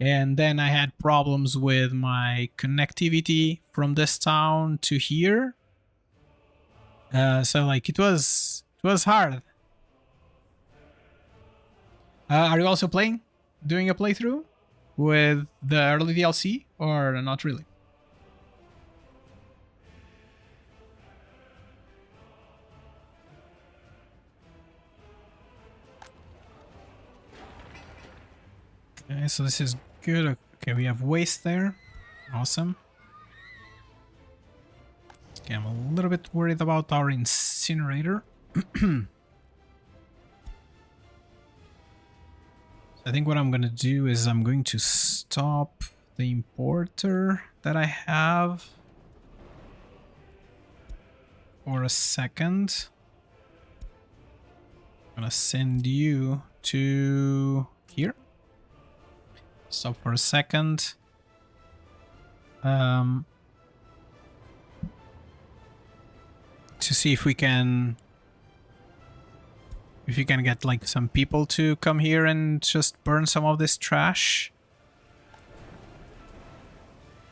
And then I had problems with my connectivity from this town to here. So like it was hard. Are you also doing a playthrough with the early DLC or not really? Okay, so this is good. Okay, we have waste there. Awesome. Okay, I'm a little bit worried about our incinerator. I think what I'm going to do is I'm going to stop the importer that I have for a second. I'm going to send you to here. Stop for a second. To see if we can get like some people to come here and just burn some of this trash.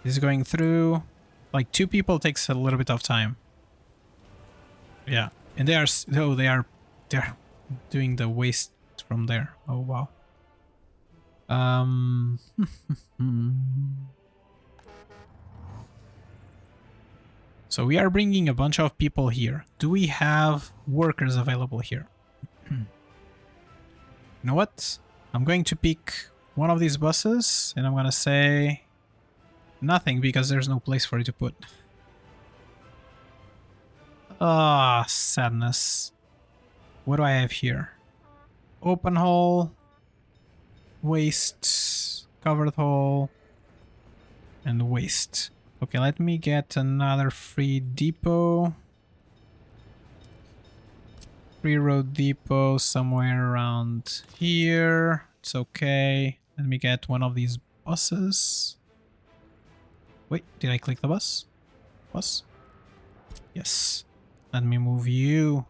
This is going through. Like 2 people takes a little bit of time. Yeah, and they're doing the waste from there. Oh wow. So we are bringing a bunch of people here. Do we have workers available here? You know what? I'm going to pick one of these buses and I'm gonna say nothing because there's no place for it to put. Ah, sadness. What do I have here? Open hole, waste, covered hole, and waste. Okay, let me get another free depot. Free road depot somewhere around here. It's okay. Let me get one of these buses. Wait, did I click the bus? Bus? Yes. Let me move you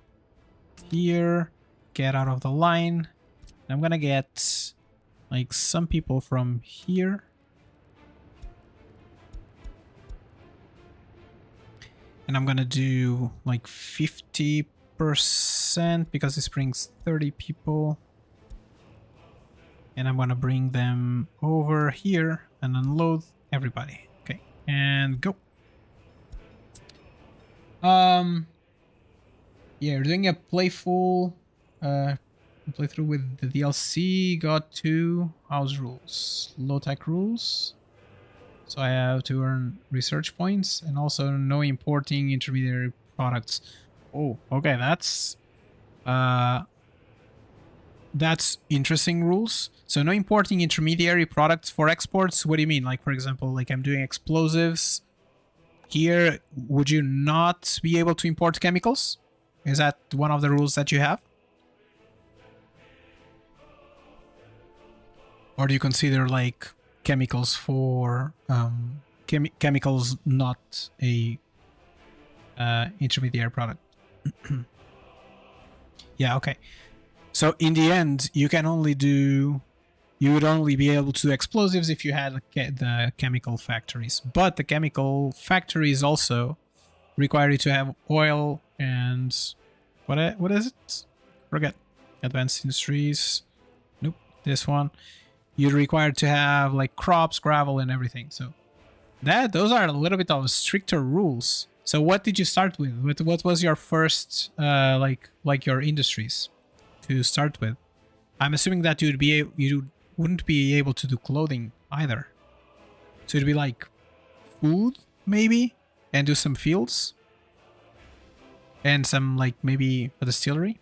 here. Get out of the line. I'm gonna get like some people from here. And I'm gonna do like 50% because this brings 30 people. And I'm gonna bring them over here and unload everybody. Okay, and go. Yeah, we're doing a playthrough with the DLC. Got 2 house rules, low tech rules. So I have to earn research points and also no importing intermediary products. Oh, okay, that's interesting rules. So no importing intermediary products for exports. What do you mean? Like, for example, like I'm doing explosives. Here, would you not be able to import chemicals? Is that one of the rules that you have? Or do you consider like chemicals for chemicals not a intermediary product? Yeah, okay. So in the end, you would only be able to do explosives if you had the chemical factories. But the chemical factories also require you to have oil and what is it? Forget. Advanced industries. Nope. This one. You're required to have like crops, gravel, and everything. So those are a little bit of stricter rules. So what did you start with? What was your first like your industries to start with? I'm assuming that you wouldn't be able to do clothing either. So it'd be like food maybe, and do some fields, and some like maybe a distillery.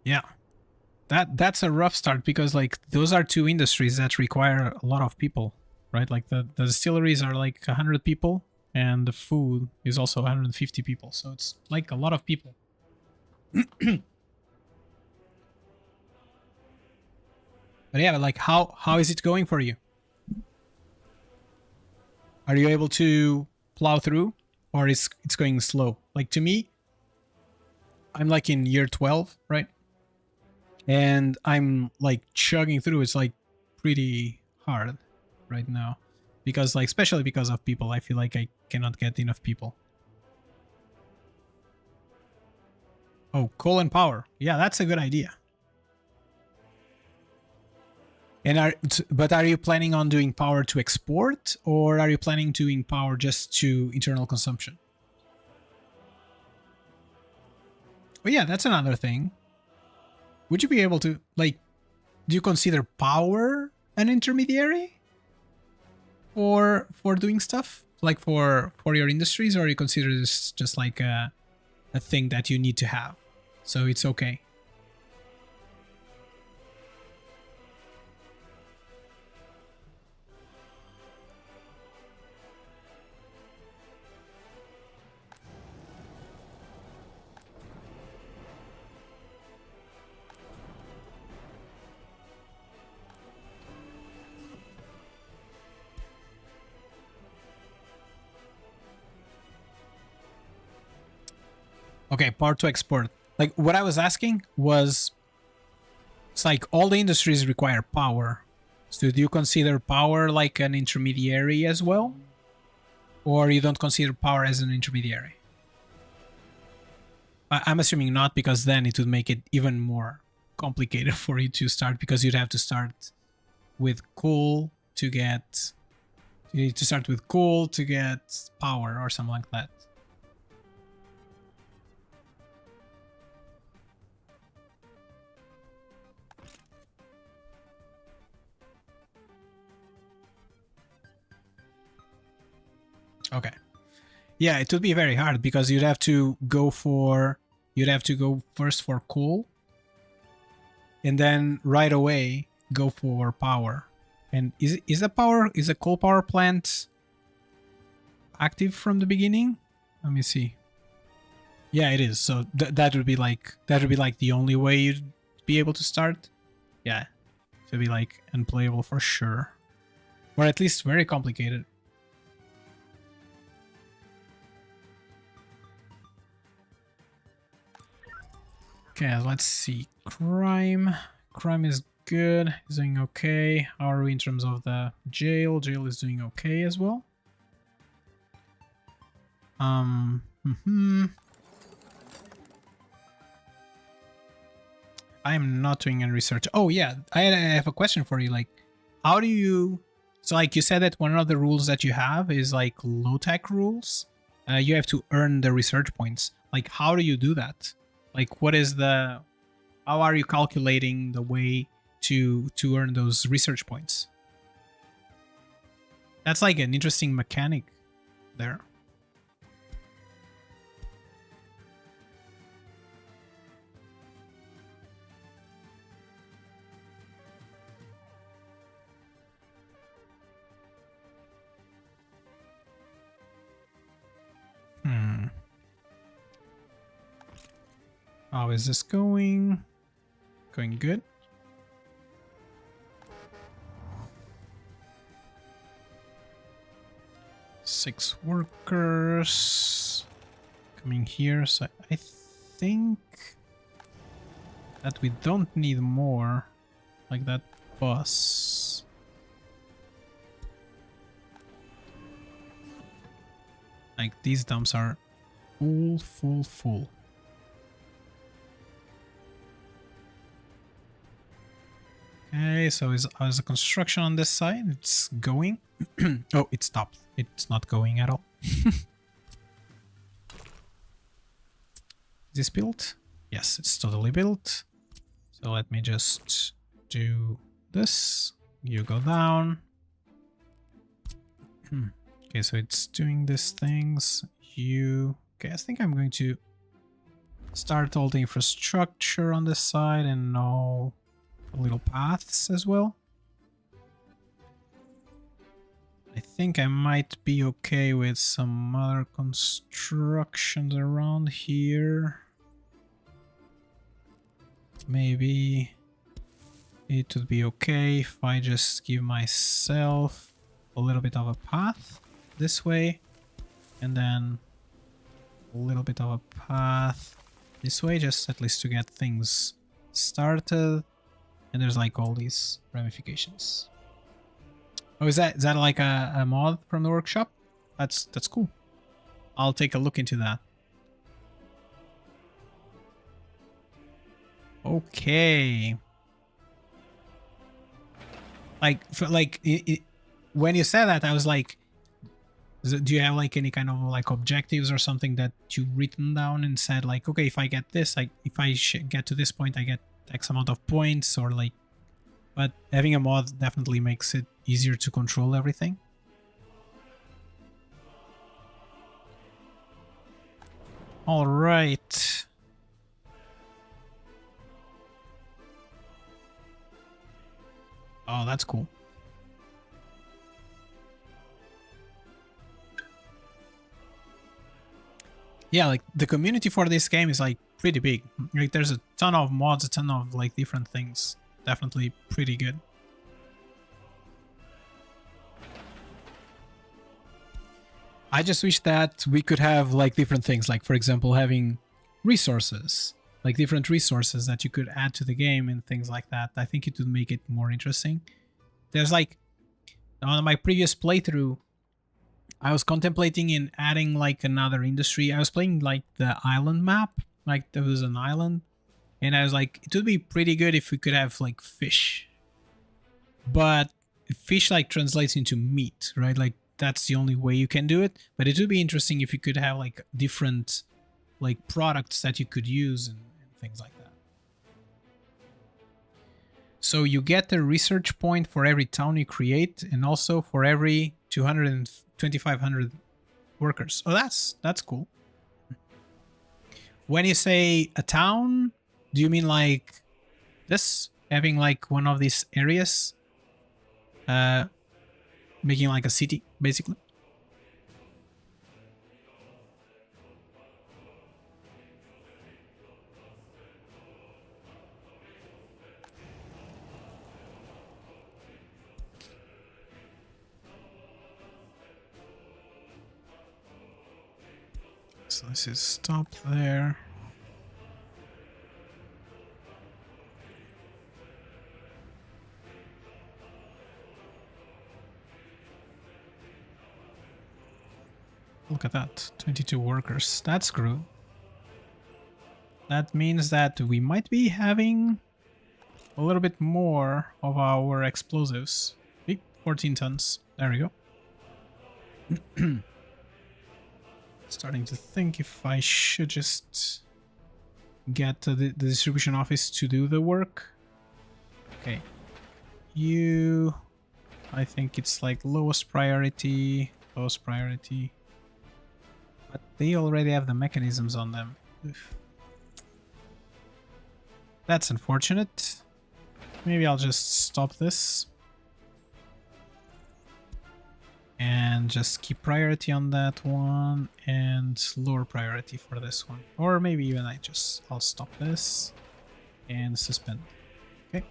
Yeah, that's a rough start because like those are 2 industries that require a lot of people, right? Like the distilleries are like 100 people, and the food is also 150 people, so it's like a lot of people. But yeah, like how is it going for you? Are you able to plow through, or it's going slow? Like to me, I'm like in year 12, right? And I'm like chugging through. It's like pretty hard right now because like especially because of people. I feel like I cannot get enough people. Oh, coal and power. Yeah, that's a good idea. And but are you planning on doing power to export, or are you planning doing power just to internal consumption? Oh yeah, that's another thing. Would you be able to, like, do you consider power an intermediary for doing stuff like for your industries, or you consider this just like a thing that you need to have, so it's okay? Okay, power to export. Like what I was asking was, it's like all the industries require power. So do you consider power like an intermediary as well? Or you don't consider power as an intermediary? I'm assuming not, because then it would make it even more complicated for you to start, because you'd have to start with coal to get... You need to start with coal to get power or something like that. Okay. Yeah, it would be very hard because you'd have to go first for coal and then right away go for power. And is a coal power plant active from the beginning? Let me see. Yeah, it is. So that would be like the only way you'd be able to start. Yeah. It would be like unplayable for sure. Or at least very complicated. Okay, let's see. Crime is good. Is doing okay. How are we in terms of the jail? Jail is doing okay as well. I'm not doing any research. Oh yeah, I have a question for you. Like, how do you... So like you said that one of the rules that you have is like low-tech rules. You have to earn the research points. Like, how do you do that? Like, what is the... How are you calculating the way to earn those research points? That's like an interesting mechanic there. How is this going? Going good. Six workers coming here. So I think that we don't need more, like that bus. Like these dumps are full. Okay, so how's the construction on this side? It's going. Oh, it stopped. It's not going at all. Is this built? Yes, it's totally built. So let me just do this. You go down. Okay, so it's doing these things. Okay, I think I'm going to start all the infrastructure on this side and all little paths as well. I think I might be okay with some other constructions around here. Maybe it would be okay if I just give myself a little bit of a path this way, and then a little bit of a path this way, just at least to get things started. And there's like all these ramifications. Oh, is that like a mod from the workshop? That's cool. I'll take a look into that. Okay. When you said that, I was like, do you have like any kind of like objectives or something that you written down and said like, okay, if I get this, like if I get to this point, I get X amount of points, or like, but having a mod definitely makes it easier to control everything. All right. Oh, that's cool. Yeah, like the community for this game is like pretty big. Like there's a ton of mods, a ton of like different things. Definitely pretty good. I just wish that we could have like different things, like for example having resources, like different resources that you could add to the game and things like that. I think it would make it more interesting. There's like, on my previous playthrough, I was contemplating in adding like another industry. I was playing like the island map, like there was an island, and I was like, it would be pretty good if we could have like fish. But fish like translates into meat, right? Like that's the only way you can do it. But it would be interesting if you could have like different like products that you could use and things like that. So you get a research point for every town you create, and also for every 2,500 workers. Oh, that's cool. When you say a town, do you mean like this? Having like one of these areas? Making like a city, basically? So this is stop there. Look at that, 22 workers. That's good. That means that we might be having a little bit more of our explosives. 14 tons. There we go. Starting to think if I should just get the distribution office to do the work. Okay. You... I think it's like lowest priority, lowest priority. But they already have the mechanisms on them. Oof. That's unfortunate. Maybe I'll just stop this. And just keep priority on that one and lower priority for this one. Or maybe even I'll stop this and suspend. Okay.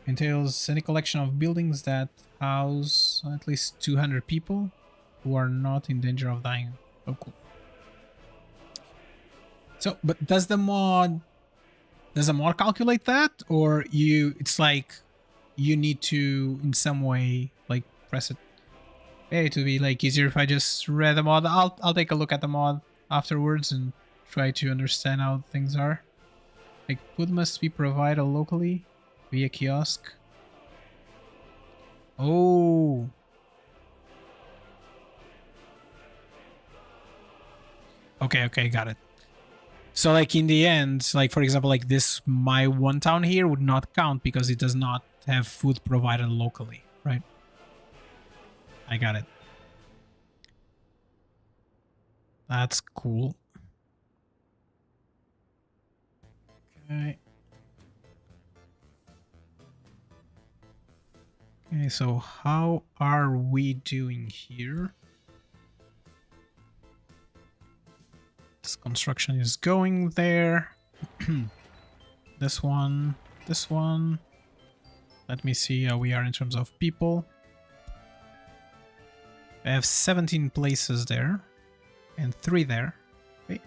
Entails any collection of buildings that house at least 200 people who are not in danger of dying. Oh, cool. So, but does the mod calculate that, or it's like you need to in some way like press it? Maybe it would be like easier if I just read the mod. I'll take a look at the mod afterwards and try to understand how things are. Like food must be provided locally via kiosk. Oh. Okay, got it. So like in the end, like for example, like this, my one town here would not count because it does not have food provided locally, right? I got it. That's cool. Okay. Okay, so how are we doing here? This construction is going there. This one, this one. Let me see how we are in terms of people. I have 17 places there and 3 there. Okay.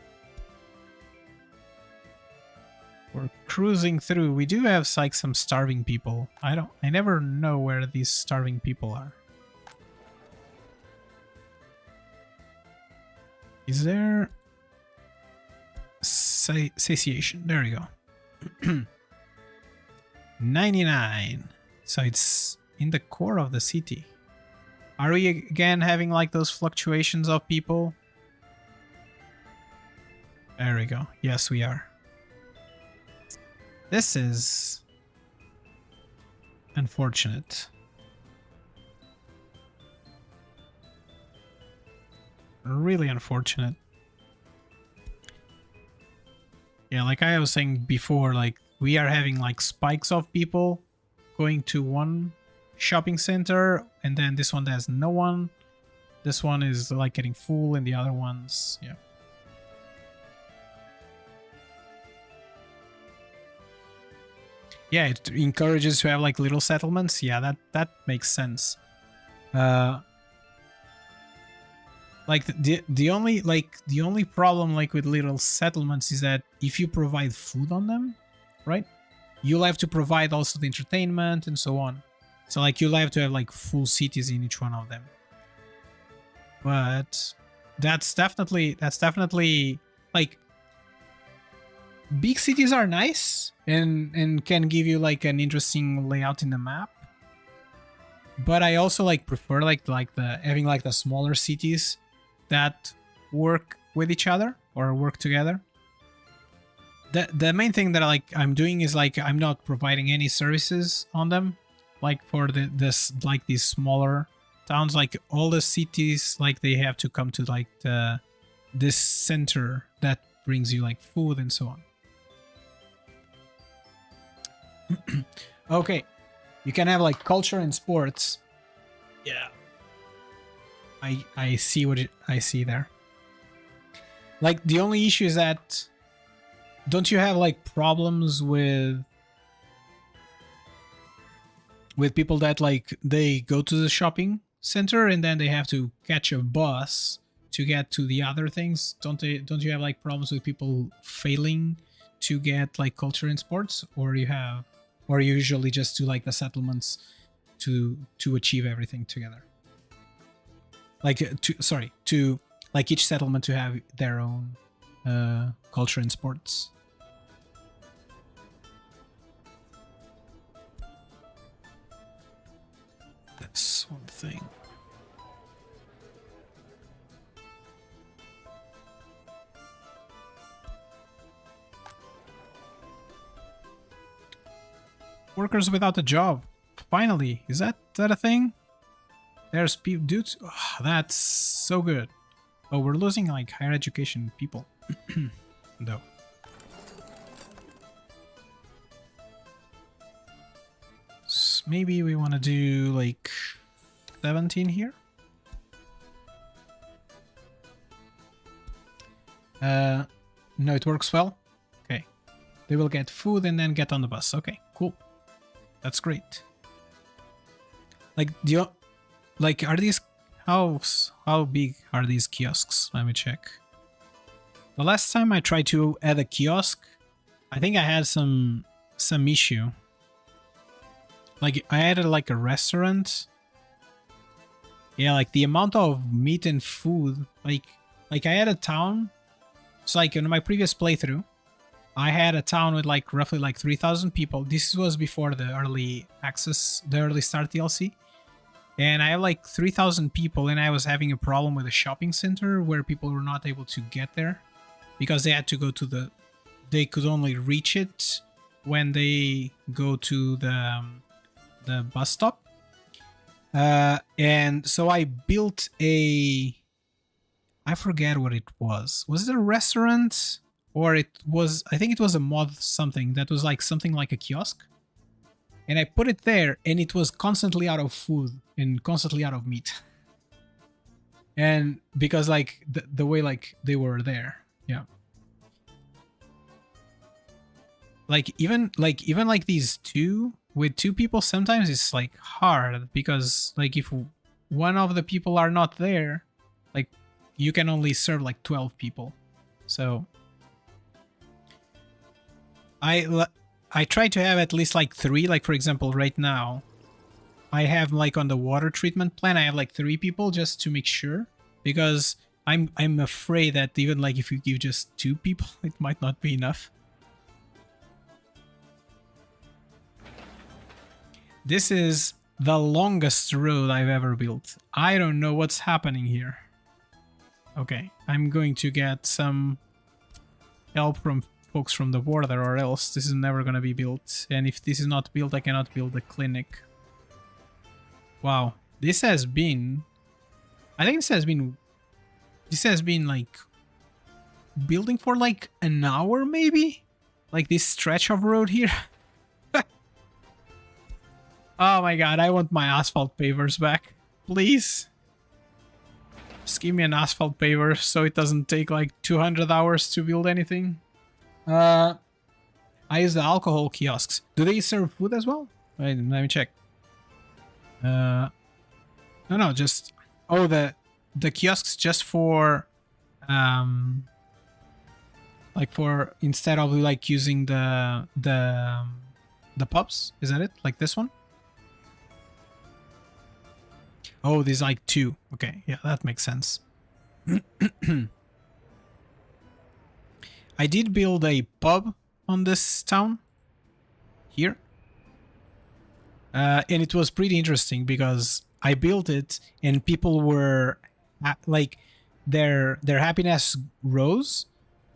We're cruising through. We do have like some starving people. I never know where these starving people are. Is there satiation? There we go. 99. So it's in the core of the city. Are we again having like those fluctuations of people? There we go. Yes, we are. This is unfortunate. Really unfortunate. Yeah, like I was saying before, like we are having like spikes of people going to one shopping center, and then this one has no one. This one is like getting full, and the other ones, yeah. Yeah, it encourages to have like little settlements. Yeah, that makes sense. Like the only problem like with little settlements is that if you provide food on them, right? You'll have to provide also the entertainment and so on. So like you'll have to have like full cities in each one of them. But that's definitely like big cities are nice and can give you like an interesting layout in the map. But I also like prefer like the having like the smaller cities that work with each other or work together. The main thing that I'm doing is like I'm not providing any services on them, like for these smaller towns. Like all the cities, like they have to come to like this center that brings you like food and so on. Okay, you can have like culture and sports. Yeah, I see what I see there. Like the only issue is that don't you have like problems with people that like they go to the shopping center and then they have to catch a bus to get to the other things? Don't you have like problems with people failing to get like culture and sports, or you usually just do like the settlements to achieve everything together? Like to like each settlement to have their own culture and sports. That's one thing. Workers without a job. Finally, is that a thing? There's people, dudes. Oh, that's so good. Oh, we're losing like higher education people, though. So maybe we want to do like 17 here. No, it works well. Okay, they will get food and then get on the bus. Okay, cool. That's great. Like, are these how big are these kiosks? Let me check. The last time I tried to add a kiosk, I think I had some issue. Like I added like a restaurant. Yeah, like the amount of meat and food. Like I had a town. So like in my previous playthrough, I had a town with like roughly like 3,000 people. This was before the early access, the early start DLC. And I have like 3,000 people, and I was having a problem with a shopping center where people were not able to get there because they had to go to they could only reach it when they go to the bus stop. And so I built I forget what it was. Was it a restaurant? Or I think it was a mod something that was like something like a kiosk. and I put it there, and it was constantly out of food and constantly out of meat. And because like the way like they were there, yeah. Like even like these two with two people, sometimes it's like hard because like if one of the people are not there, like you can only serve like 12 people. So I try to have at least like 3. Like for example, right now I have like on the water treatment plant, I have like 3 people just to make sure, because I'm afraid that even like if you give just 2 people, it might not be enough. This is the longest road I've ever built. I don't know what's happening here. Okay, I'm going to get some help from folks from the border, or else this is never gonna be built. And if this is not built, I cannot build the clinic. Wow, this has been... I think this has been like building for like an hour maybe? Like this stretch of road here. Oh my god, I want my asphalt pavers back. Please. Just give me an asphalt paver so it doesn't take like 200 hours to build anything. I use the alcohol kiosks. Do they serve food as well? Wait, let me check. No, just... Oh, the kiosks just for... like for... Instead of like using the pubs? Is that it? Like this one? Oh, there's like 2. Okay, yeah, that makes sense. I did build a pub on this town. Here. And it was pretty interesting because I built it and people were... like, their happiness rose.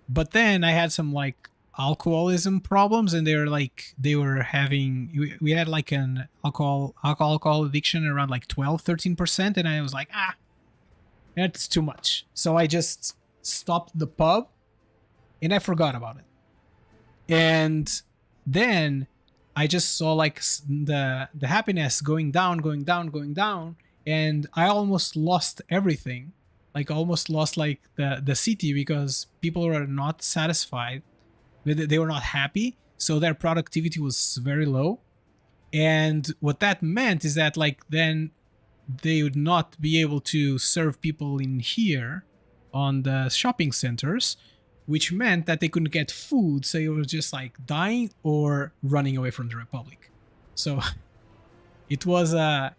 But then I had some like alcoholism problems, and they were having... We had like an alcohol addiction around like 12-13%, and I was like, that's too much. So I just stopped the pub and I forgot about it. And then I just saw like the happiness going down, and I almost lost everything. Like almost lost like the city, because people were not satisfied. They were not happy, so their productivity was very low. And what that meant is that like then they would not be able to serve people in here on the shopping centers, which meant that they couldn't get food, so they were just like dying or running away from the Republic. So it was a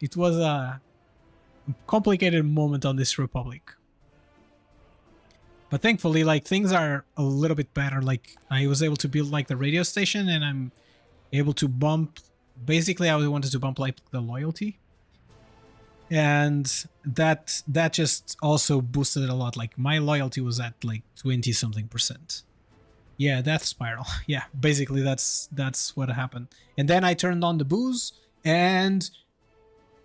complicated moment on this Republic. But thankfully, like, things are a little bit better. Like, I was able to build like the radio station, and I'm able to bump... Basically, I wanted to bump like the loyalty. And that just also boosted it a lot. Like, my loyalty was at like 20-something%. Yeah, Death Spiral. Yeah, basically that's what happened. And then I turned on the booze, and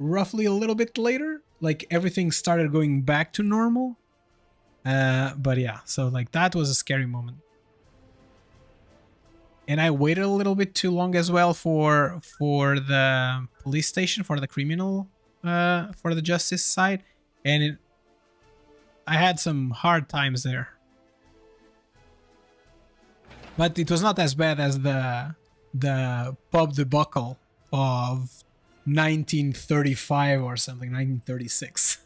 roughly a little bit later, like, everything started going back to normal. But yeah, so like that was a scary moment. And I waited a little bit too long as well for the police station, for the criminal, for the justice side, and I had some hard times there. But it was not as bad as the pub debacle of 1935 or something, 1936.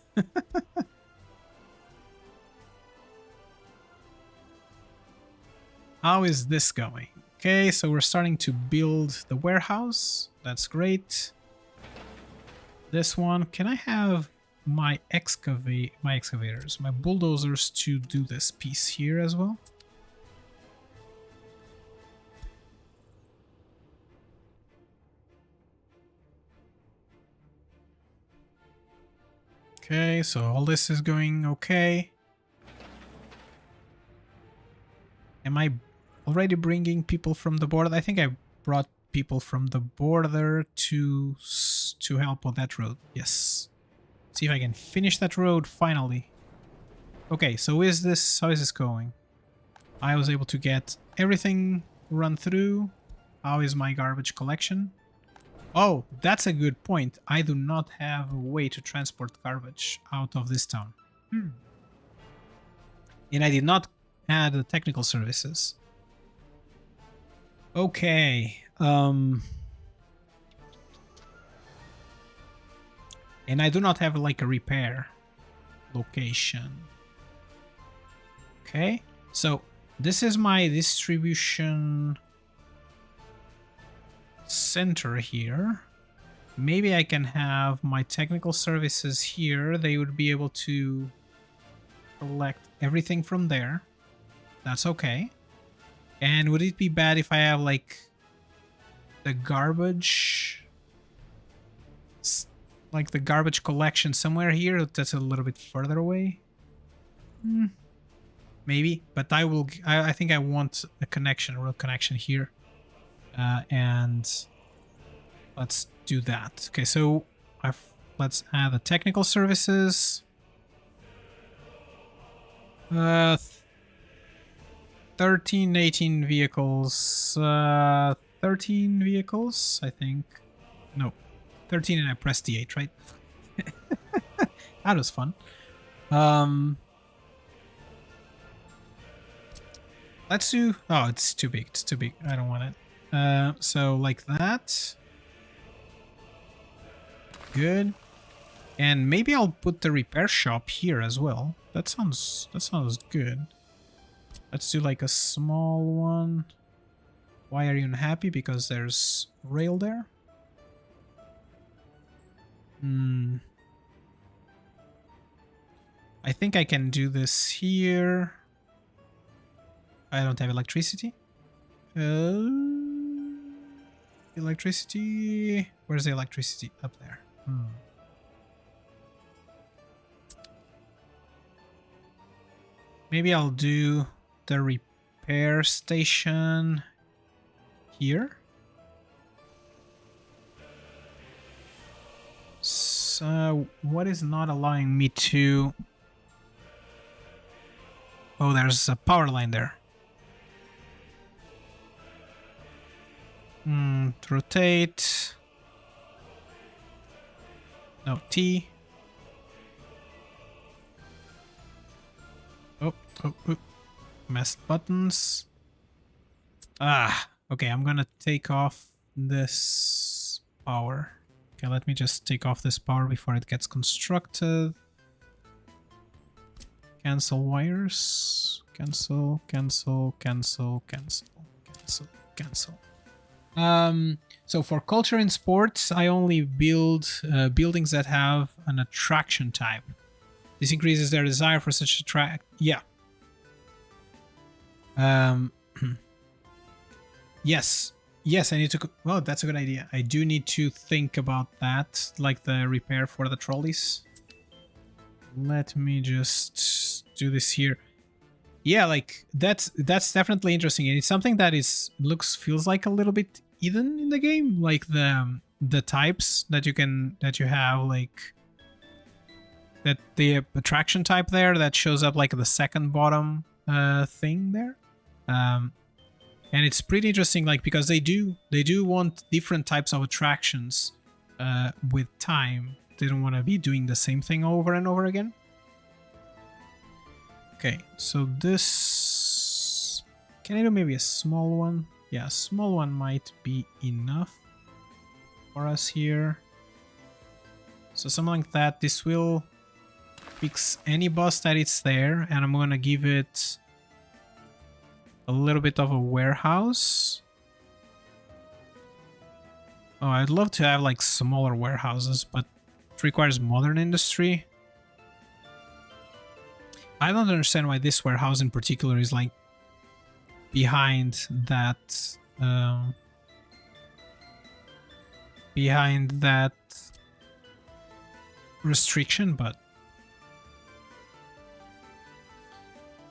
How is this going? Okay, so we're starting to build the warehouse. That's great. This one, can I have my excavators, my bulldozers to do this piece here as well? Okay, so all this is going okay. Am I already bringing people from the border? I think I brought people from the border to help on that road. Yes. See if I can finish that road finally. Okay, so how is this going? I was able to get everything run through. How is my garbage collection? Oh, that's a good point. I do not have a way to transport garbage out of this town. And I did not add the technical services. Okay. And I do not have like a repair location. Okay. So this is my distribution center here. Maybe I can have my technical services here. They would be able to collect everything from there. That's okay. And would it be bad if I have like the garbage, like the garbage collection somewhere here that's a little bit further away? Maybe, but I think I want a connection, a real connection here. And let's do that. Okay, so let's add the technical services. 13, 18 vehicles. 13 vehicles, I think. No, 13 and I pressed the 8, right? That was fun. Let's do... Oh, it's too big. It's too big. I don't want it. So like that. Good. And maybe I'll put the repair shop here as well. That sounds good. Let's do like a small one. Why are you unhappy? Because there's rail there. I think I can do this here. I don't have electricity. Electricity. Where's the electricity? Up there. Maybe I'll do the repair station here. So what is not allowing me to... Oh, there's a power line there. Rotate. No, T. Oh, messed buttons. Okay, I'm gonna take off this power. Okay, let me just take off this power before it gets constructed. Cancel wires. Cancel, cancel, cancel, cancel, cancel, cancel. So for culture and sports, I only build buildings that have an attraction type. This increases their desire for such Yeah. Yes. Yes, I need to... Well, that's a good idea. I do need to think about that, like the repair for the trolleys. Let me just do this here. Yeah, like that's definitely interesting, and it's something that feels like a little bit hidden in the game, like the types that you have, like that the attraction type there that shows up like the second bottom thing there. And it's pretty interesting, like, because they do want different types of attractions with time. They don't want to be doing the same thing over and over again. Okay, so this... Can I do maybe a small one? Yeah, a small one might be enough for us here. So something like that. This will fix any bus that it's there, and I'm gonna give it a little bit of a warehouse. Oh, I'd love to have like smaller warehouses, but it requires modern industry. I don't understand why this warehouse in particular is like behind that restriction, but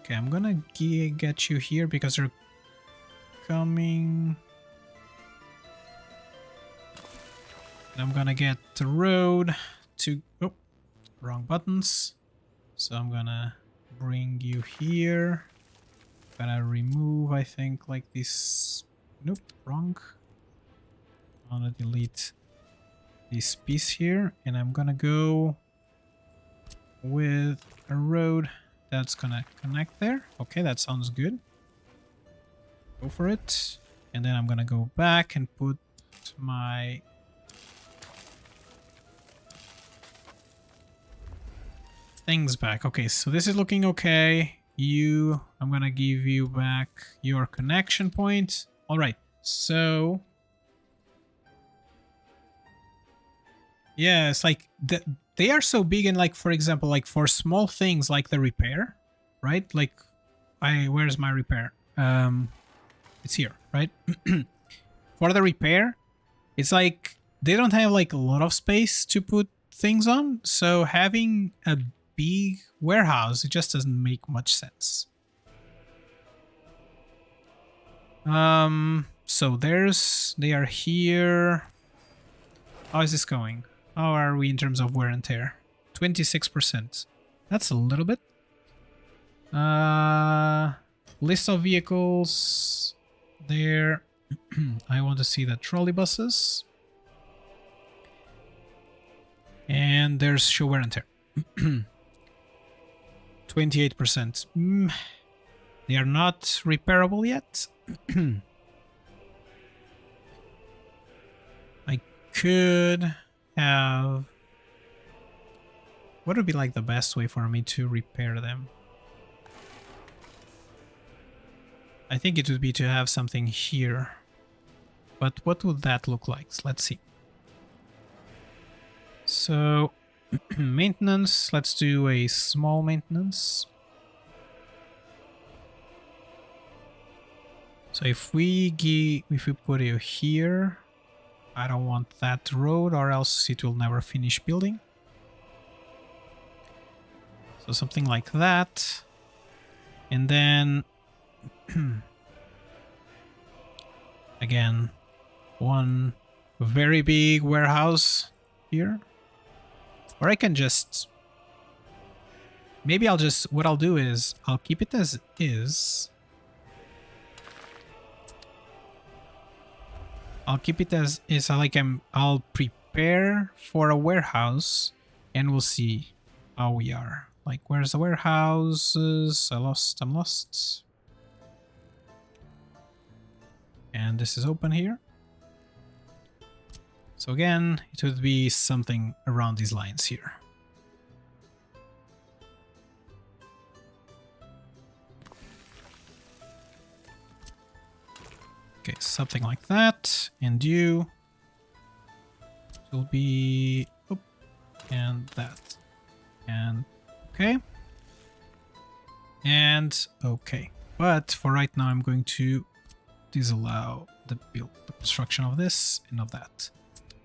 okay, I'm gonna get you here because they're coming. And I'm gonna get the road to... Oh, wrong buttons. So I'm gonna bring you here. Gonna remove, I think, like this. Nope, wrong. I'm gonna delete this piece here, and I'm gonna go with a road that's gonna connect there. Okay, that sounds good. Go for it. And then I'm gonna go back and put my things back. Okay, so this is looking okay. I'm gonna give you back your connection point. All right, so yeah, it's like they are so big, and like, for example, like for small things like the repair, right? Like, where's my repair? It's here, right? For the repair, it's like they don't have like a lot of space to put things on, so having a big warehouse, it just doesn't make much sense. So they are here. How is this going? How are we in terms of wear and tear? 26%. That's a little bit. List of vehicles there. I want to see the trolley buses. And there's show wear and tear. 28%. They are not repairable yet. I could have... What would be like the best way for me to repair them? I think it would be to have something here. But what would that look like? Let's see. So, maintenance. Let's do a small maintenance. So if we put you here, I don't want that road, or else it will never finish building. So something like that. And then again, one very big warehouse here. Or I can just... Maybe what I'll do is I'll keep it as is. I'll keep it as is. I'll prepare for a warehouse, and we'll see how we are. Like, where's the warehouses? I'm lost. And this is open here. So again, it would be something around these lines here. Okay, something like that. And you will be... Oh, and that. And okay. And okay. But for right now, I'm going to disallow the construction of this and of that.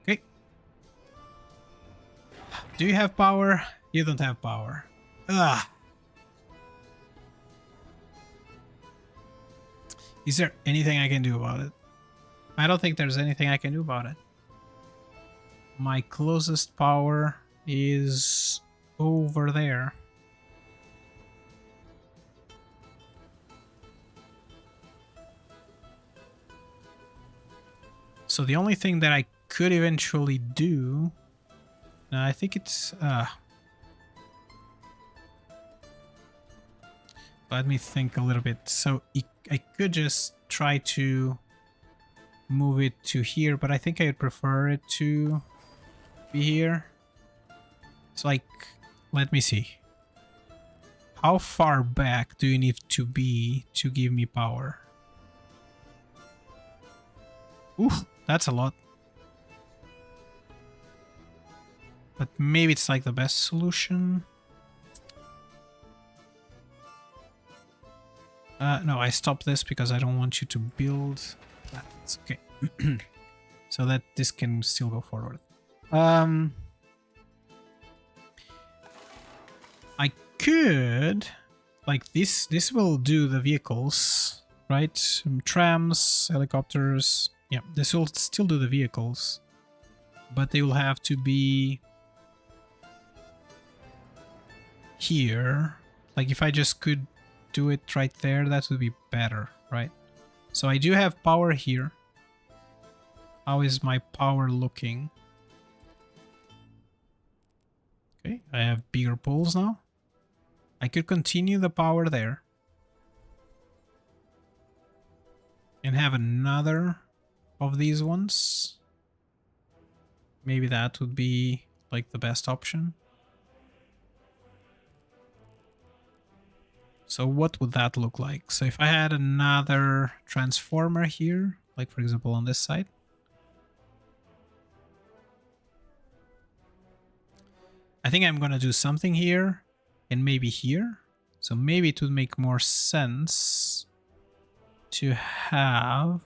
Okay. Do you have power? You don't have power. Ah. Is there anything I can do about it? I don't think there's anything I can do about it. My closest power is over there. So the only thing that I could eventually do... I think it's... Let me think a little bit. So I could just try to move it to here, but I think I would prefer it to be here. It's like, let me see. How far back do you need to be to give me power? Ooh, that's a lot. But maybe it's like the best solution. No, I stopped this because I don't want you to build that. It's okay. So that this can still go forward. I could... Like, this will do the vehicles, right? Trams, helicopters... Yeah, this will still do the vehicles. But they will have to be... here. Like, if I just could do it right there, that would be better, right? So I do have power here. How is my power looking? Okay, I have bigger poles now. I could continue the power there. And have another of these ones. Maybe that would be like the best option. So what would that look like? So if I had another transformer here, like for example on this side. I think I'm gonna do something here and maybe here. So maybe it would make more sense to have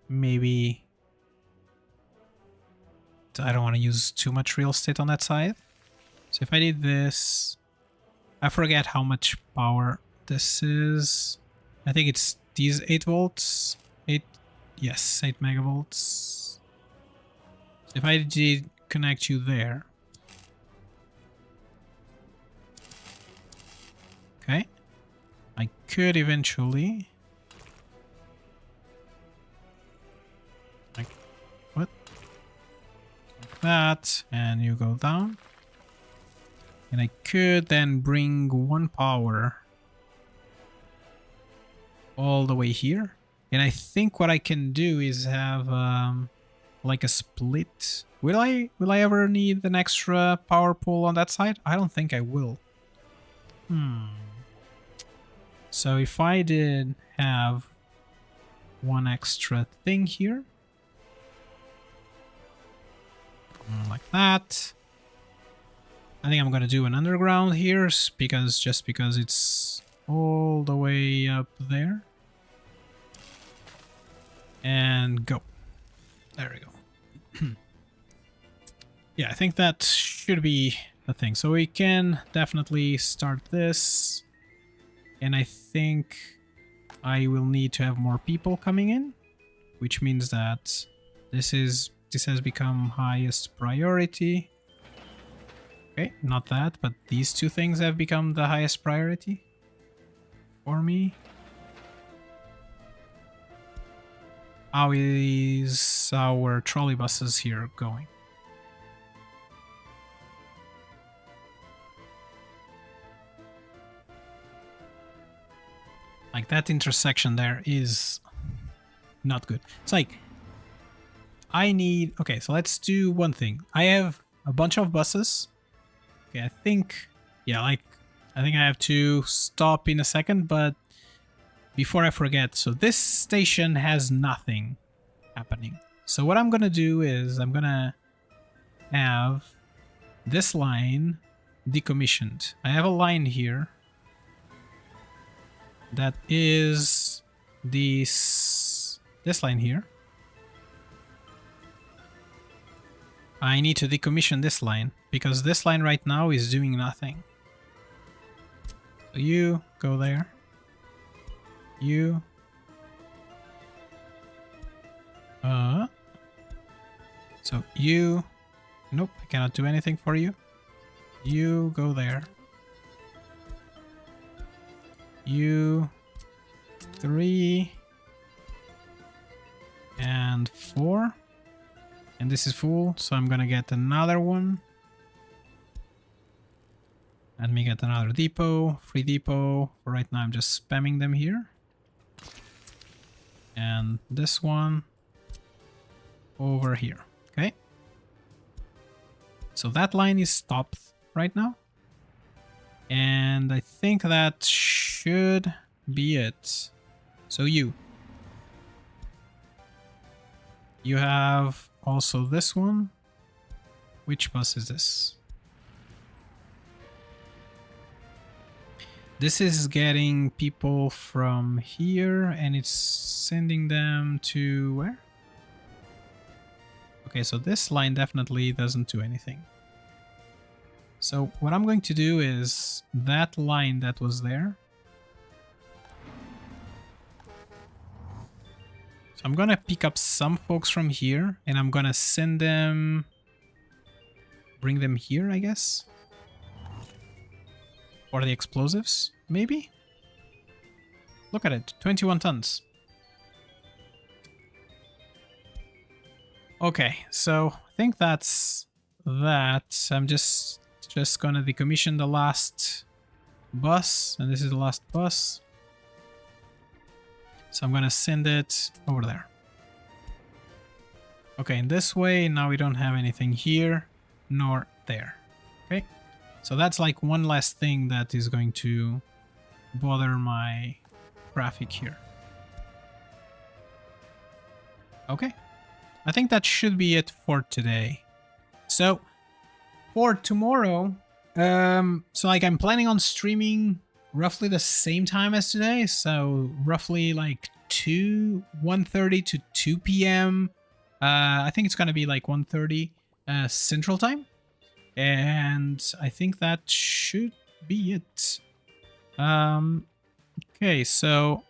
maybe... I don't want to use too much real estate on that side. So if I did this, I forget how much power this is. I think it's these 8 volts. 8 megavolts. So if I did connect you there. Okay. I could eventually... Like, what? Like that, and you go down. And I could then bring one power all the way here. And I think what I can do is have like a split. Will I ever need an extra power pole on that side? I don't think I will. So if I did have one extra thing here, like that. I think I'm gonna do an underground here because it's all the way up there. And go. There we go. Yeah, I think that should be the thing. So we can definitely start this. And I think I will need to have more people coming in, which means that this has become highest priority. Okay, not that, but these two things have become the highest priority for me. How is our trolley buses here going? Like that intersection there is not good. It's like I need... Okay, so let's do one thing. I have a bunch of buses. Okay, I think... Yeah, like... I think I have to stop in a second, but before I forget, so this station has nothing happening. So what I'm gonna do is I'm gonna have this line decommissioned. I have a line here that is this line here. I need to decommission this line because this line right now is doing nothing. So you go there. You. So you. Nope, I cannot do anything for you. You go there. You. 3. And 4. And this is full, so I'm gonna get another one. Let me get another depot, free depot. For right now I'm just spamming them here. And this one over here, okay? So that line is stopped right now. And I think that should be it. So you have also this one. Which bus is this? This is getting people from here and it's sending them to where? Okay, so this line definitely doesn't do anything. So what I'm going to do is that line that was there. So I'm gonna pick up some folks from here and I'm gonna send them, bring them here, I guess. For the explosives, maybe? Look at it, 21 tons. Okay, so I think that's that, I'm just gonna decommission the last bus, and this is the last bus. So I'm gonna send it over there. Okay, in this way, now we don't have anything here, nor there. Okay, so that's like one less thing that is going to bother my graphic here. Okay, I think that should be it for today. So for tomorrow, so like I'm planning on streaming roughly the same time as today, so roughly like 1:30 to 2 p.m. I think it's gonna be like 1:30 Central Time, and I think that should be it. Okay, so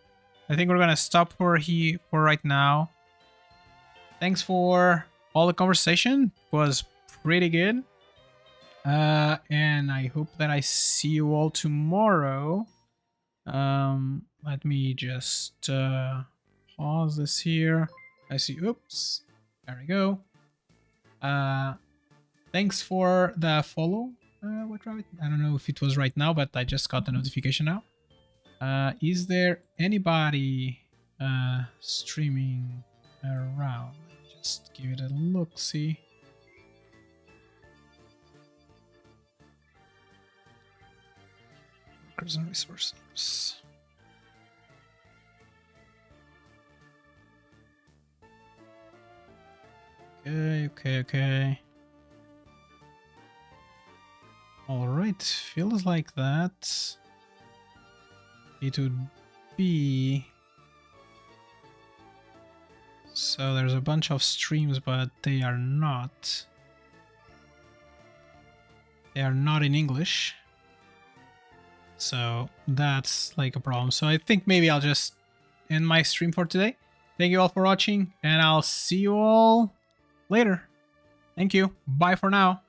I think we're gonna stop for right now. Thanks for all the conversation. It was pretty good. And I hope that I see you all tomorrow. Let me just pause this here. I see, oops, there we go. Thanks for the follow, What Rabbit? I don't know if it was right now, but I just got the notification now. Is there anybody streaming around? Let me just give it a look, see. Workers and resources. Okay. Alright, feels like that. It would be... So there's a bunch of streams, but they are not. They are not in English. So that's like a problem. So I think maybe I'll just end my stream for today. Thank you all for watching, and I'll see you all later. Thank you. Bye for now.